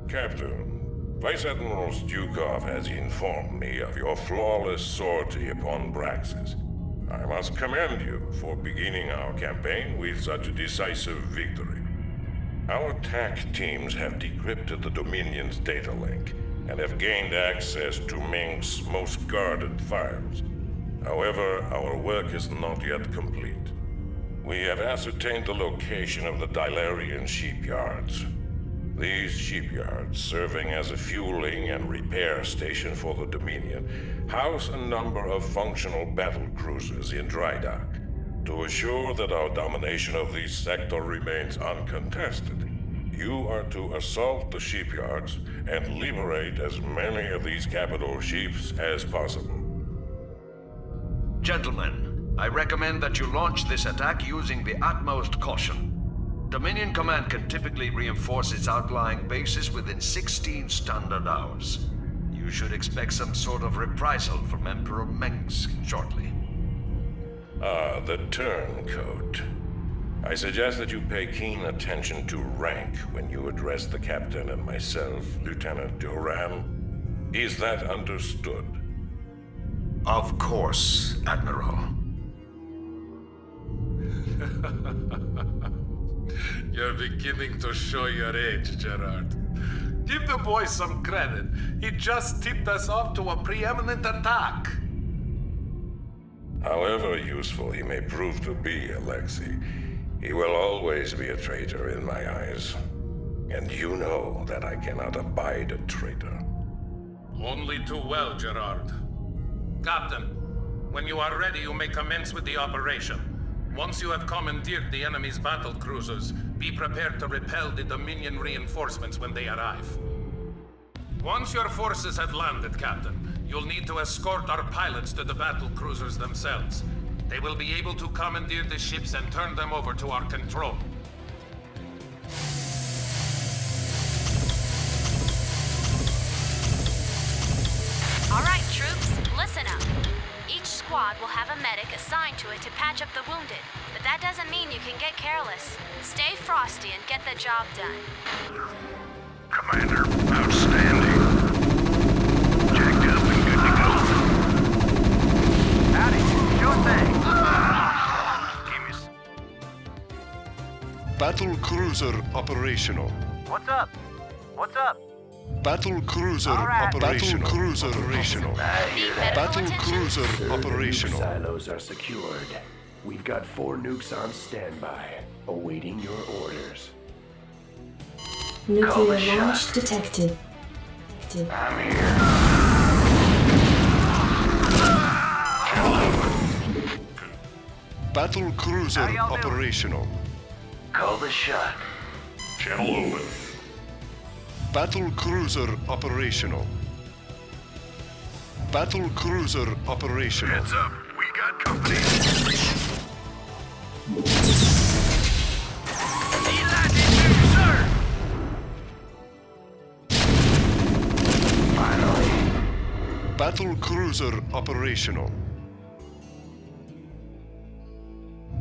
Captain, Vice Admiral Stukov has informed me of your flawless sortie upon Braxis. I must commend you for beginning our campaign with such a decisive victory. Our TAC teams have decrypted the Dominion's data link and have gained access to Ming's most guarded files. However, our work is not yet complete. We have ascertained the location of the Dilarian shipyards. These shipyards, serving as a fueling and repair station for the Dominion, house a number of functional battle cruisers in dry dock. To assure that our domination of this sector remains uncontested, you are to assault the shipyards and liberate as many of these capital ships as possible. Gentlemen, I recommend that you launch this attack using the utmost caution. Dominion Command can typically reinforce its outlying bases within 16 standard hours. You should expect some sort of reprisal from Emperor Mengsk shortly. Ah, the turncoat. I suggest that you pay keen attention to rank when you address the captain and myself, Lieutenant Duran. Is that understood? Of course, Admiral. You're beginning to show your age, Gerard. Give the boy some credit. He just tipped us off to a preeminent attack. However useful he may prove to be, Alexei, he will always be a traitor in my eyes. And you know that I cannot abide a traitor. Only too well, Gerard. Captain, when you are ready, you may commence with the operation. Once you have commandeered the enemy's battle cruisers, be prepared to repel the Dominion reinforcements when they arrive. Once your forces have landed, Captain, you'll need to escort our pilots to the battle cruisers themselves. They will be able to commandeer the ships and turn them over to our control. All right, troops, listen up. Each squad will have a medic assigned to it to patch up the wounded, but that doesn't mean you can get careless. Stay frosty and get the job done. Commander, outstanding. Jacked up and good to go. Howdy, sure thing. Battle cruiser operational. What's up? What's up? Battle cruiser operational. Battle cruiser operational. Battle cruiser operational. Silos are secured. We've got 4 nukes on standby, awaiting your orders. Nuclear launch detected. I'm here. Battle cruiser operational. Call the shot. Channel open. Battle cruiser operational. Battle cruiser operational. Heads up, we got company. Finally. Battle cruiser operational.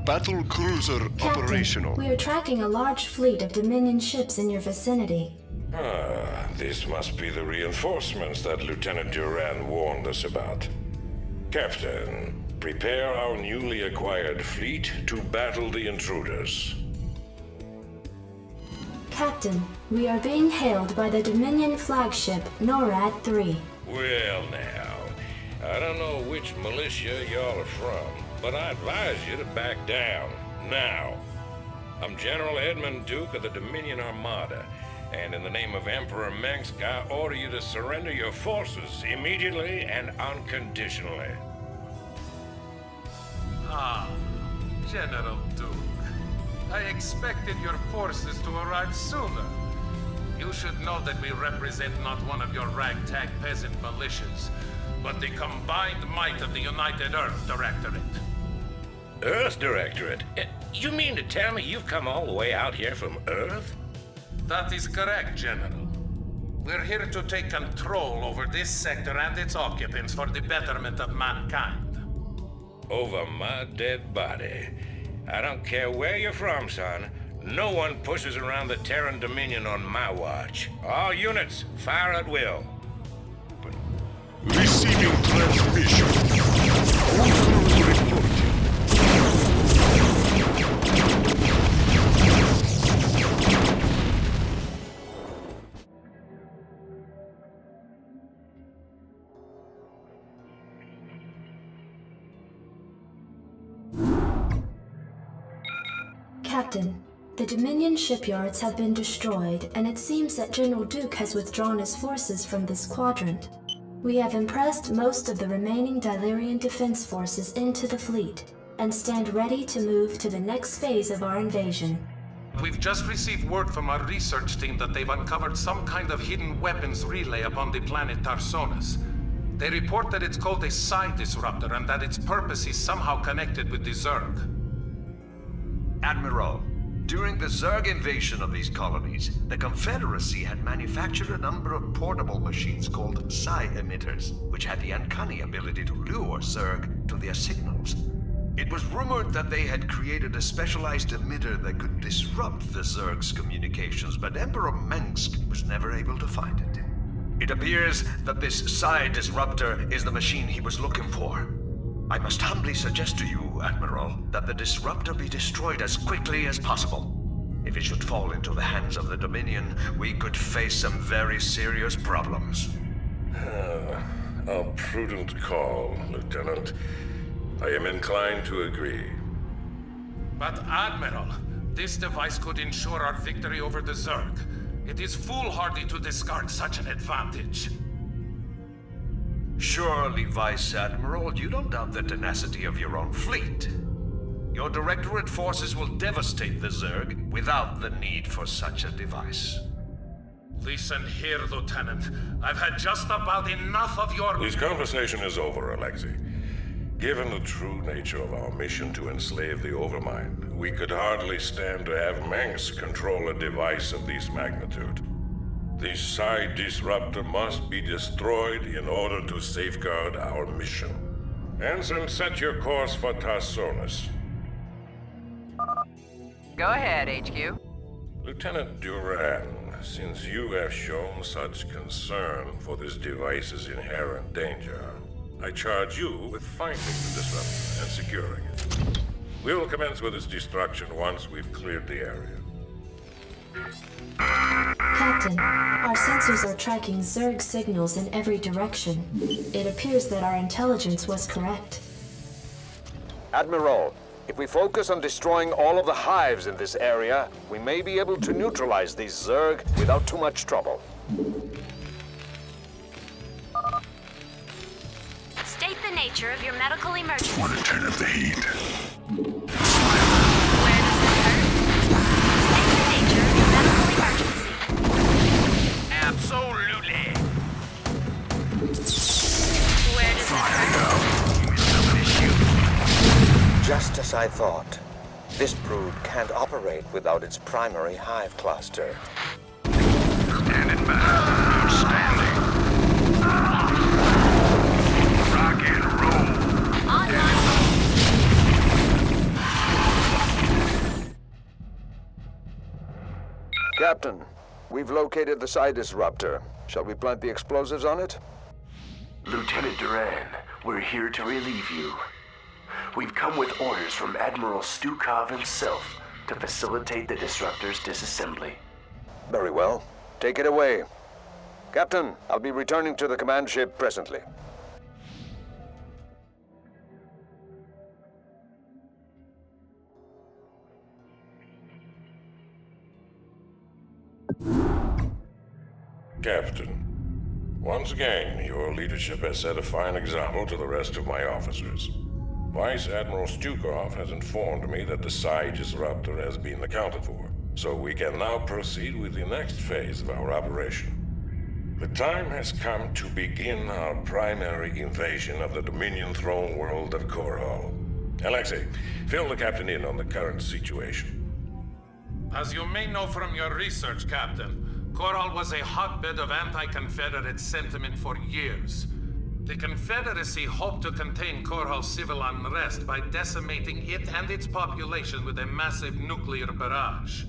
Battle cruiser operational. We are tracking a large fleet of Dominion ships in your vicinity. Ah, this must be the reinforcements that Lieutenant Duran warned us about. Captain, prepare our newly acquired fleet to battle the intruders. Captain, we are being hailed by the Dominion flagship NORAD 3. Well now, I don't know which militia y'all are from, but I advise you to back down, now. I'm General Edmund Duke of the Dominion Armada, and in the name of Emperor Mengsk, I order you to surrender your forces immediately and unconditionally. Ah, General Duke. I expected your forces to arrive sooner. You should know that we represent not one of your ragtag peasant militias, but the combined might of the United Earth Directorate. Earth Directorate? You mean to tell me you've come all the way out here from Earth? That is correct, General. We're here to take control over this sector and its occupants for the betterment of mankind. Over my dead body. I don't care where you're from, son. No one pushes around the Terran Dominion on my watch. All units, fire at will. Receiving transmission. Captain, the Dominion shipyards have been destroyed, and it seems that General Duke has withdrawn his forces from this quadrant. We have impressed most of the remaining Dilerian defense forces into the fleet, and stand ready to move to the next phase of our invasion. We've just received word from our research team that they've uncovered some kind of hidden weapons relay upon the planet Tarsonis. They report that it's called a psi disruptor and that its purpose is somehow connected with the Zerg. Admiral, during the Zerg invasion of these colonies, the Confederacy had manufactured a number of portable machines called psi emitters, which had the uncanny ability to lure Zerg to their signals. It was rumored that they had created a specialized emitter that could disrupt the Zerg's communications, but Emperor Mengsk was never able to find it. It appears that this psi disruptor is the machine he was looking for. I must humbly suggest to you, Admiral, that the disruptor be destroyed as quickly as possible. If it should fall into the hands of the Dominion, we could face some very serious problems. A prudent call, Lieutenant. I am inclined to agree. But Admiral, this device could ensure our victory over the Zerg. It is foolhardy to discard such an advantage. Surely, Vice Admiral, you don't doubt the tenacity of your own fleet. Your Directorate forces will devastate the Zerg without the need for such a device. Listen here, Lieutenant. I've had just about enough of your— This conversation is over, Alexei. Given the true nature of our mission to enslave the Overmind, we could hardly stand to have Mengsk control a device of this magnitude. The psi disruptor must be destroyed in order to safeguard our mission. Ensign, set your course for Tarsonis. Go ahead, HQ. Lieutenant Duran, since you have shown such concern for this device's inherent danger, I charge you with finding the disruptor and securing it. We will commence with its destruction once we've cleared the area. Captain, our sensors are tracking Zerg signals in every direction. It appears that our intelligence was correct. Admiral, if we focus on destroying all of the hives in this area, we may be able to neutralize these Zerg without too much trouble. State the nature of your medical emergency. 1 in 10 of the heat. Where does it hurt? State the nature of your medical emergency. Absolutely. Where does it hurt? Just as I thought. This brood can't operate without its primary hive cluster. Standing by. Outstanding. Rock and roll. Online. Captain, we've located the psi disruptor. Shall we plant the explosives on it? Lieutenant Duran, we're here to relieve you. We've come with orders from Admiral Stukov himself to facilitate the disruptor's disassembly. Very well. Take it away. Captain, I'll be returning to the command ship presently. Captain, once again, your leadership has set a fine example to the rest of my officers. Vice Admiral Stukov has informed me that the psi disruptor has been accounted for, so we can now proceed with the next phase of our operation. The time has come to begin our primary invasion of the Dominion throne world of Korhal. Alexei, fill the captain in on the current situation. As you may know from your research, Captain, Korhal was a hotbed of anti-Confederate sentiment for years. The Confederacy hoped to contain Korhal's civil unrest by decimating it and its population with a massive nuclear barrage.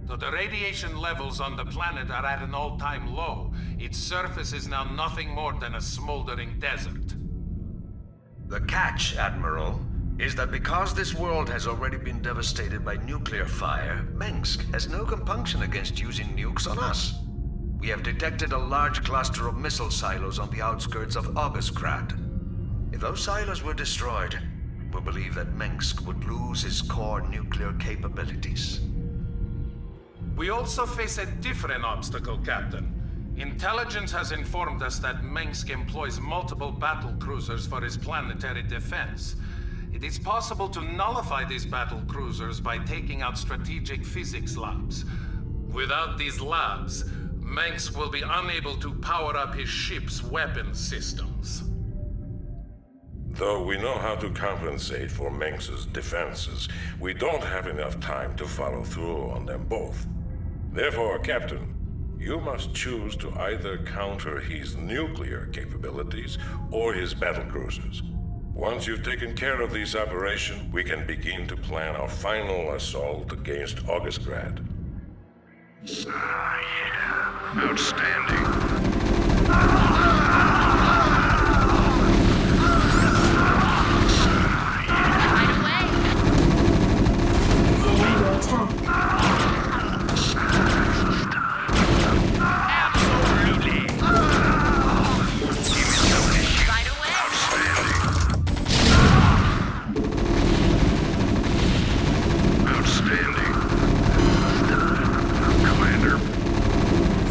Though the radiation levels on the planet are at an all-time low, its surface is now nothing more than a smoldering desert. The catch, Admiral, is that because this world has already been devastated by nuclear fire, Mengsk has no compunction against using nukes on us. We have detected a large cluster of missile silos on the outskirts of Augustgrad. If those silos were destroyed, we believe that Mengsk would lose his core nuclear capabilities. We also face a different obstacle, Captain. Intelligence has informed us that Mengsk employs multiple battle cruisers for his planetary defense. It is possible to nullify these battle cruisers by taking out strategic physics labs. Without these labs, Manx will be unable to power up his ship's weapon systems. Though we know how to compensate for Manx's defenses, we don't have enough time to follow through on them both. Therefore, Captain, you must choose to either counter his nuclear capabilities or his battlecruisers. Once you've taken care of these operations, we can begin to plan our final assault against Augustgrad. Outstanding. Right away. They're under attack. Absolutely. Right away. Outstanding. Commander.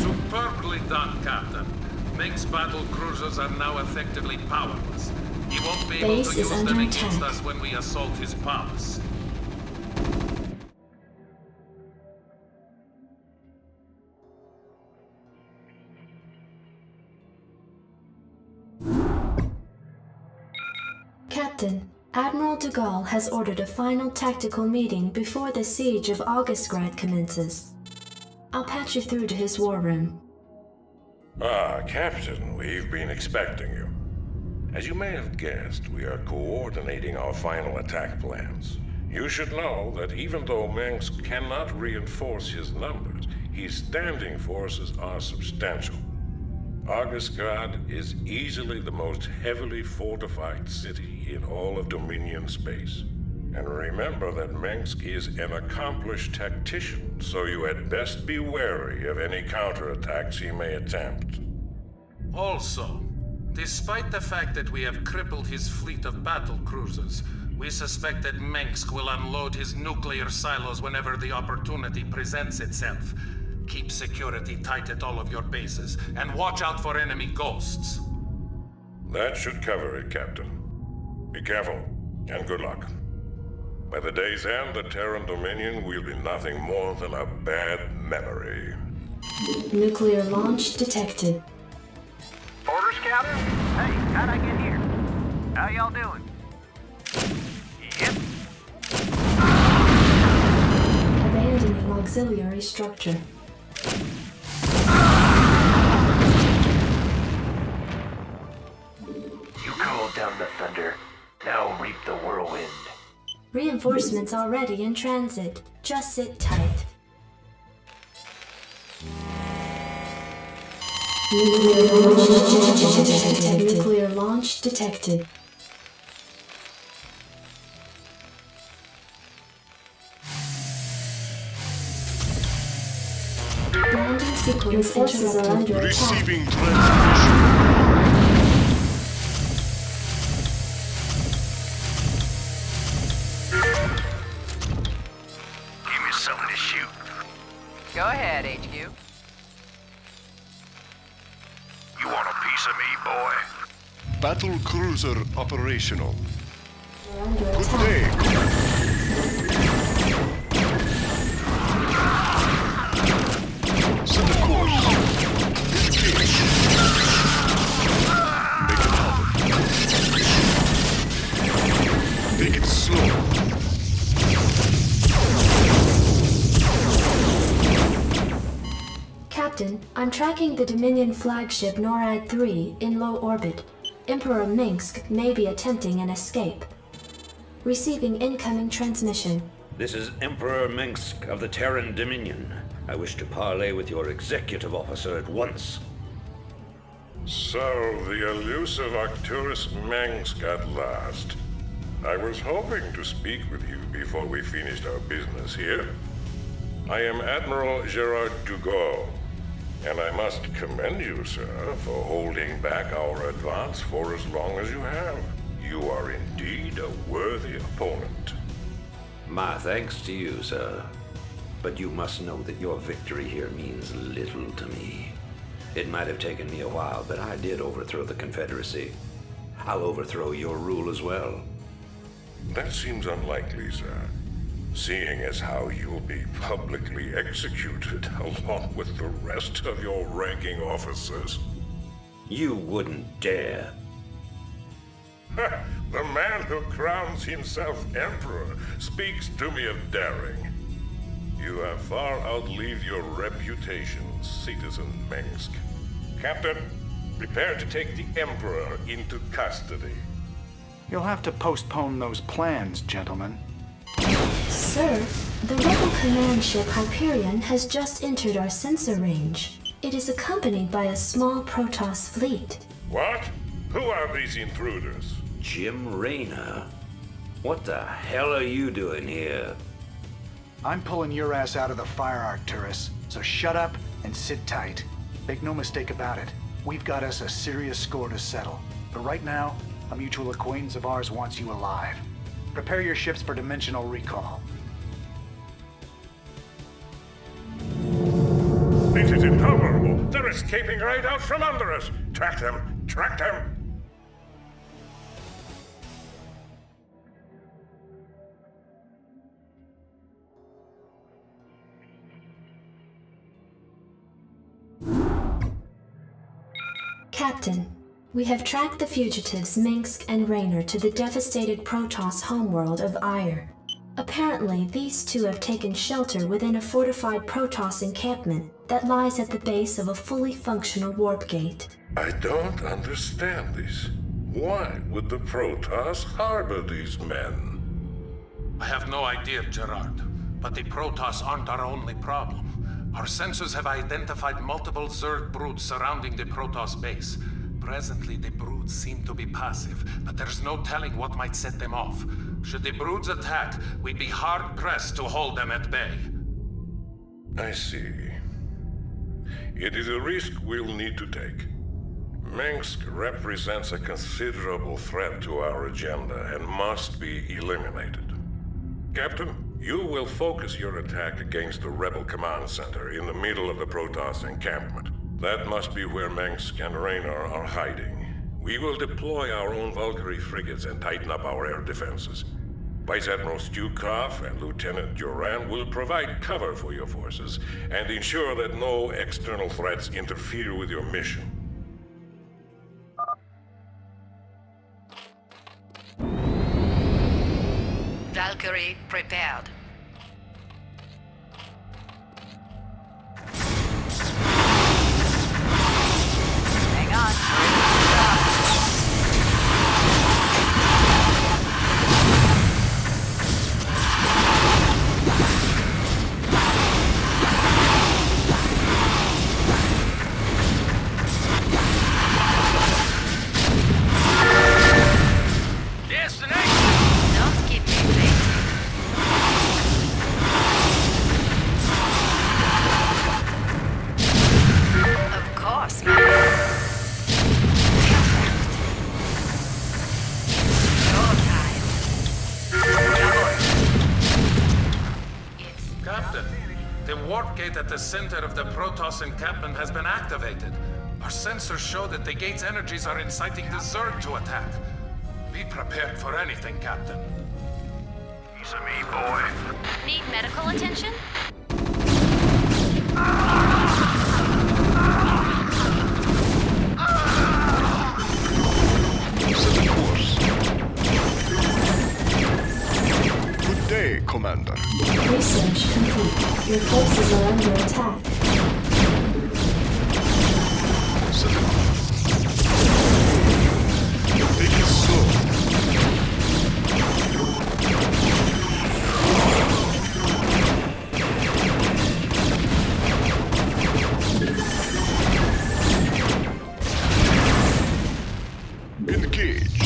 Superbly done, Captain. Manx battle cruisers are now effectively powerless. He won't be able Base to is use under them against attack. us when we assault his palace. Captain, Admiral de Gaulle has ordered a final tactical meeting before the siege of Augustgrad commences. I'll patch you through to his war room. Ah, Captain, we've been expecting you. As you may have guessed, we are coordinating our final attack plans. You should know that even though Manx cannot reinforce his numbers, his standing forces are substantial. Augustgrad is easily the most heavily fortified city in all of Dominion space. And remember that Manx is an accomplished tactician, so you had best be wary of any counterattacks he may attempt. Also, despite the fact that we have crippled his fleet of battle cruisers, we suspect that Manx will unload his nuclear silos whenever the opportunity presents itself. Keep security tight at all of your bases, and watch out for enemy ghosts. That should cover it, Captain. Be careful, and good luck. By the day's end, the Terran Dominion will be nothing more than a bad memory. Nuclear launch detected. Orders, Captain? Hey, how'd I get here? How y'all doing? Yep. Abandoning auxiliary structure. You called down the thunder. Now reap the whirlwind. Reinforcements already in transit. Just sit tight. Nuclear launch detected. Landing sequence. Your forces are under attack. Receiving transmission. Give me something to shoot. Go ahead, HQ. You want a piece of me, boy? Battle cruiser operational. You're under Good attack. day. Set a course. Engage. Make it happen. Take it slow. Captain, I'm tracking the Dominion flagship NORAD-3 in low orbit. Emperor Minsk may be attempting an escape. Receiving incoming transmission. This is Emperor Minsk of the Terran Dominion. I wish to parley with your executive officer at once. So, the elusive Arcturus Manx at last. I was hoping to speak with you before we finished our business here. I am Admiral Gerard Dugau, and I must commend you, sir, for holding back our advance for as long as you have. You are indeed a worthy opponent. My thanks to you, sir. But you must know that your victory here means little to me. It might have taken me a while, but I did overthrow the Confederacy. I'll overthrow your rule as well. That seems unlikely, sir. seeing as how you'll be publicly executed along with the rest of your ranking officers. You wouldn't dare. The man who crowns himself emperor speaks to me of daring. You have far outlived your reputation, citizen Mengsk. Captain, prepare to take the emperor into custody. You'll have to postpone those plans, gentlemen. Sir, the rebel command ship Hyperion has just entered our sensor range. It is accompanied by a small Protoss fleet. What? Who are these intruders? Jim Raynor? What the hell are you doing here? I'm pulling your ass out of the fire, Arcturus, so shut up and sit tight. Make no mistake about it, we've got us a serious score to settle. But right now, a mutual acquaintance of ours wants you alive. Prepare your ships for dimensional recall. This is intolerable! They're escaping right out from under us! Track them! Track them! Captain, we have tracked the fugitives Mengsk and Raynor to the devastated Protoss homeworld of Ire. Apparently, these two have taken shelter within a fortified Protoss encampment that lies at the base of a fully functional warp gate. I don't understand this. Why would the Protoss harbor these men? I have no idea, Gerard. But the Protoss aren't our only problem. Our sensors have identified multiple Zerg broods surrounding the Protoss base. Presently, the broods seem to be passive, but there's no telling what might set them off. Should the broods attack, we'd be hard-pressed to hold them at bay. I see. It is a risk we'll need to take. Mengsk represents a considerable threat to our agenda and must be eliminated. Captain, you will focus your attack against the rebel command center in the middle of the Protoss encampment. That must be where Mengsk and Raynor are hiding. We will deploy our own Valkyrie frigates and tighten up our air defenses. Vice Admiral Stukov and Lieutenant Duran will provide cover for your forces and ensure that no external threats interfere with your mission. Valkyrie prepared. Hang on. At the center of the Protoss encampment has been activated. Our sensors show that the gate's energies are inciting the Zerg to attack. Be prepared for anything, Captain. Piece of me, boy. Need medical attention? Set a course. Good day, Commander. Research complete. Your forces are under attack. Set it. Take it slow. Engage.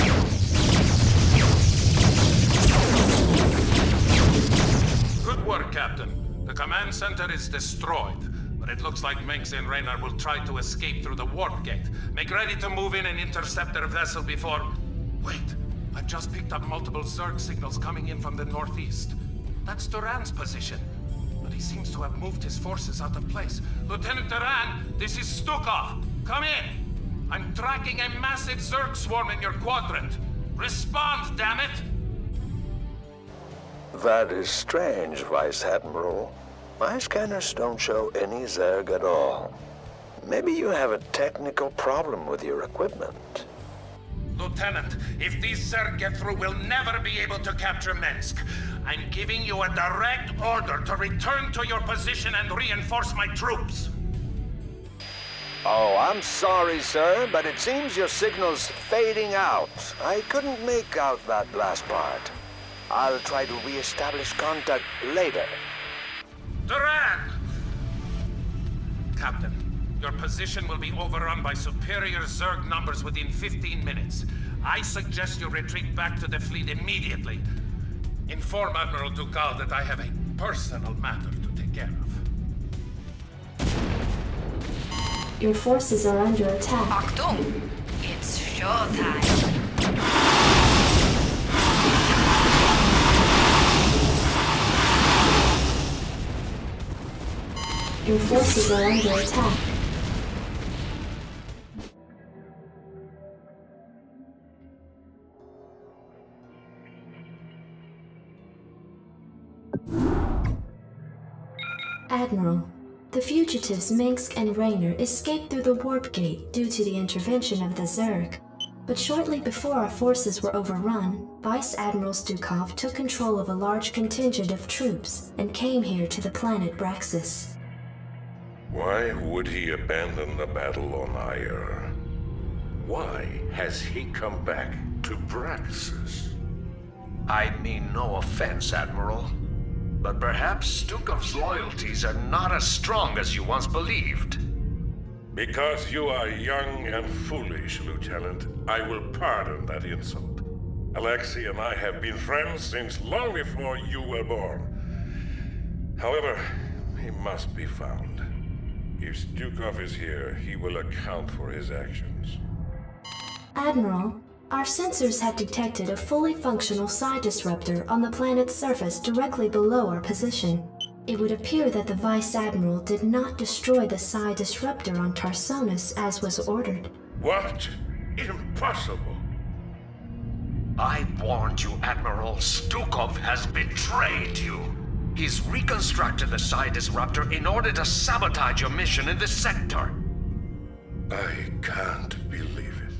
Good work, Captain. The command center is destroyed, but it looks like Mengsk and Raynor will try to escape through the warp gate. Make ready to move in and intercept their vessel before... Wait, I've just picked up multiple Zerg signals coming in from the northeast. That's Duran's position, but he seems to have moved his forces out of place. Lieutenant Duran, this is Stukov. Come in. I'm tracking a massive Zerg swarm in your quadrant. Respond, damn it! That is strange, Vice Admiral. My scanners don't show any Zerg at all. Maybe you have a technical problem with your equipment. Lieutenant, if these Zerg get through, we'll never be able to capture Minsk. I'm giving you a direct order to return to your position and reinforce my troops. Oh, I'm sorry, sir, but it seems your signal's fading out. I couldn't make out that last part. I'll try to re-establish contact later. Terran! Captain, your position will be overrun by superior Zerg numbers within 15 minutes. I suggest you retreat back to the fleet immediately. Inform Admiral Ducal that I have a personal matter to take care of. Your forces are under attack. Achtung! It's showtime. Your forces are under attack. Admiral, the fugitives Minsk and Raynor escaped through the warp gate due to the intervention of the Zerg. But shortly before our forces were overrun, Vice Admiral Stukov took control of a large contingent of troops and came here to the planet Braxis. Why would he abandon the battle on Aiur? Why has he come back to Braxis? I mean no offense, Admiral, but perhaps Stukov's loyalties are not as strong as you once believed. Because you are young and foolish, Lieutenant, I will pardon that insult. Alexei and I have been friends since long before you were born. However, he must be found. If Stukov is here, he will account for his actions. Admiral, our sensors have detected a fully functional psi disruptor on the planet's surface directly below our position. It would appear that the Vice Admiral did not destroy the psi disruptor on Tarsonis as was ordered. What? Impossible! I warned you, Admiral. Stukov has betrayed you. He's reconstructed the psi disruptor in order to sabotage your mission in this sector. I can't believe it.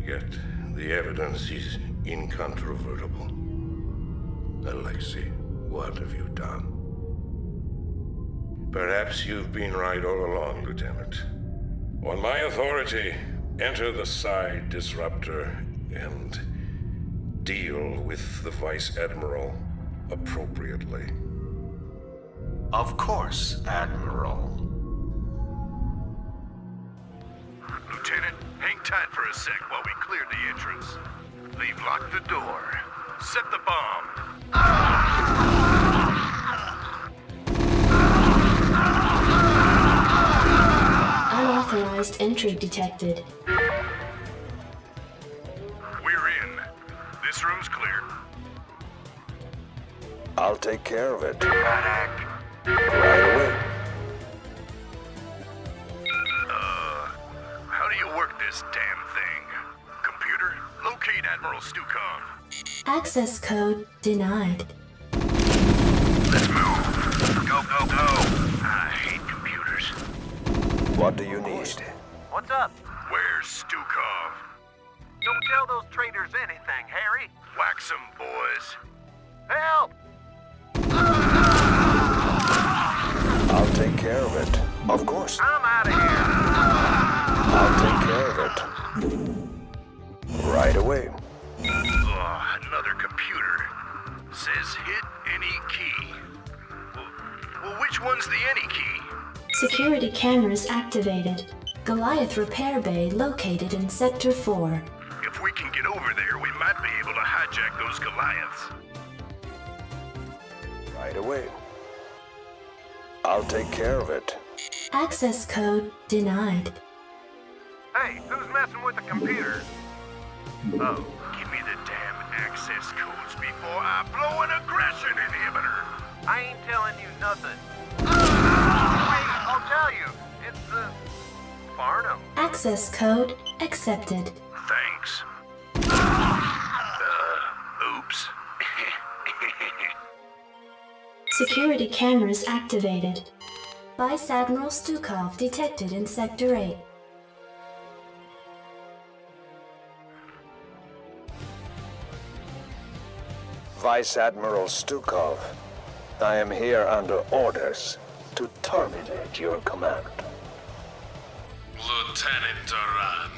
Yet, the evidence is incontrovertible. Alexei, what have you done? Perhaps you've been right all along, Lieutenant. On my authority, enter the psi disruptor and deal with the Vice Admiral appropriately. Of course, Admiral. Lieutenant, hang tight for a sec while we clear the entrance. They've locked the door. Set the bomb. Unauthorized entry detected. We're in. This room's clear. I'll take care of it. Right away. How do you work this damn thing? Computer, locate Admiral Stukov. Access code denied. Let's move. Go, go, go. I hate computers. What do you need? What's up? Where's Stukov? Don't tell those traitors anything, Harry. Wax 'em, boys. Help! I'll take care of it. Of course. I'm out of here. I'll take care of it. Right away. Oh, another computer. Says hit any key. Well, which one's the any key? Security cameras activated. Goliath Repair Bay located in Sector 4. If we can get over there, we might be able to hijack those Goliaths. Right away. I'll take care of it. Access code denied. Hey, who's messing with the computer? Oh, give me the damn access codes before I blow an aggression inhibitor. I ain't telling you nothing. Hey, I'll tell you. It's, Farnham. Access code accepted. Thanks. Oops. Security cameras activated. Vice Admiral Stukov detected in Sector 8. Vice Admiral Stukov, I am here under orders to terminate your command. Lieutenant Terran,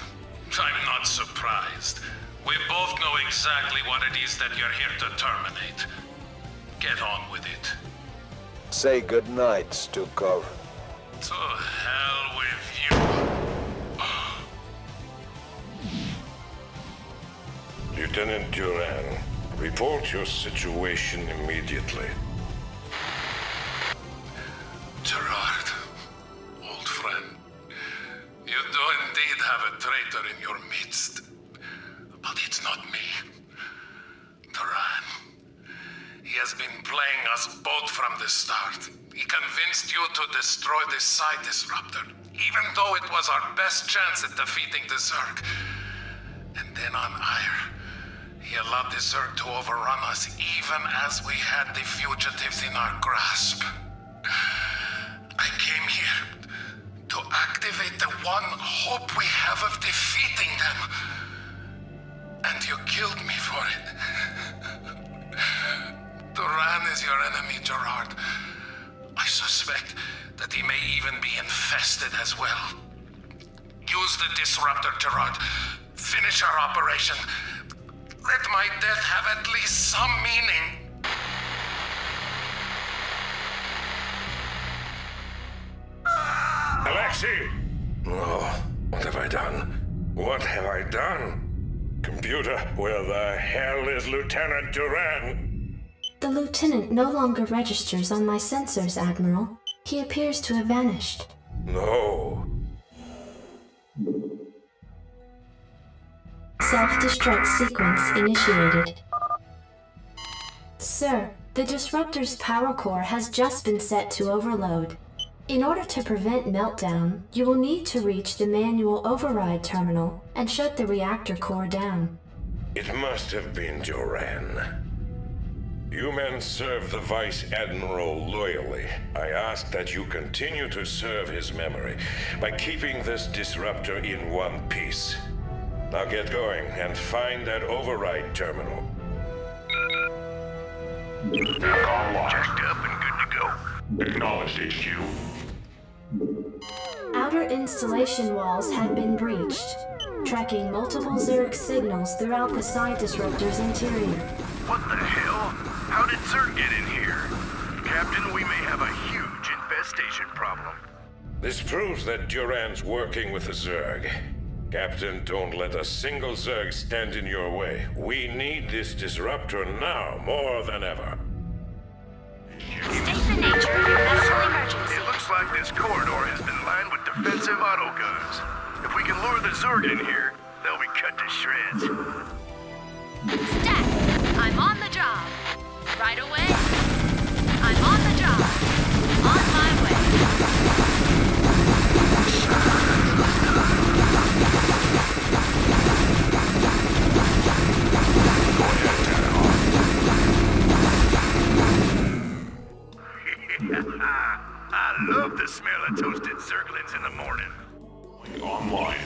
I'm not surprised. We both know exactly what it is that you're here to terminate. Get on with it. Say goodnight, Stukov. To hell with you. Lieutenant Duran, report your situation immediately. Gerard, old friend, you do indeed have a traitor in your midst. But it's not me. Terran. He has been playing us both from the start. He convinced you to destroy the Psi Disruptor, even though it was our best chance at defeating the Zerg. And then on Ire, he allowed the Zerg to overrun us even as we had the fugitives in our grasp. I came here to activate the one hope we have of defeating them. And you killed me for it. Terran is your enemy, Gerard. I suspect that he may even be infested as well. Use the disruptor, Gerard. Finish our operation. Let my death have at least some meaning. Alexei! Oh, what have I done? What have I done? Computer, where the hell is Lieutenant Duran? The lieutenant no longer registers on my sensors, Admiral. He appears to have vanished. No. Self-destruct sequence initiated. Sir, the disruptor's power core has just been set to overload. In order to prevent meltdown, you will need to reach the manual override terminal and shut the reactor core down. It must have been Duran. You men serve the Vice Admiral loyally. I ask that you continue to serve his memory by keeping this disruptor in one piece. Now get going and find that override terminal. Checked up and good to go. Acknowledged, HQ. Outer installation walls had been breached, tracking multiple Zerg signals throughout the Psi Disruptor's interior. What the hell? How did Zerg get in here? Captain, we may have a huge infestation problem. This proves that Duran's working with the Zerg. Captain, don't let a single Zerg stand in your way. We need this disruptor now, more than ever. State the nature of your medical emergency. It looks like this corridor has been lined with defensive autoguns. If we can lure the Zerg in here, they'll be cut to shreds. Stack, I'm on the job. Right away. I'm on the job. On my way. I love the smell of toasted Zerglings in the morning. Online.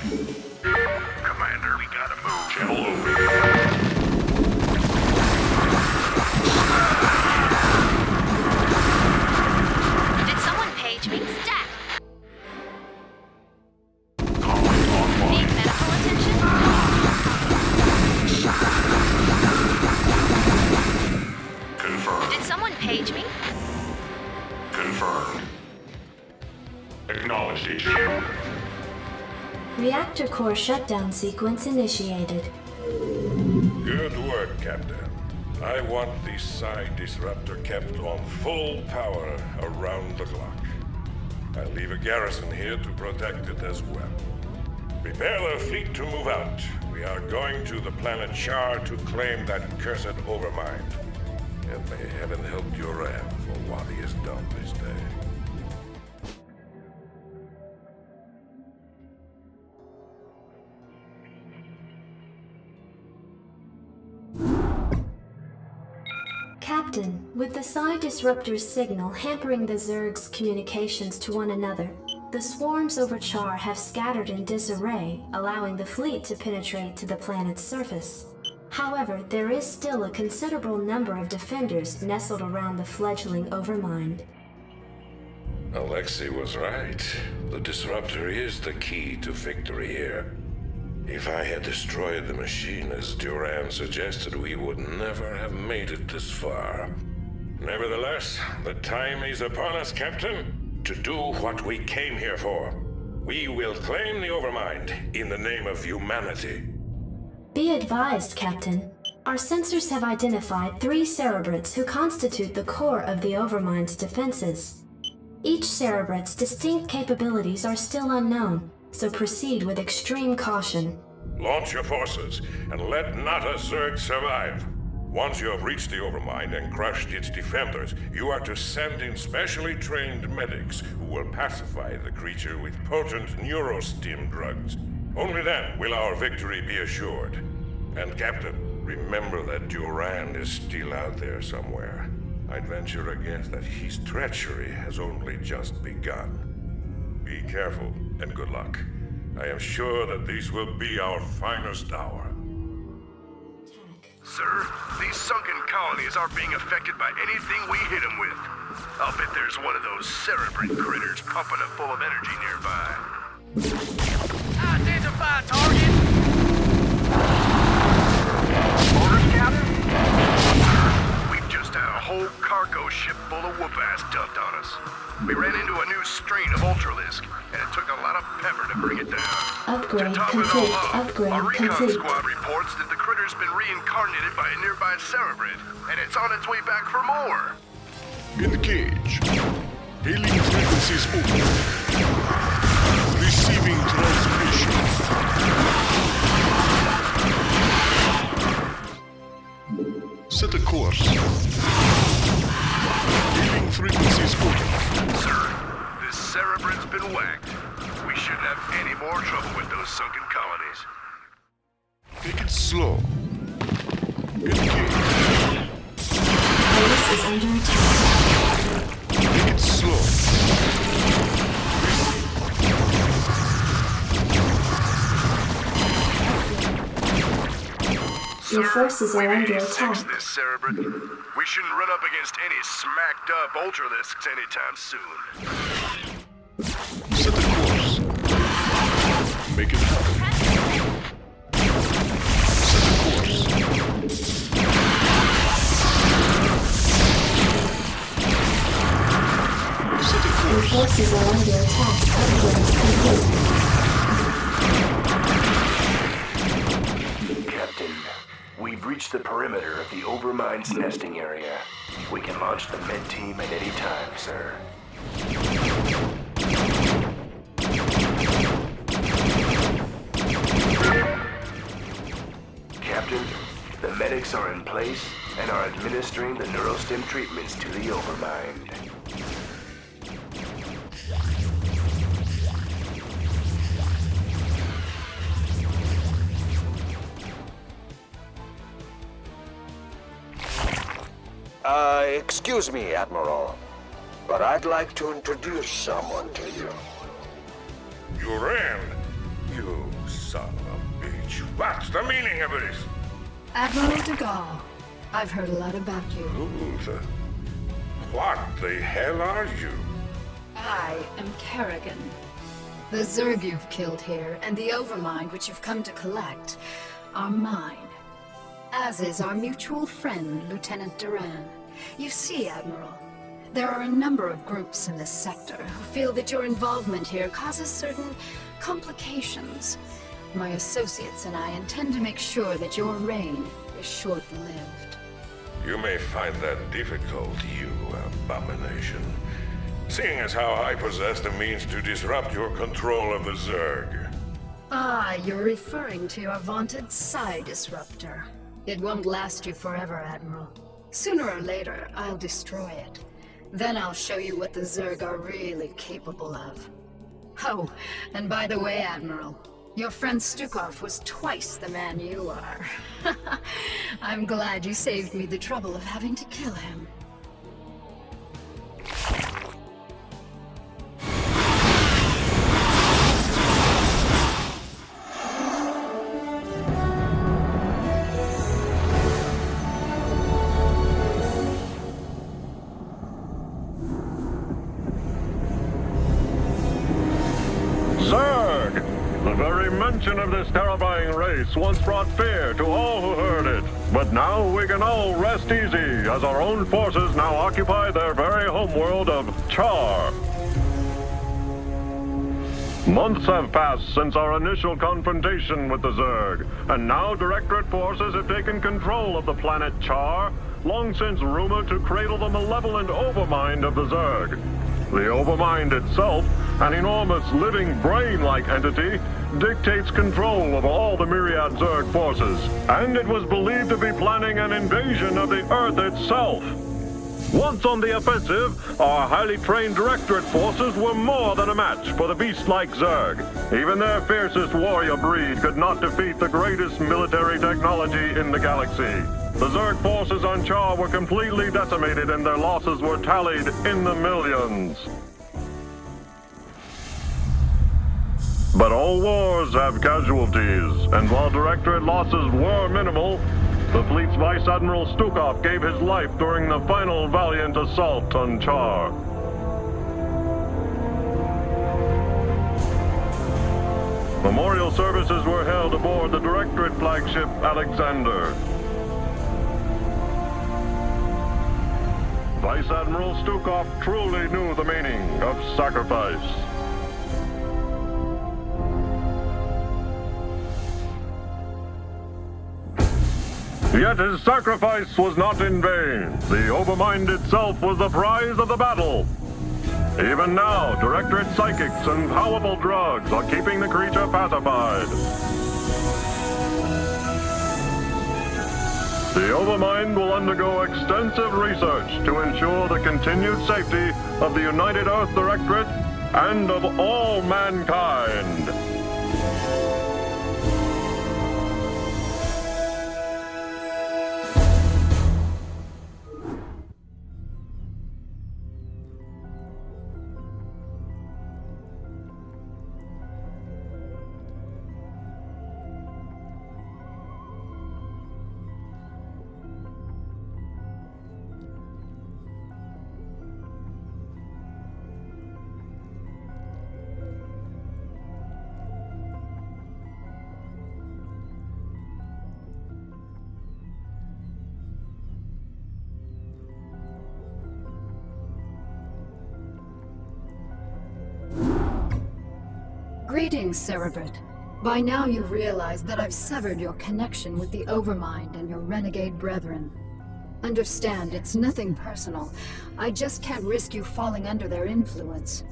Commander, we gotta move. Channel open. Did someone page me? Stack. Calling online. Need medical attention? Confirmed. Did someone page me? Confirmed. Acknowledged, HQ. Reactor core shutdown sequence initiated. Good work, Captain. I want the Psi Disruptor kept on full power around the clock. I leave a garrison here to protect it as well. Prepare the fleet to move out. We are going to the planet Char to claim that cursed Overmind. And may heaven help Duran for what he has done this day. Captain, with the Psi Disruptor's signal hampering the Zerg's communications to one another, the swarms over Char have scattered in disarray, allowing the fleet to penetrate to the planet's surface. However, there is still a considerable number of defenders nestled around the fledgling Overmind. Alexei was right. The disruptor is the key to victory here. If I had destroyed the machine as Duran suggested, we would never have made it this far. Nevertheless, the time is upon us, Captain, to do what we came here for. We will claim the Overmind in the name of humanity. Be advised, Captain. Our sensors have identified 3 Cerebrates who constitute the core of the Overmind's defenses. Each Cerebrate's distinct capabilities are still unknown, so proceed with extreme caution. Launch your forces, and let not a Zerg survive. Once you have reached the Overmind and crushed its defenders, you are to send in specially trained medics who will pacify the creature with potent neurostim drugs. Only then will our victory be assured. And Captain, remember that Duran is still out there somewhere. I'd venture a guess that his treachery has only just begun. Be careful, and good luck. I am sure that this will be our finest hour. Sir, these sunken colonies aren't being affected by anything we hit them with. I'll bet there's one of those cerebrate critters pumping it full of energy nearby. Identify target! Orders, Captain? We've just had a whole cargo ship full of whoop-ass dumped on us. We ran into a new strain of Ultralisk, and it took a lot of pepper to bring it down. Upgrade complete. Upgrade our recon complete. squad reports that the critter's been reincarnated by a nearby Cerebrate, and it's on its way back for more. Engage. Hailing frequencies open. Receiving transmission. Set a course. Hailing frequencies open. Sir, this Cerebrate's been whacked. We shouldn't have any more trouble with those sunken colonies. Take it slow. Engage. Base is under attack. Take it slow. Your forces are under attack. This Cerebrate. We shouldn't run up against any smacked up Ultralisks anytime soon. Set the course. Make it happen. Set the course. Set the Your course. forces are under attack. Upgrade complete. Captain, we've reached the perimeter of the Overmind's nesting area. We can launch the med team at any time, sir. Captain, the medics are in place and are administering the neurostim treatments to the Overmind. Excuse me, Admiral, but I'd like to introduce someone to you. Duran, you son of a bitch. What's the meaning of this? Admiral de Gaulle, I've heard a lot about you. What the hell are you? I am Kerrigan. The Zerg you've killed here, and the Overmind which you've come to collect, are mine. As is our mutual friend, Lieutenant Duran. You see, Admiral, there are a number of groups in this sector who feel that your involvement here causes certain complications. My associates and I intend to make sure that your reign is short-lived. You may find that difficult, you abomination. Seeing as how I possess the means to disrupt your control of the Zerg. Ah, you're referring to your vaunted Psi Disruptor. It won't last you forever, Admiral. Sooner or later, I'll destroy it. Then I'll show you what the Zerg are really capable of. Oh, and by the way, Admiral, Your friend Stukov was twice the man you are. I'm glad you saved me the trouble of having to kill him. Zerg! The very mention of this terrifying race once brought fear to all who heard it. But now we can all rest easy, as our own forces now occupy their very homeworld of Char. Months have passed since our initial confrontation with the Zerg, and now Directorate forces have taken control of the planet Char, long since rumored to cradle the malevolent Overmind of the Zerg. The Overmind itself, an enormous living brain-like entity, dictates control of all the myriad Zerg forces, and it was believed to be planning an invasion of the Earth itself. Once on the offensive, our highly trained Directorate forces were more than a match for the beast-like Zerg. Even their fiercest warrior breed could not defeat the greatest military technology in the galaxy. The Zerg forces on Char were completely decimated and their losses were tallied in the millions. But all wars have casualties, and while Directorate losses were minimal, the fleet's Vice Admiral Stukov gave his life during the final valiant assault on Char. Memorial services were held aboard the Directorate flagship Alexander. Vice Admiral Stukov truly knew the meaning of sacrifice. Yet his sacrifice was not in vain. The Overmind itself was the prize of the battle. Even now, Directorate psychics and powerful drugs are keeping the creature pacified. The Overmind will undergo extensive research to ensure the continued safety of the United Earth Directorate and of all mankind. Greetings, Cerebrit. By now you've realized that I've severed your connection with the Overmind and your renegade brethren. Understand, it's nothing personal. I just can't risk you falling under their influence.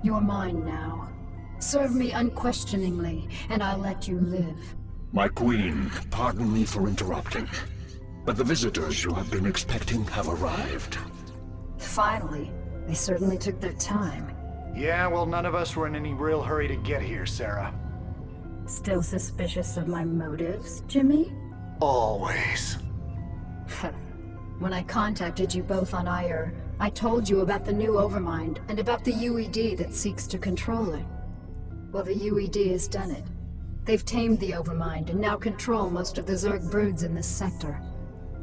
You're mine now. Serve me unquestioningly, and I'll let you live. My queen, pardon me for interrupting, but the visitors you have been expecting have arrived. Finally. They certainly took their time. Yeah, well, none of us were in any real hurry to get here, Sarah. Still suspicious of my motives, Jimmy? Always. When I contacted you both on Ire, I told you about the new Overmind and about the UED that seeks to control it. Well, the UED has done it. They've tamed the Overmind and now control most of the Zerg broods in this sector.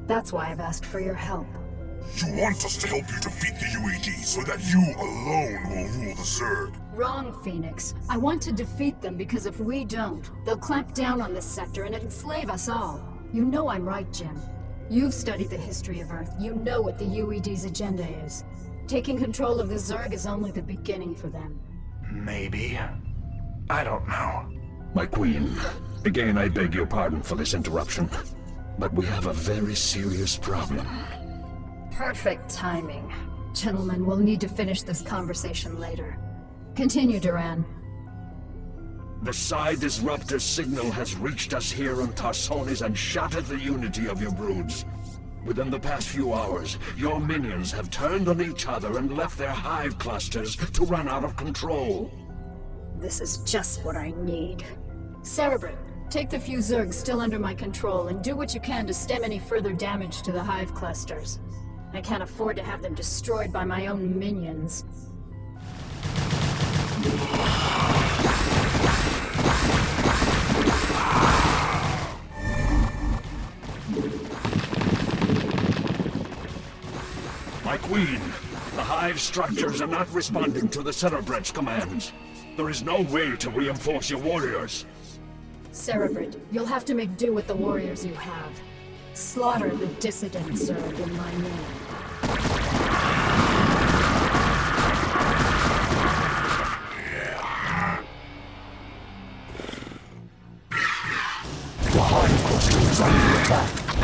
That's why I've asked for your help. You want us to help you defeat the UED so that you alone will rule the Zerg? Wrong, Phoenix. I want to defeat them because if we don't, they'll clamp down on this sector and enslave us all. You know I'm right, Jim. You've studied the history of Earth. You know what the UED's agenda is. Taking control of the Zerg is only the beginning for them. Maybe. I don't know. My queen, again I beg your pardon for this interruption, but we have a very serious problem. Perfect timing. Gentlemen, we'll need to finish this conversation later. Continue, Duran. The Psi Disruptor signal has reached us here on Tarsonis and shattered the unity of your broods. Within the past few hours, your minions have turned on each other and left their hive clusters to run out of control. This is just what I need. Cerebrit, take the few Zergs still under my control and do what you can to stem any further damage to the hive clusters. I can't afford to have them destroyed by my own minions. My queen, the hive structures are not responding to the Cerebrit's commands. There is no way to reinforce your warriors. Cerebrit, you'll have to make do with the warriors you have. Slaughter the dissident Zerg in my name. The hive cluster is under attack.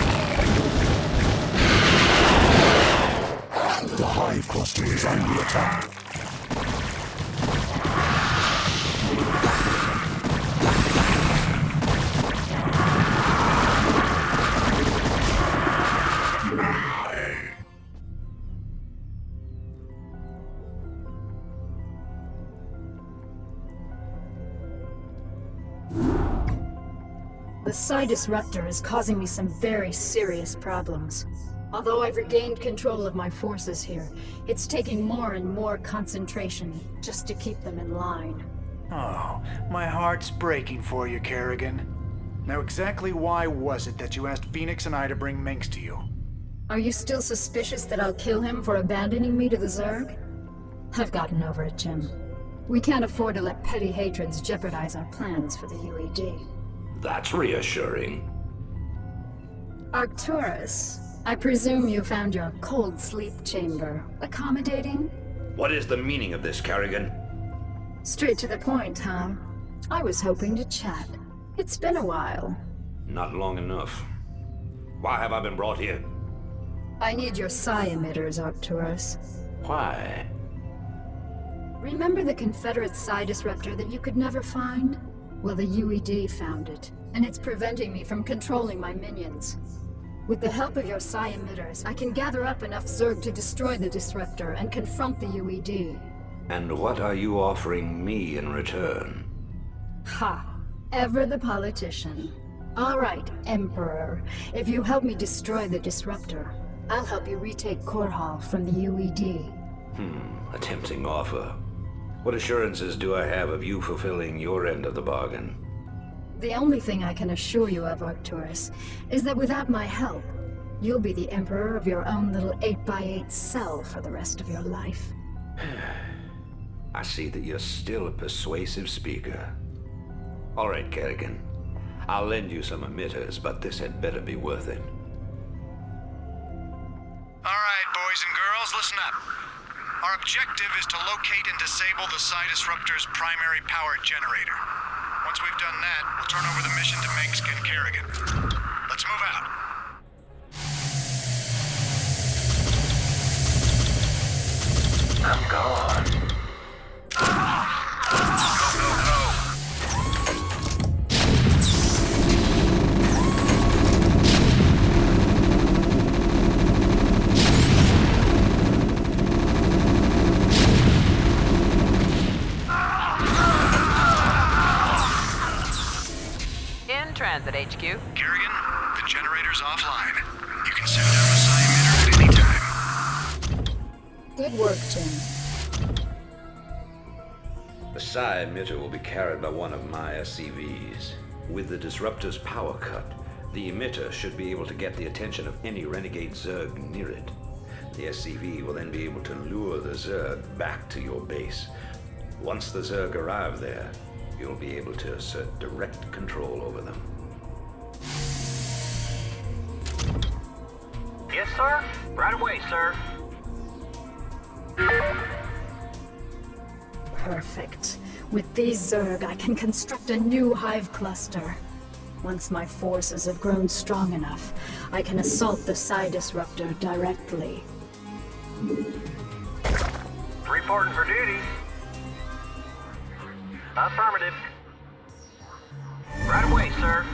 The hive cluster is under attack. The Psi Disruptor is causing me some very serious problems. Although I've regained control of my forces here, it's taking more and more concentration just to keep them in line. Oh, my heart's breaking for you, Kerrigan. Now exactly why was it that you asked Phoenix and I to bring Minx to you? Are you still suspicious that I'll kill him for abandoning me to the Zerg? I've gotten over it, Jim. We can't afford to let petty hatreds jeopardize our plans for the UED. That's reassuring. Arcturus, I presume you found your cold sleep chamber accommodating? What is the meaning of this, Kerrigan? Straight to the point, huh? I was hoping to chat. It's been a while. Not long enough. Why have I been brought here? I need your psi emitters, Arcturus. Why? Remember the Confederate psi disruptor that you could never find? Well, the UED found it, and it's preventing me from controlling my minions. With the help of your psi emitters, I can gather up enough Zerg to destroy the disruptor and confront the UED. And what are you offering me in return? Ha! Ever the politician. All right, Emperor. If you help me destroy the disruptor, I'll help you retake Korhal from the UED. A tempting offer. What assurances do I have of you fulfilling your end of the bargain? The only thing I can assure you of, Arcturus, is that without my help, you'll be the Emperor of your own little 8x8 cell for the rest of your life. I see that you're still a persuasive speaker. All right, Kerrigan. I'll lend you some emitters, but this had better be worth it. All right, boys and girls, listen up. Our objective is to locate and disable the Psi Disruptor's primary power generator. Once we've done that, we'll turn over the mission to Minx and Kerrigan. Let's move out. I'm gone. Go. Transit HQ. Kerrigan, the generator's offline. You can send down the psi emitter at any time. Good work, Jim. The psi emitter will be carried by one of my SCVs. With the disruptor's power cut, the emitter should be able to get the attention of any renegade Zerg near it. The SCV will then be able to lure the Zerg back to your base. Once the Zerg arrive there, you'll be able to assert direct control over them. Yes, sir? Right away, sir. Perfect. With these Zerg, I can construct a new hive cluster. Once my forces have grown strong enough, I can assault the Psi Disruptor directly. Reporting for duty. Affirmative. Right away, sir.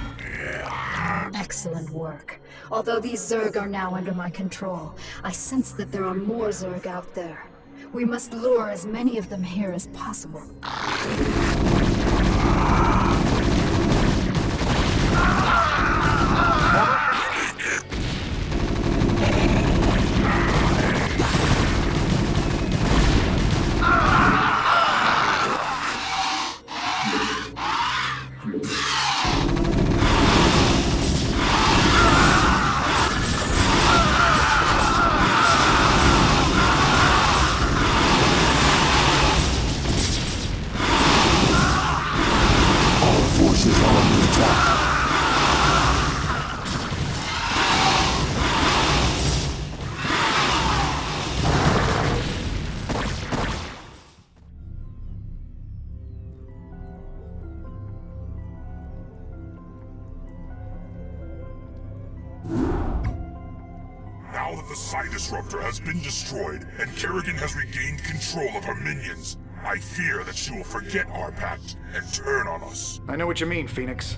Excellent work. Although these Zerg are now under my control, I sense that there are more Zerg out there. We must lure as many of them here as possible. The Psi Disruptor has been destroyed, and Kerrigan has regained control of her minions. I fear that she will forget our pact and turn on us. I know what you mean, Phoenix.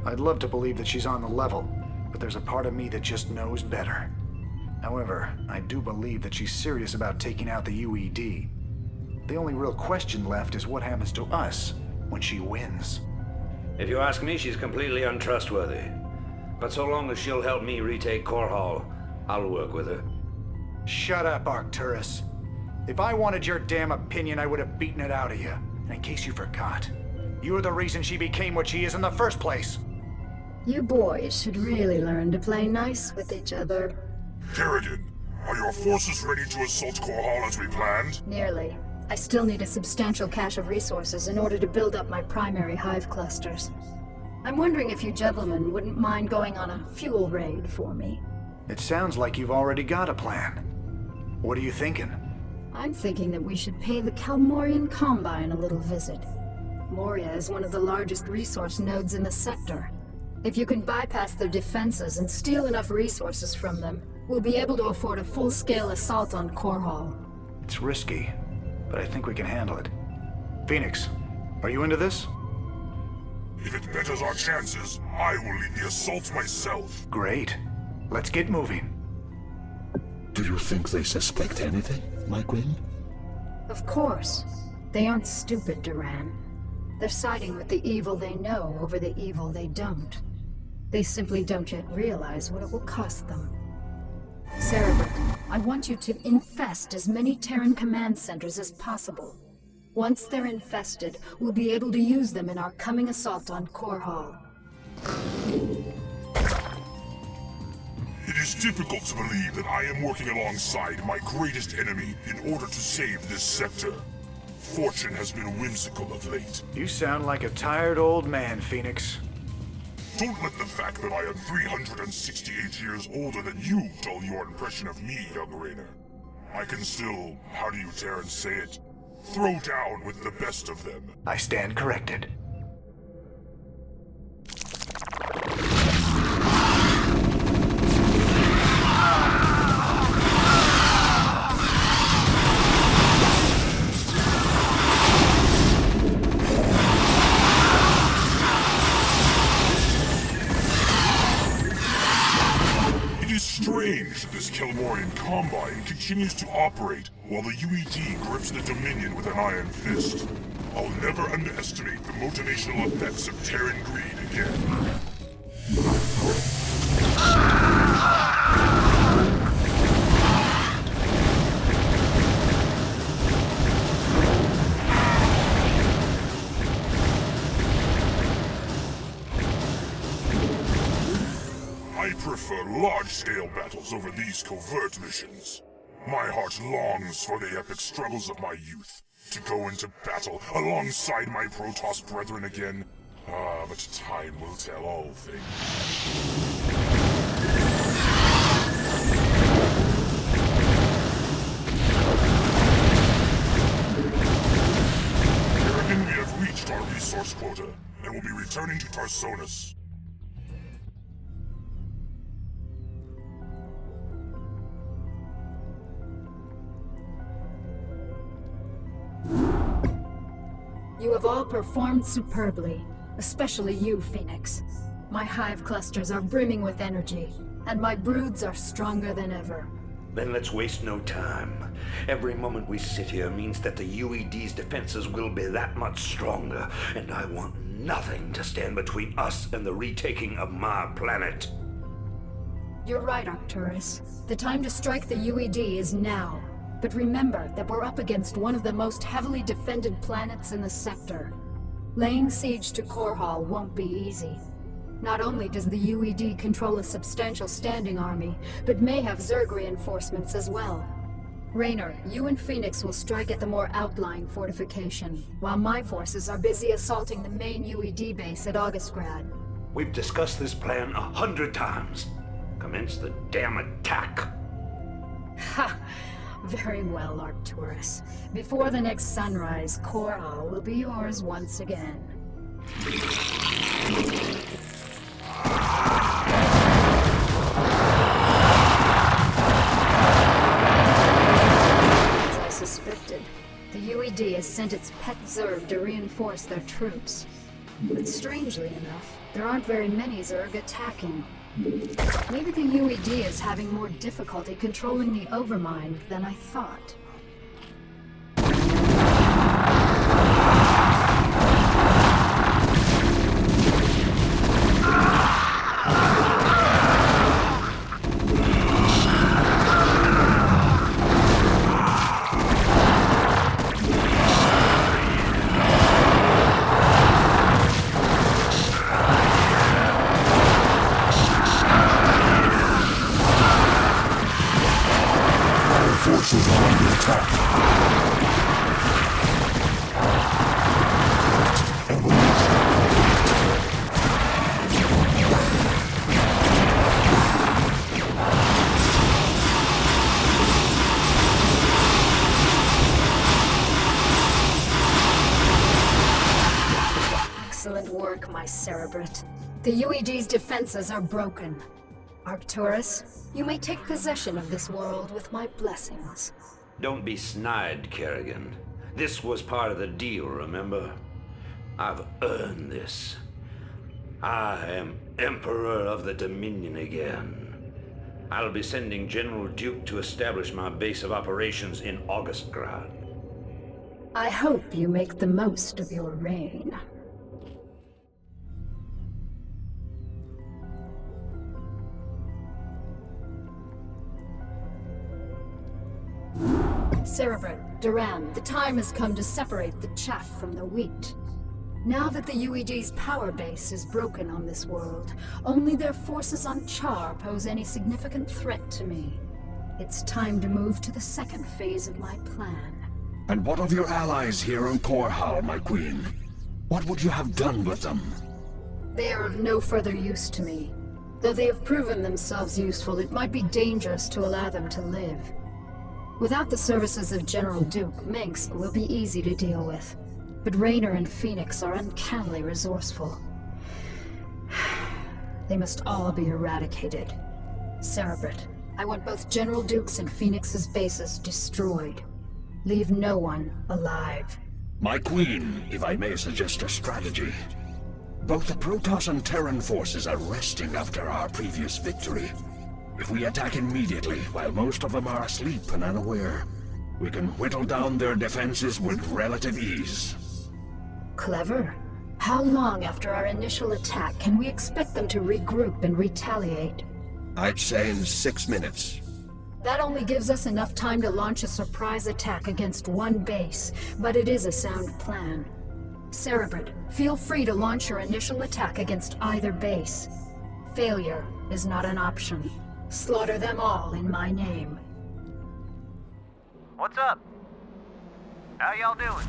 I'd love to believe that she's on the level, but there's a part of me that just knows better. However, I do believe that she's serious about taking out the UED. The only real question left is what happens to us when she wins. If you ask me, she's completely untrustworthy. But so long as she'll help me retake Korhal, I'll work with her. Shut up, Arcturus. If I wanted your damn opinion, I would have beaten it out of you. And in case you forgot, you're the reason she became what she is in the first place. You boys should really learn to play nice with each other. Kerrigan, are your forces ready to assault Korhal as we planned? Nearly. I still need a substantial cache of resources in order to build up my primary hive clusters. I'm wondering if you gentlemen wouldn't mind going on a fuel raid for me. It sounds like you've already got a plan. What are you thinking? I'm thinking that we should pay the Kalmorian Combine a little visit. Moria is one of the largest resource nodes in the sector. If you can bypass their defenses and steal enough resources from them, we'll be able to afford a full-scale assault on Korhal. It's risky, but I think we can handle it. Phoenix, are you into this? If it betters our chances, I will lead the assault myself. Great. Let's get moving. Do you think they suspect anything, my queen? Of course. They aren't stupid, Duran. They're siding with the evil they know over the evil they don't. They simply don't yet realize what it will cost them. Cerebrate, I want you to infest as many Terran command centers as possible. Once they're infested, we'll be able to use them in our coming assault on Korhal. It is difficult to believe that I am working alongside my greatest enemy in order to save this sector. Fortune has been whimsical of late. You sound like a tired old man, Phoenix. Don't let the fact that I am 368 years older than you dull your impression of me, young Raynor. I can still, how do you Terrans say it? Throw down with the best of them. I stand corrected. Strange that this Kalmorian Combine continues to operate while the UED grips the Dominion with an iron fist. I'll never underestimate the motivational effects of Terran greed again. I prefer large-scale battles over these covert missions. My heart longs for the epic struggles of my youth, to go into battle alongside my Protoss brethren again. Ah, but time will tell all things. Kerrigan, we have reached our resource quota, and will be returning to Tarsonis. You have all performed superbly, especially you, Phoenix. My hive clusters are brimming with energy, and my broods are stronger than ever. Then let's waste no time. Every moment we sit here means that the UED's defenses will be that much stronger, and I want nothing to stand between us and the retaking of my planet. You're right, Arcturus. The time to strike the UED is now. But remember that we're up against one of the most heavily defended planets in the sector. Laying siege to Korhal won't be easy. Not only does the UED control a substantial standing army, but may have Zerg reinforcements as well. Raynor, you and Phoenix will strike at the more outlying fortification, while my forces are busy assaulting the main UED base at Augustgrad. We've discussed this plan 100 times. Commence the damn attack. Ha! Very well, Arcturus. Before the next sunrise, Korhal will be yours once again. UED has sent its pet Zerg to reinforce their troops. But strangely enough, there aren't very many Zerg attacking. Maybe the UED is having more difficulty controlling the Overmind than I thought. Forces are under attack. Excellent work, my Cerebrate. The UED's defenses are broken. Arcturus, you may take possession of this world with my blessings. Don't be snide, Kerrigan. This was part of the deal, remember? I've earned this. I am Emperor of the Dominion again. I'll be sending General Duke to establish my base of operations in Augustgrad. I hope you make the most of your reign. Cerebrate, Duran, the time has come to separate the chaff from the wheat. Now that the UED's power base is broken on this world, only their forces on Char pose any significant threat to me. It's time to move to the second phase of my plan. And what of your allies here on Korhal, my queen? What would you have done with them? They are of no further use to me. Though they have proven themselves useful, it might be dangerous to allow them to live. Without the services of General Duke, Minsk will be easy to deal with. But Raynor and Phoenix are uncannily resourceful. They must all be eradicated. Cerebrate, I want both General Duke's and Phoenix's bases destroyed. Leave no one alive. My queen, if I may suggest a strategy. Both the Protoss and Terran forces are resting after our previous victory. If we attack immediately, while most of them are asleep and unaware, we can whittle down their defenses with relative ease. Clever. How long after our initial attack can we expect them to regroup and retaliate? I'd say in 6 minutes. That only gives us enough time to launch a surprise attack against one base, but it is a sound plan. Cerebrate, feel free to launch your initial attack against either base. Failure is not an option. Slaughter them all in my name. What's up? How y'all doing?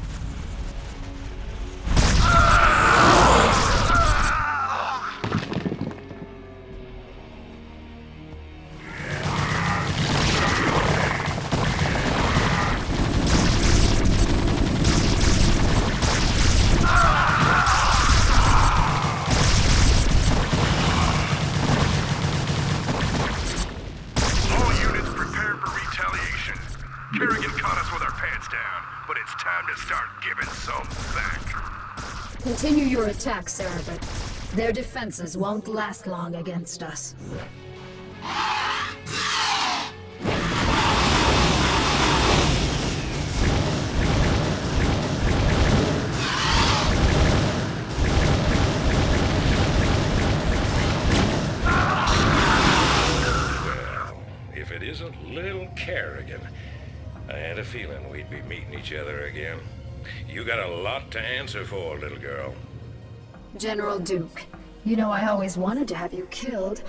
Kerrigan caught us with our pants down, but it's time to start giving some back. Continue your attack, Cerebrate. Their defenses won't last long against us. Well, if it isn't little Kerrigan, I had a feeling we'd be meeting each other again. You got a lot to answer for, little girl. General Duke, you know I always wanted to have you killed.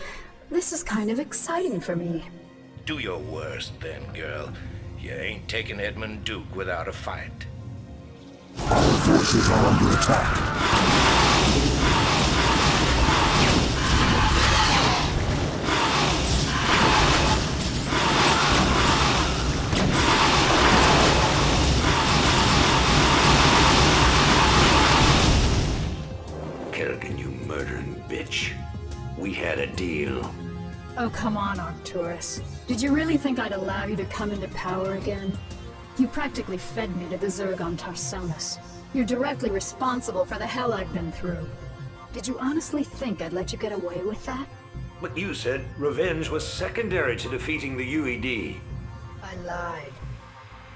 This is kind of exciting for me. Do your worst then, girl. You ain't taking Edmund Duke without a fight. Our forces are under attack. Kerrigan, you murdering bitch. We had a deal. Oh, come on, Arcturus. Did you really think I'd allow you to come into power again? You practically fed me to the Zerg on Tarsonis. You're directly responsible for the hell I've been through. Did you honestly think I'd let you get away with that? But you said revenge was secondary to defeating the UED. I lied.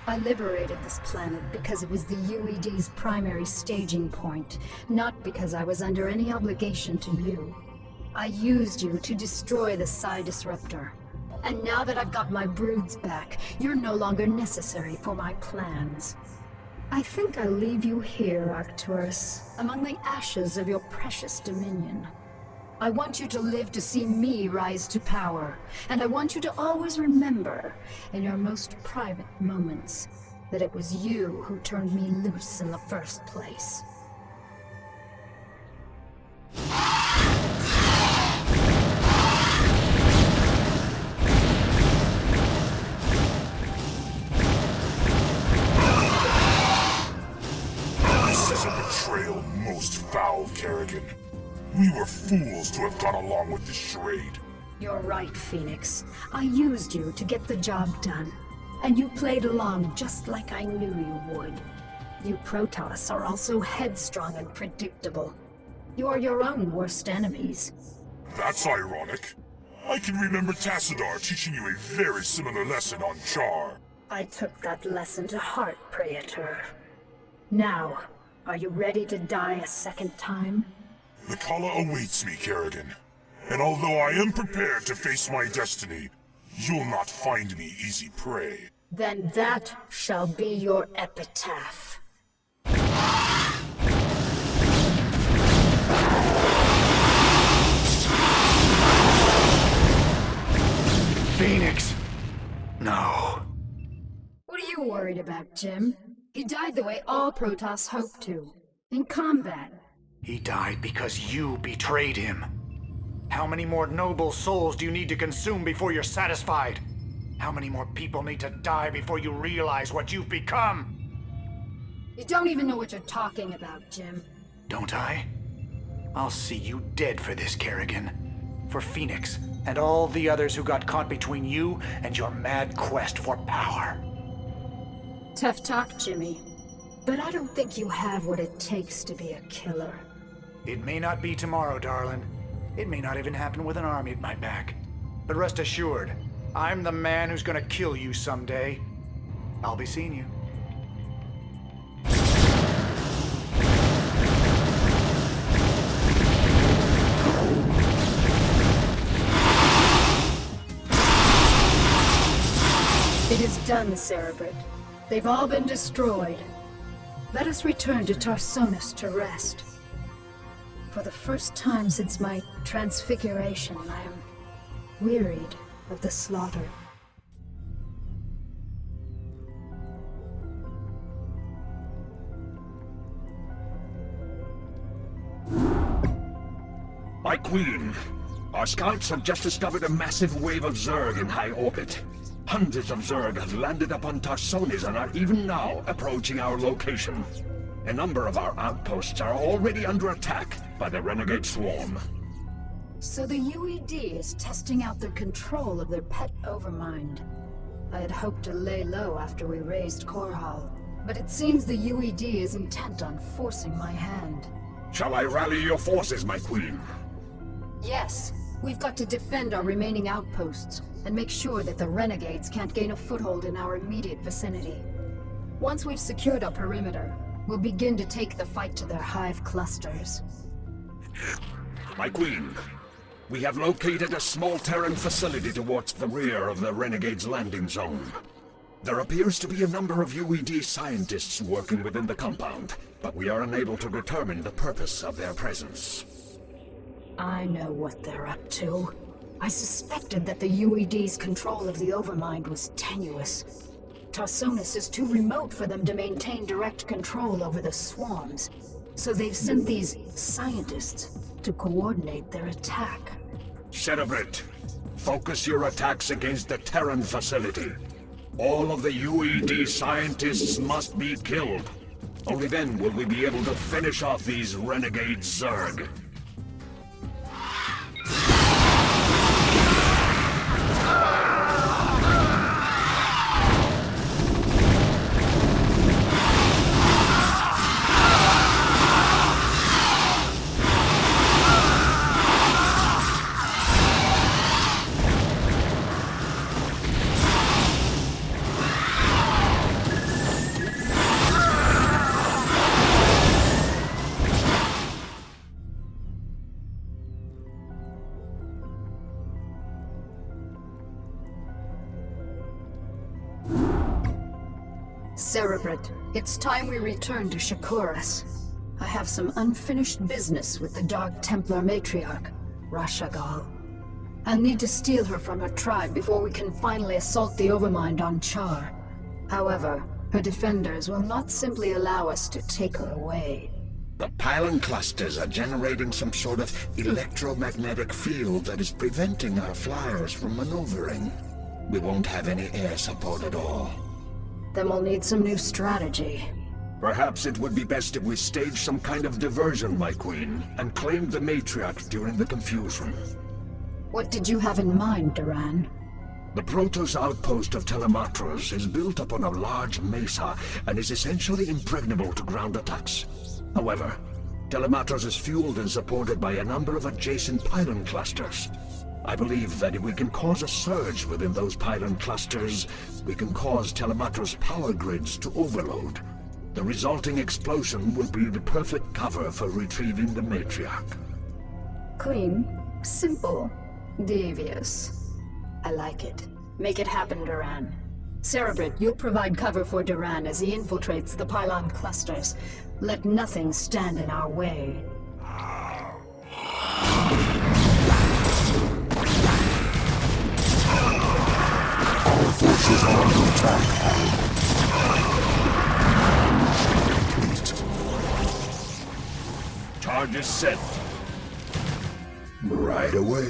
I liberated this planet because it was the UED's primary staging point, not because I was under any obligation to you. I used you to destroy the Psi Disruptor. And now that I've got my broods back, you're no longer necessary for my plans. I think I'll leave you here, Arcturus, among the ashes of your precious dominion. I want you to live to see me rise to power, and I want you to always remember, in your most private moments, that it was you who turned me loose in the first place. This is a betrayal most foul, Kerrigan. We were fools to have gone along with this charade. You're right, Phoenix. I used you to get the job done. And you played along just like I knew you would. You Protoss are also headstrong and predictable. You are your own worst enemies. That's ironic. I can remember Tassadar teaching you a very similar lesson on Char. I took that lesson to heart, Praetor. Now, are you ready to die a second time? The Kala awaits me, Kerrigan. And although I am prepared to face my destiny, you'll not find me easy prey. Then that shall be your epitaph. Phoenix! No. What are you worried about, Jim? He died the way all Protoss hoped to. In combat. He died because you betrayed him. How many more noble souls do you need to consume before you're satisfied? How many more people need to die before you realize what you've become? You don't even know what you're talking about, Jim. Don't I? I'll see you dead for this, Kerrigan. For Phoenix, and all the others who got caught between you and your mad quest for power. Tough talk, Jimmy. But I don't think you have what it takes to be a killer. It may not be tomorrow, darling. It may not even happen with an army at my back. But rest assured, I'm the man who's gonna kill you someday. I'll be seeing you. It is done, Cerebrit. They've all been destroyed. Let us return to Tarsonis to rest. For the first time since my transfiguration, I am wearied of the slaughter. My queen, our scouts have just discovered a massive wave of Zerg in high orbit. Hundreds of Zerg have landed upon Tarsonis and are even now approaching our location. A number of our outposts are already under attack by the renegade swarm. So the UED is testing out their control of their pet Overmind. I had hoped to lay low after we raised Korhal, but it seems the UED is intent on forcing my hand. Shall I rally your forces, my queen? Yes, we've got to defend our remaining outposts and make sure that the renegades can't gain a foothold in our immediate vicinity. Once we've secured our perimeter, we'll begin to take the fight to their hive clusters. My queen, we have located a small Terran facility towards the rear of the Renegade's landing zone. There appears to be a number of UED scientists working within the compound, but we are unable to determine the purpose of their presence. I know what they're up to. I suspected that the UED's control of the Overmind was tenuous. Tarsonis is too remote for them to maintain direct control over the swarms, so they've sent these scientists to coordinate their attack. Cerebrit, focus your attacks against the Terran facility. All of the UED scientists must be killed. Only then will we be able to finish off these renegade Zerg. Cerebrit, it's time we return to Shakuras. I have some unfinished business with the Dark Templar matriarch, Rashagal. I'll need to steal her from her tribe before we can finally assault the Overmind on Char. However, her defenders will not simply allow us to take her away. The pylon clusters are generating some sort of electromagnetic field that is preventing our flyers from maneuvering. We won't have any air support at all. Then we'll need some new strategy. Perhaps it would be best if we staged some kind of diversion, my queen, and claimed the matriarch during the confusion. What did you have in mind, Duran? The Protoss outpost of Telematros is built upon a large mesa and is essentially impregnable to ground attacks. However, Telematros is fueled and supported by a number of adjacent pylon clusters. I believe that if we can cause a surge within those pylon clusters, we can cause Telematros power grids to overload. The resulting explosion will be the perfect cover for retrieving the matriarch. Clean, simple, devious. I like it. Make it happen, Duran. Cerebrit, you'll provide cover for Duran as he infiltrates the pylon clusters. Let nothing stand in our way. Our forces are under attack. Charges set. Right away.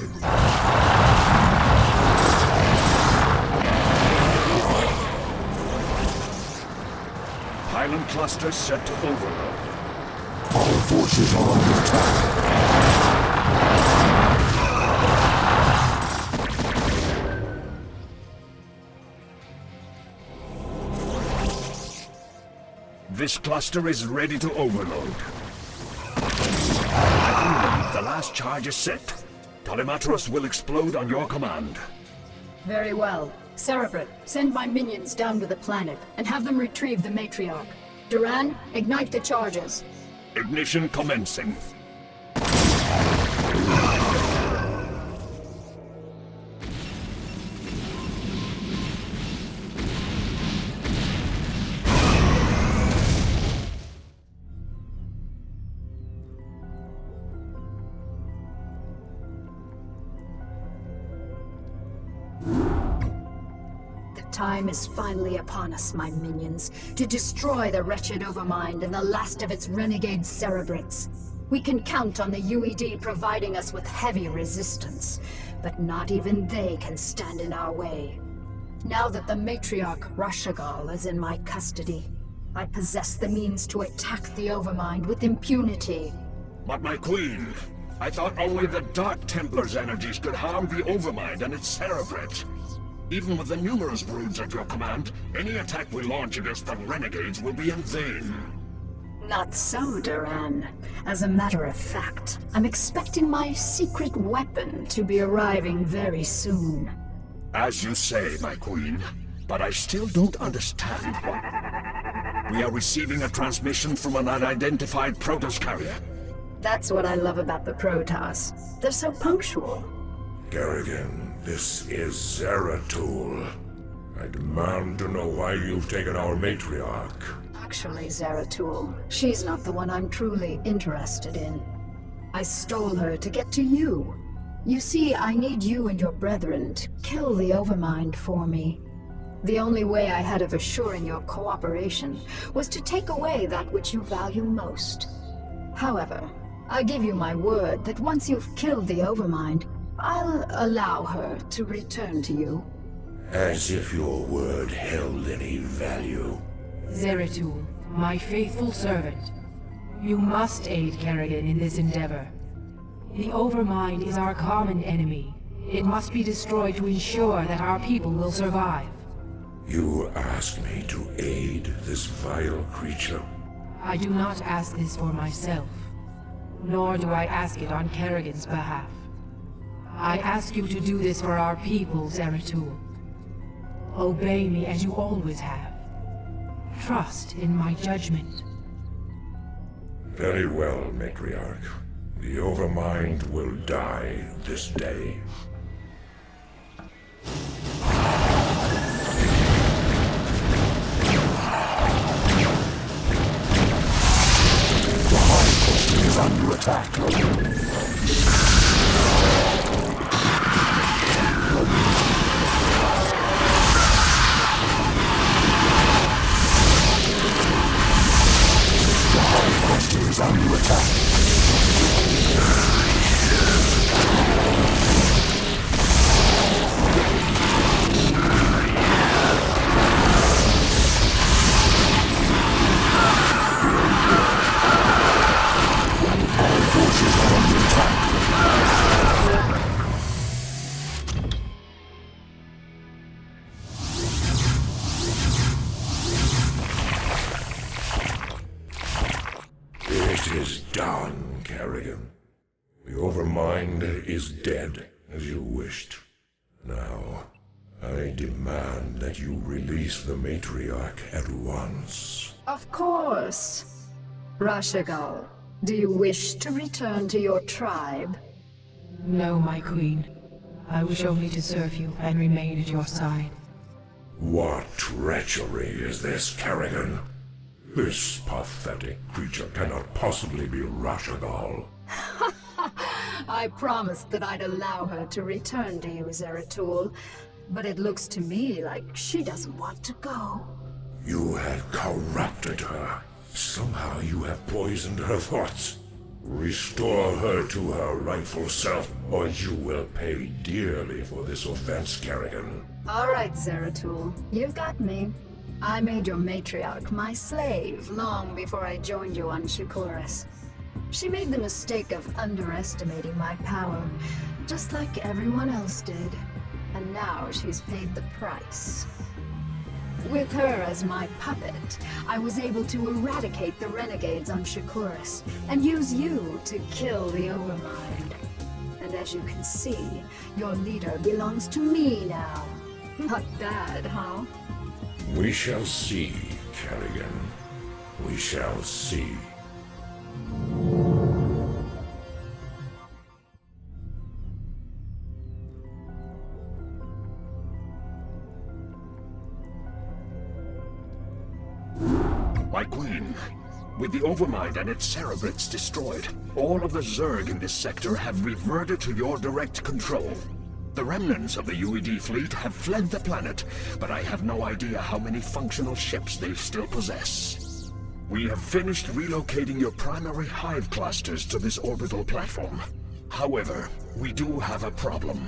Pylon clusters set to overload. Our forces are under attack. This cluster is ready to overload. The last charge is set. Telematros will explode on your command. Very well. Cerebrit, send my minions down to the planet and have them retrieve the matriarch. Duran, ignite the charges. Ignition commencing. Time is finally upon us, my minions, to destroy the wretched Overmind and the last of its renegade Cerebrits. We can count on the UED providing us with heavy resistance, but not even they can stand in our way. Now that the matriarch Rashagal is in my custody, I possess the means to attack the Overmind with impunity. But my queen, I thought only the Dark Templar's energies could harm the Overmind and its Cerebrits. Even with the numerous broods at your command, any attack we launch against the renegades will be in vain. Not so, Duran. As a matter of fact, I'm expecting my secret weapon to be arriving very soon. As you say, my queen, but I still don't understand what... We are receiving a transmission from an unidentified Protoss carrier. That's what I love about the Protoss. They're so punctual. Kerrigan, this is Zeratul. I demand to know why you've taken our matriarch. Actually, Zeratul, she's not the one I'm truly interested in. I stole her to get to you. You see, I need you and your brethren to kill the Overmind for me. The only way I had of assuring your cooperation was to take away that which you value most. However, I give you my word that once you've killed the Overmind, I'll allow her to return to you. As if your word held any value. Zeratul, my faithful servant. You must aid Kerrigan in this endeavor. The Overmind is our common enemy. It must be destroyed to ensure that our people will survive. You ask me to aid this vile creature? I do not ask this for myself, nor do I ask it on Kerrigan's behalf. I ask you to do this for our people, Zeratul. Obey me as you always have. Trust in my judgment. Very well, matriarch. The Overmind will die this day. attack. Our forces are under attack. It is done, Kerrigan. The Overmind is dead, as you wished. Now, I demand that you release the matriarch at once. Of course. Rashagal, do you wish to return to your tribe? No, my queen. I wish only to serve you and remain at your side. What treachery is this, Kerrigan? This pathetic creature cannot possibly be Rashagal. I promised that I'd allow her to return to you, Zeratul, but it looks to me like she doesn't want to go. You have corrupted her. Somehow you have poisoned her thoughts. Restore her to her rightful self, or you will pay dearly for this offense, Kerrigan. All right, Zeratul, you've got me. I made your matriarch my slave long before I joined you on Shakuras. She made the mistake of underestimating my power, just like everyone else did. And now she's paid the price. With her as my puppet, I was able to eradicate the renegades on Shakuras and use you to kill the Overmind. And as you can see, your leader belongs to me now. Not bad, huh? We shall see, Kerrigan. We shall see. My queen, with the Overmind and its cerebrates destroyed, all of the Zerg in this sector have reverted to your direct control. The remnants of the UED fleet have fled the planet, but I have no idea how many functional ships they still possess. We have finished relocating your primary hive clusters to this orbital platform. However, we do have a problem.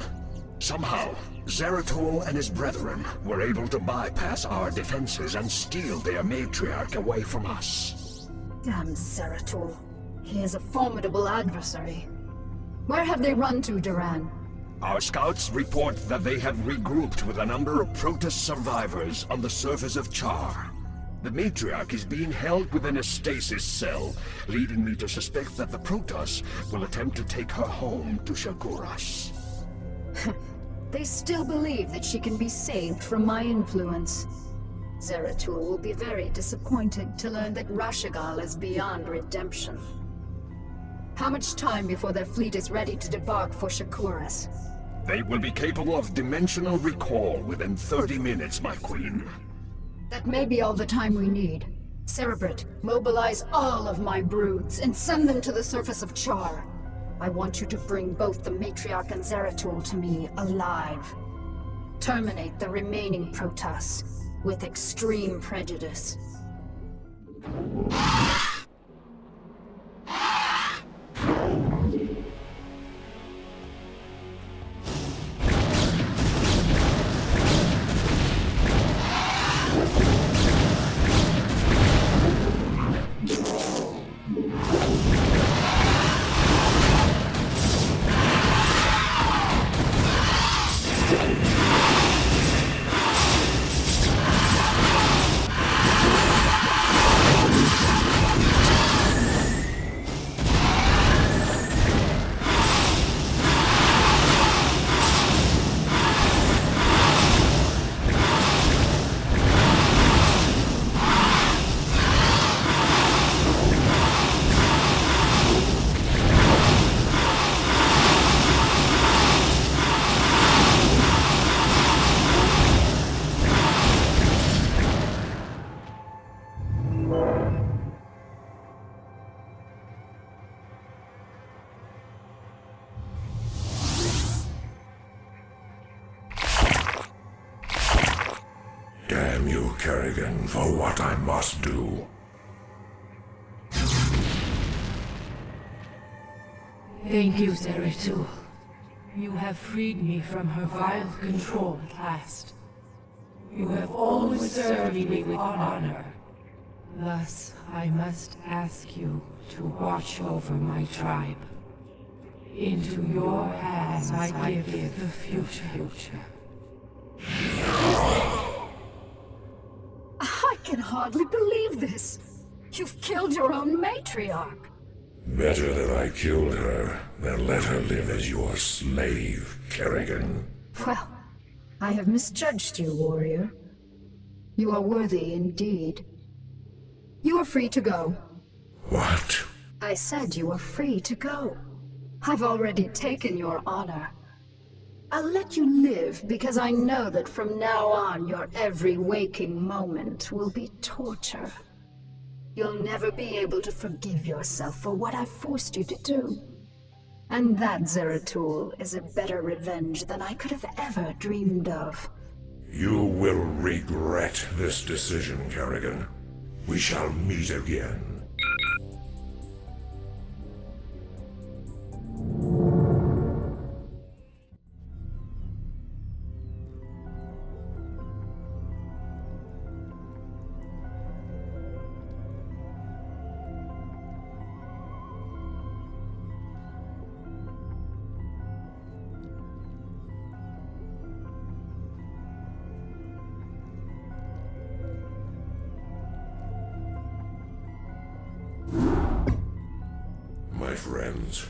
Somehow, Zeratul and his brethren were able to bypass our defenses and steal their matriarch away from us. Damn Zeratul. He is a formidable adversary. Where have they run to, Duran? Our scouts report that they have regrouped with a number of Protoss survivors on the surface of Char. The matriarch is being held within a stasis cell, leading me to suspect that the Protoss will attempt to take her home to Shakuras. They still believe that she can be saved from my influence. Zeratul will be very disappointed to learn that Rashagal is beyond redemption. How much time before their fleet is ready to debark for Shakuras? They will be capable of dimensional recall within 30 minutes, my queen. That may be all the time we need. Cerebrate, mobilize all of my broods and send them to the surface of Char. I want you to bring both the Matriarch and Zeratul to me alive. Terminate the remaining Protoss with extreme prejudice. Damn you, Kerrigan, for what I must do. Thank you, Zeratul. You have freed me from her vile control at last. You have always served me with honor. Thus, I must ask you to watch over my tribe. Into your hands I give the future. I can hardly believe this. You've killed your own matriarch. Better that I killed her than let her live as your slave, Kerrigan. Well, I have misjudged you, warrior. You are worthy indeed. You are free to go. What? I said you are free to go. I've already taken your honor. I'll let you live because I know that from now on your every waking moment will be torture. You'll never be able to forgive yourself for what I forced you to do. And that, Zeratul, is a better revenge than I could have ever dreamed of. You will regret this decision, Kerrigan. We shall meet again. My friends,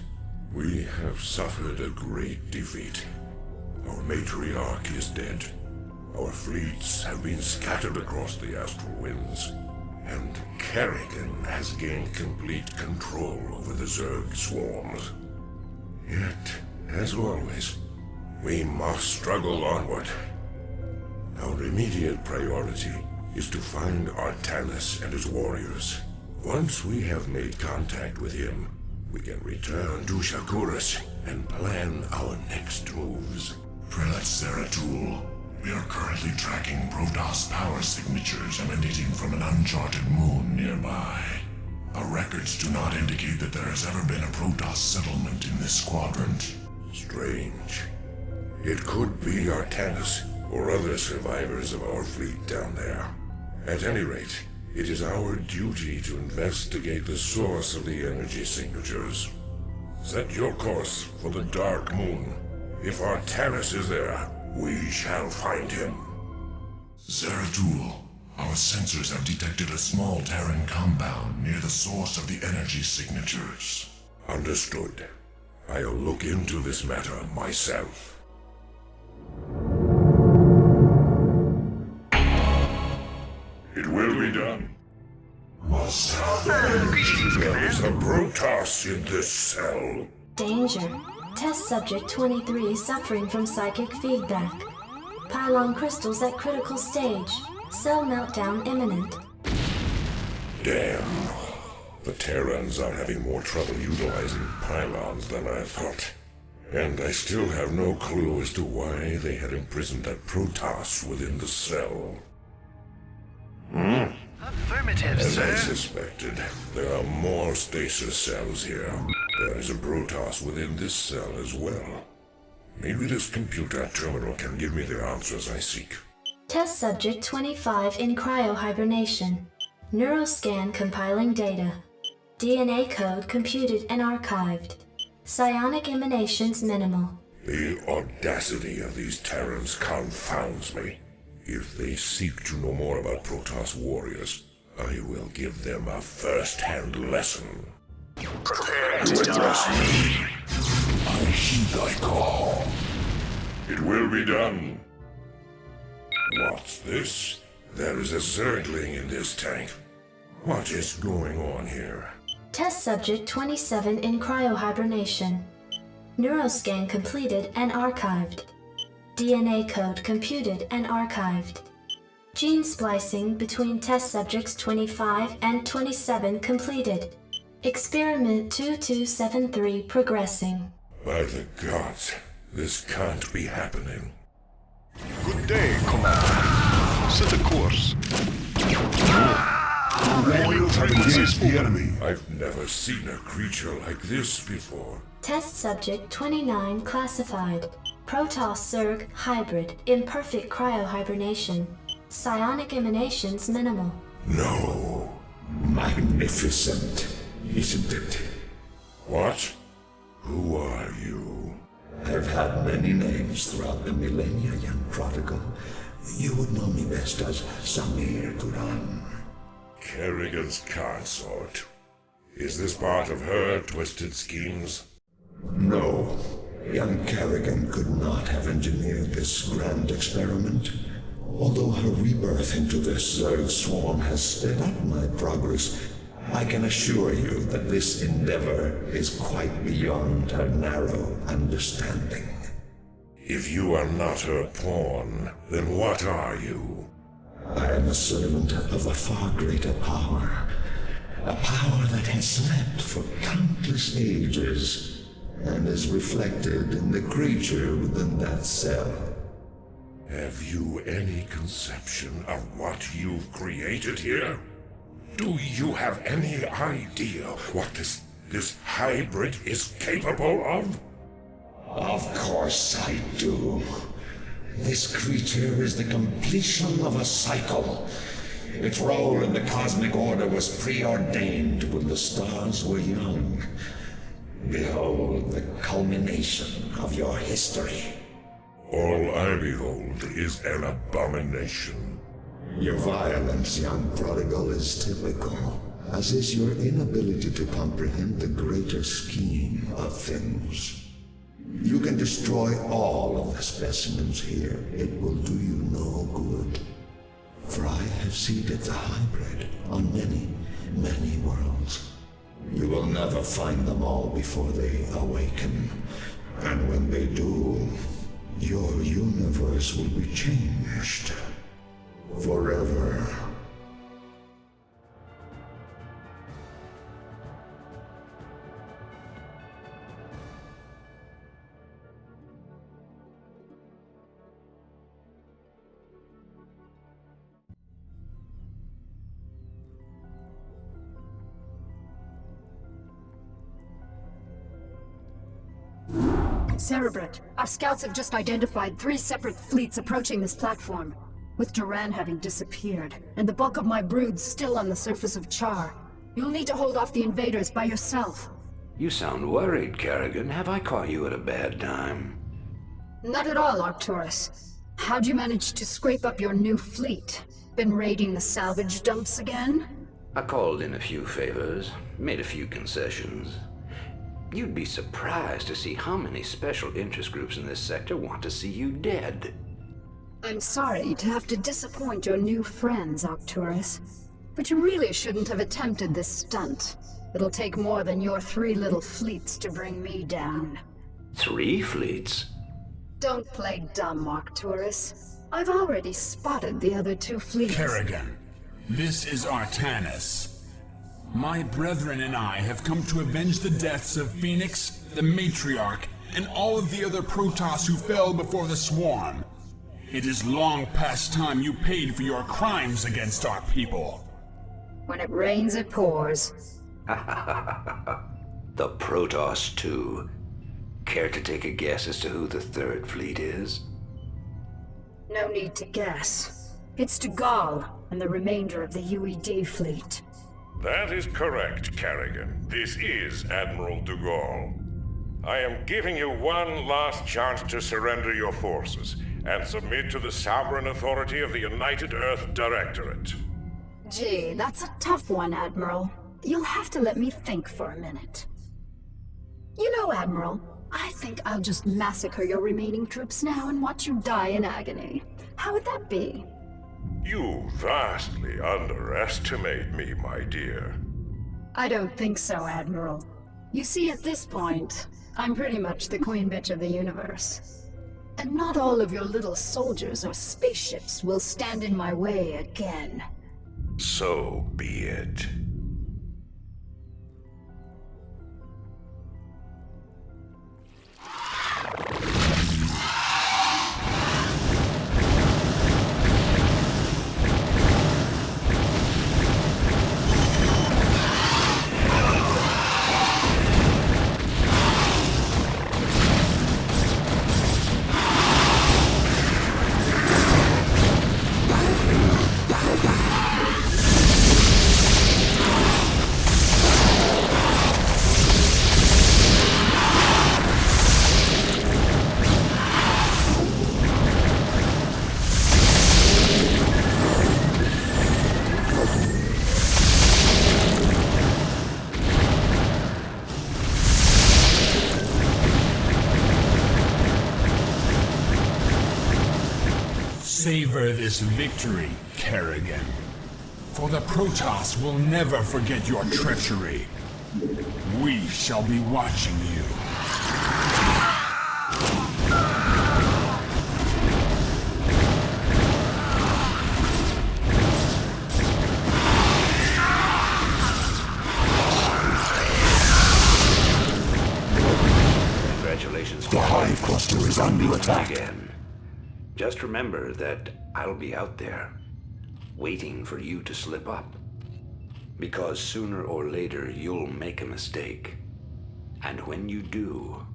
we have suffered a great defeat. Our matriarch is dead. Our fleets have been scattered across the astral winds. And Kerrigan has gained complete control over the Zerg swarms. Yet, as always, we must struggle onward. Our immediate priority is to find Artanis and his warriors. Once we have made contact with him, we can return to Shakuras and plan our next moves. Prelate Zeratul, we are currently tracking Protoss power signatures emanating from an uncharted moon nearby. Our records do not indicate that there has ever been a Protoss settlement in this quadrant. Strange. It could be Artanis or other survivors of our fleet down there. At any rate, it is our duty to investigate the source of the energy signatures. Set your course for the Dark Moon. If Artanis is there, we shall find him. Zeratul, our sensors have detected a small Terran compound near the source of the energy signatures. Understood. I'll look into this matter myself. It will be done. There is a Protoss in this cell. Danger. Test subject 23 suffering from psychic feedback. Pylon crystals at critical stage. Cell meltdown imminent. Damn. The Terrans are having more trouble utilizing pylons than I thought. And I still have no clue as to why they had imprisoned that Protoss within the cell. Affirmative, As I sir. suspected, there are more stasis cells here. There is a Protoss within this cell as well. Maybe this computer terminal can give me the answers I seek. Test subject 25 in cryohibernation. Neuroscan compiling data. DNA code computed and archived. Psionic emanations minimal. The audacity of these Terrans confounds me. If they seek to know more about Protoss warriors, I will give them a first-hand lesson. Prepare to die. I heed thy call. It will be done. What's this? There is a Zergling in this tank. What is going on here? Test subject 27 in cryohibernation. Neuroscan completed and archived. DNA code computed and archived. Gene splicing between test subjects 25 and 27 completed. Experiment 2273 progressing. By the gods, this can't be happening. Good day, Commander. Set a course. Warrior turn against the enemy. I've never seen a creature like this before. Test subject 29 classified. Protoss Zerg hybrid, imperfect cryohibernation. Psionic emanations minimal. No. Magnificent, isn't it? What? Who are you? I've had many names throughout the millennia, young prodigal. You would know me best as Samir Duran. Kerrigan's consort. Is this part of her twisted schemes? No. Young Kerrigan could not have engineered this grand experiment. Although her rebirth into this Zerg swarm has sped up my progress, I can assure you that this endeavor is quite beyond her narrow understanding. If you are not her pawn, then what are you? I am a servant of a far greater power. A power that has slept for countless ages, and is reflected in the creature within that cell. Have you any conception of what you've created here? Do you have any idea what this hybrid is capable of? Of course I do. This creature is the completion of a cycle. Its role in the cosmic order was preordained when the stars were young. Behold the culmination of your history. All I behold is an abomination. Your violence, young prodigal, is typical, as is your inability to comprehend the greater scheme of things. You can destroy all of the specimens here. It will do you no good. For I have seeded the hybrid on many, many worlds. You will never find them all before they awaken. And when they do, your universe will be changed. Forever. Cerebrit, our scouts have just identified 3 separate fleets approaching this platform. With Terran having disappeared, and the bulk of my broods still on the surface of Char, you'll need to hold off the invaders by yourself. You sound worried, Kerrigan. Have I caught you at a bad time? Not at all, Arcturus. How'd you manage to scrape up your new fleet? Been raiding the salvage dumps again? I called in a few favors, made a few concessions. You'd be surprised to see how many special interest groups in this sector want to see you dead. I'm sorry to have to disappoint your new friends, Arcturus, but you really shouldn't have attempted this stunt. It'll take more than your 3 little fleets to bring me down. 3 fleets? Don't play dumb, Arcturus. I've already spotted the other 2 fleets. Kerrigan, this is Artanis. My brethren and I have come to avenge the deaths of Phoenix, the Matriarch, and all of the other Protoss who fell before the Swarm. It is long past time you paid for your crimes against our people. When it rains, it pours. The Protoss, too. Care to take a guess as to who the 3rd fleet is? No need to guess. It's Dugall and the remainder of the UED fleet. That is correct, Kerrigan. This is Admiral Dugall. I am giving you one last chance to surrender your forces and submit to the sovereign authority of the United Earth Directorate. Gee, that's a tough one, Admiral. You'll have to let me think for a minute. You know, Admiral, I think I'll just massacre your remaining troops now and watch you die in agony. How would that be? You vastly underestimate me, my dear. I don't think so, Admiral. You see, at this point, I'm pretty much the queen bitch of the universe. And not all of your little soldiers or spaceships will stand in my way again. So be it. share this victory, Kerrigan. For the Protoss will never forget your treachery. We shall be watching you. Congratulations. The Hive Cluster is under attack. Again. Just remember that I'll be out there, waiting for you to slip up. Because sooner or later you'll make a mistake. And when you do...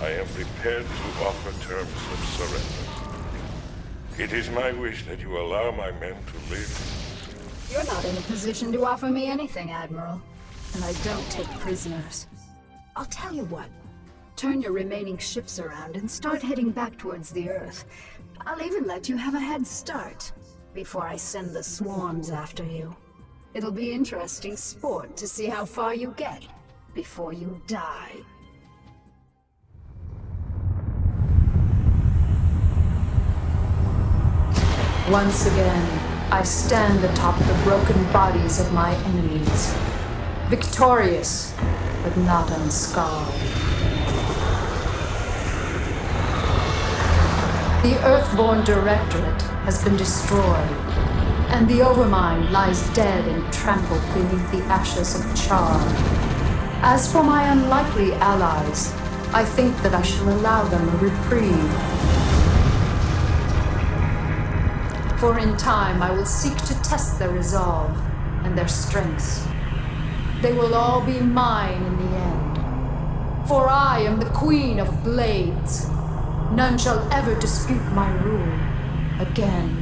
I am prepared to offer terms of surrender. It is my wish that you allow my men to live. You're not in a position to offer me anything, Admiral. And I don't take prisoners. I'll tell you what. Turn your remaining ships around and start heading back towards the Earth. I'll even let you have a head start before I send the swarms after you. It'll be interesting sport to see how far you get before you die. Once again, I stand atop the broken bodies of my enemies, victorious, but not unscarred. The Earthborn Directorate has been destroyed, and the Overmind lies dead and trampled beneath the ashes of Char. As for my unlikely allies, I think that I shall allow them a reprieve. For in time I will seek to test their resolve and their strengths. They will all be mine in the end. For I am the Queen of Blades. None shall ever dispute my rule again.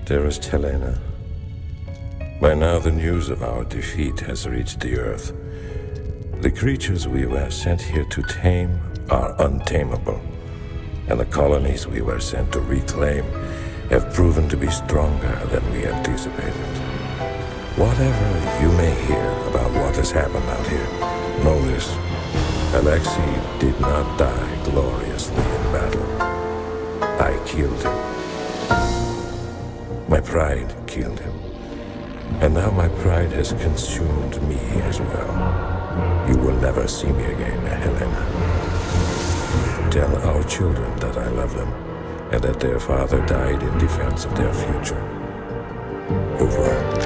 Dearest Helena, by now the news of our defeat has reached the Earth. The creatures we were sent here to tame are untamable, and the colonies we were sent to reclaim have proven to be stronger than we anticipated. Whatever you may hear about what has happened out here, know this: Alexei did not die gloriously in battle. I killed him. My pride killed him. And now my pride has consumed me as well. You will never see me again, Helena. Tell our children that I love them, and that their father died in defense of their future. Over.